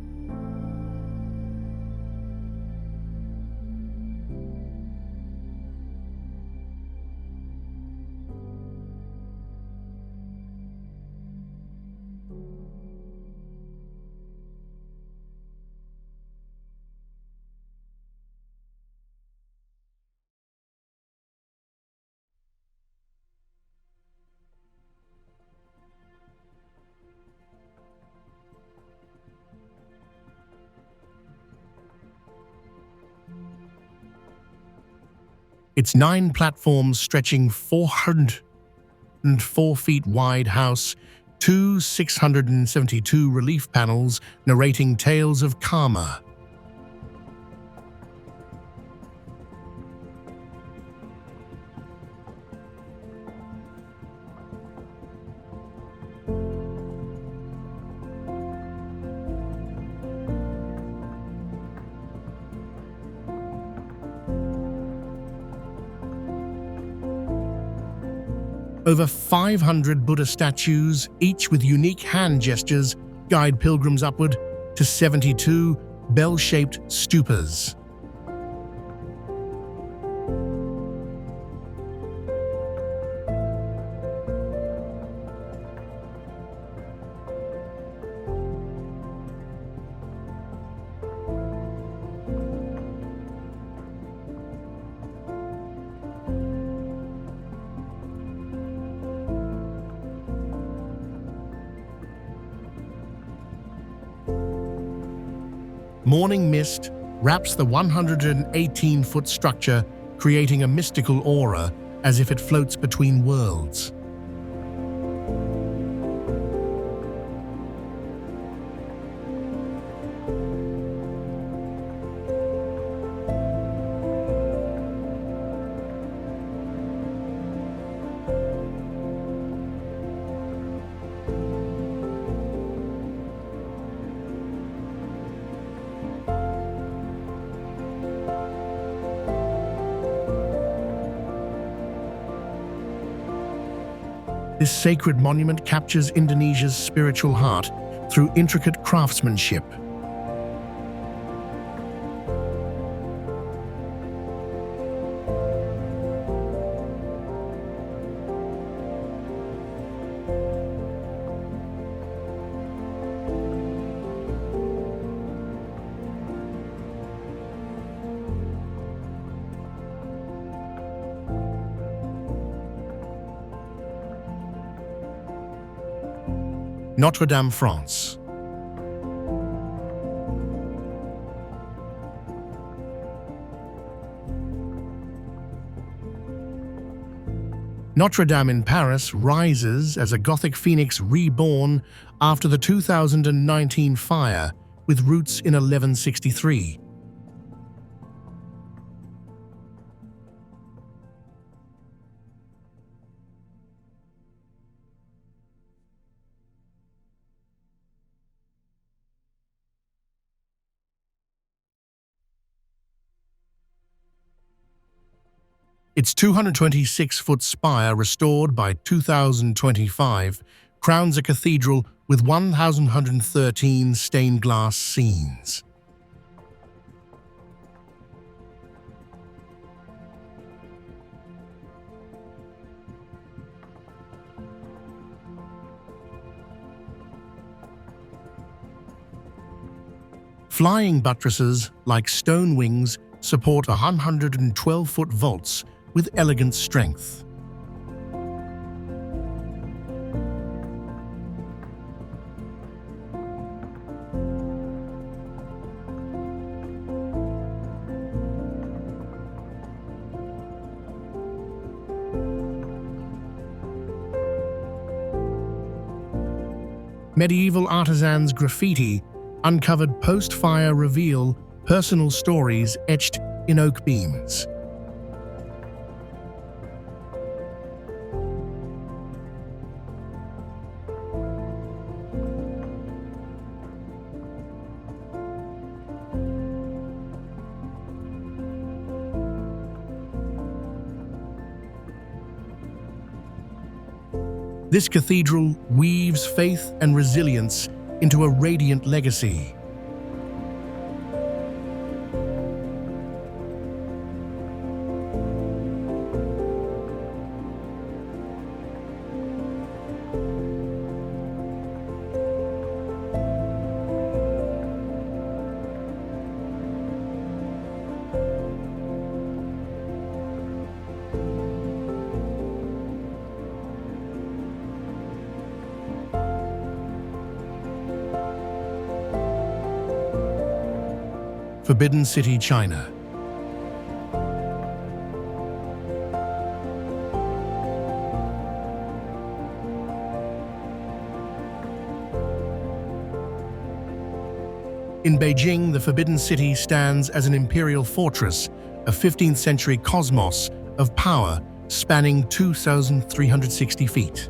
Its 9 platforms stretching 404 feet wide house 672 relief panels narrating tales of karma. Over 500 Buddha statues, each with unique hand gestures, guide pilgrims upward to 72 bell-shaped stupas. Morning mist wraps the 118-foot structure, creating a mystical aura as if it floats between worlds. This sacred monument captures Indonesia's spiritual heart through intricate craftsmanship. Notre Dame, France. Notre Dame in Paris rises as a Gothic phoenix reborn after the 2019 fire, with roots in 1163. Its 226-foot spire, restored by 2025, crowns a cathedral with 1,113 stained glass scenes. Flying buttresses, like stone wings, support 112-foot vaults with elegant strength. Medieval artisans' graffiti uncovered post-fire reveal personal stories etched in oak beams. This cathedral weaves faith and resilience into a radiant legacy. Forbidden City, China. In Beijing, the Forbidden City stands as an imperial fortress, a 15th century cosmos of power spanning 2,360 feet.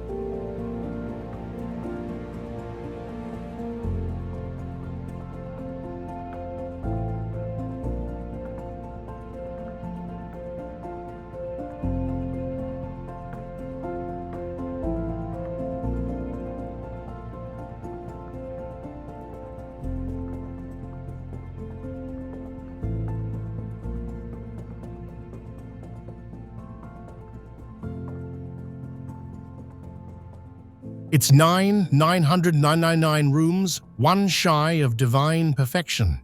Its 999 rooms, one shy of divine perfection,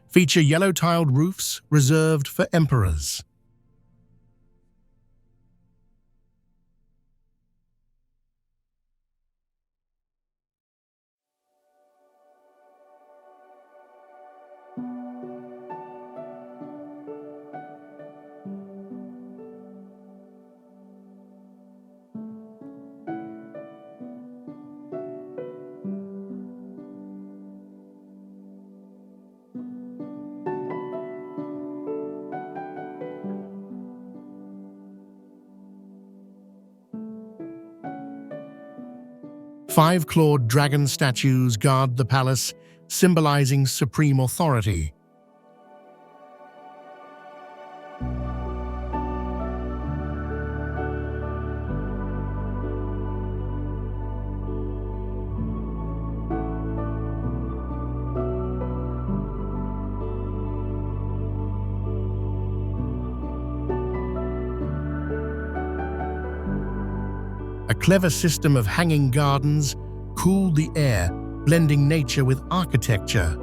feature yellow-tiled roofs reserved for emperors. Five-clawed dragon statues guard the palace, symbolizing supreme authority. A clever system of hanging gardens cooled the air, blending nature with architecture.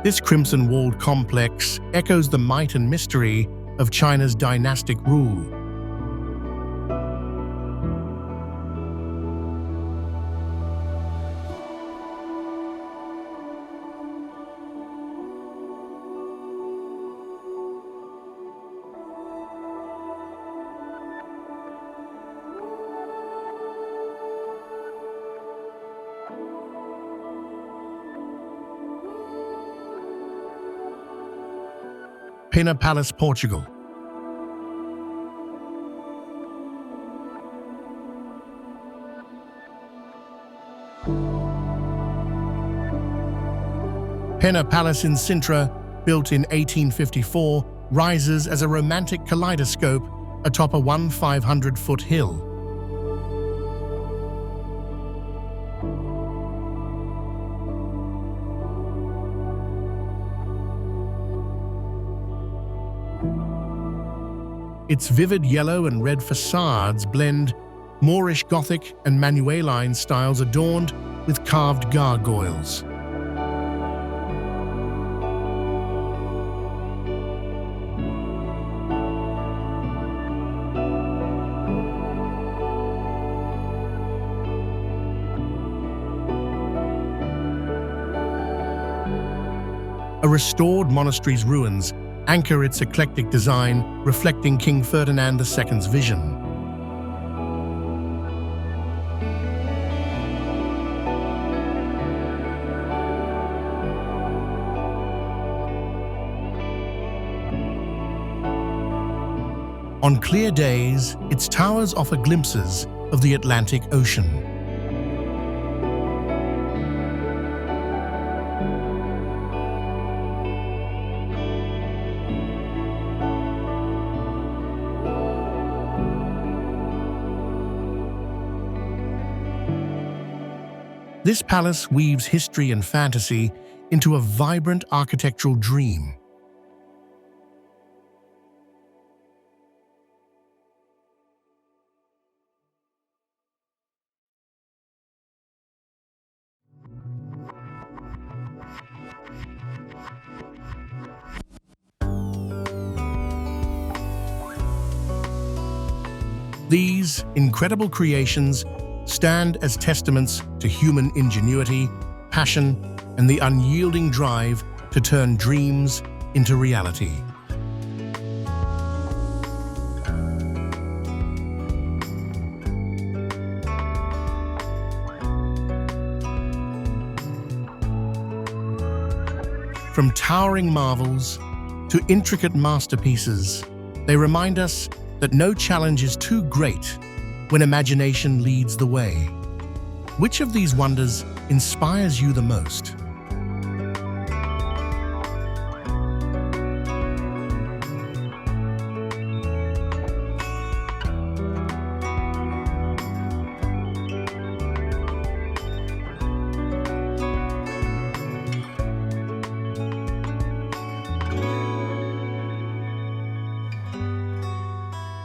This crimson-walled complex echoes the might and mystery of China's dynastic rule. Pena Palace, Portugal. Pena Palace in Sintra, built in 1854, rises as a romantic kaleidoscope atop a 1,500-foot hill. Its vivid yellow and red facades blend Moorish Gothic and Manueline styles adorned with carved gargoyles. A restored monastery's ruins anchor its eclectic design, reflecting King Ferdinand II's vision. On clear days, its towers offer glimpses of the Atlantic Ocean. This palace weaves history and fantasy into a vibrant architectural dream. These incredible creations stand as testaments to human ingenuity, passion, and the unyielding drive to turn dreams into reality. From towering marvels to intricate masterpieces, they remind us that no challenge is too great when imagination leads the way. Which of these wonders inspires you the most?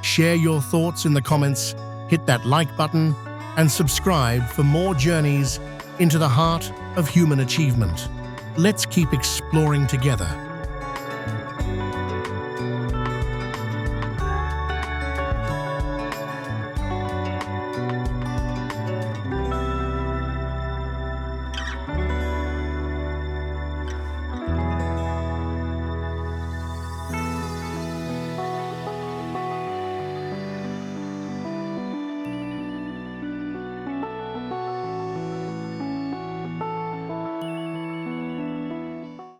Share your thoughts in the comments, hit that like button, and subscribe for more journeys into the heart of human achievement. Let's keep exploring together.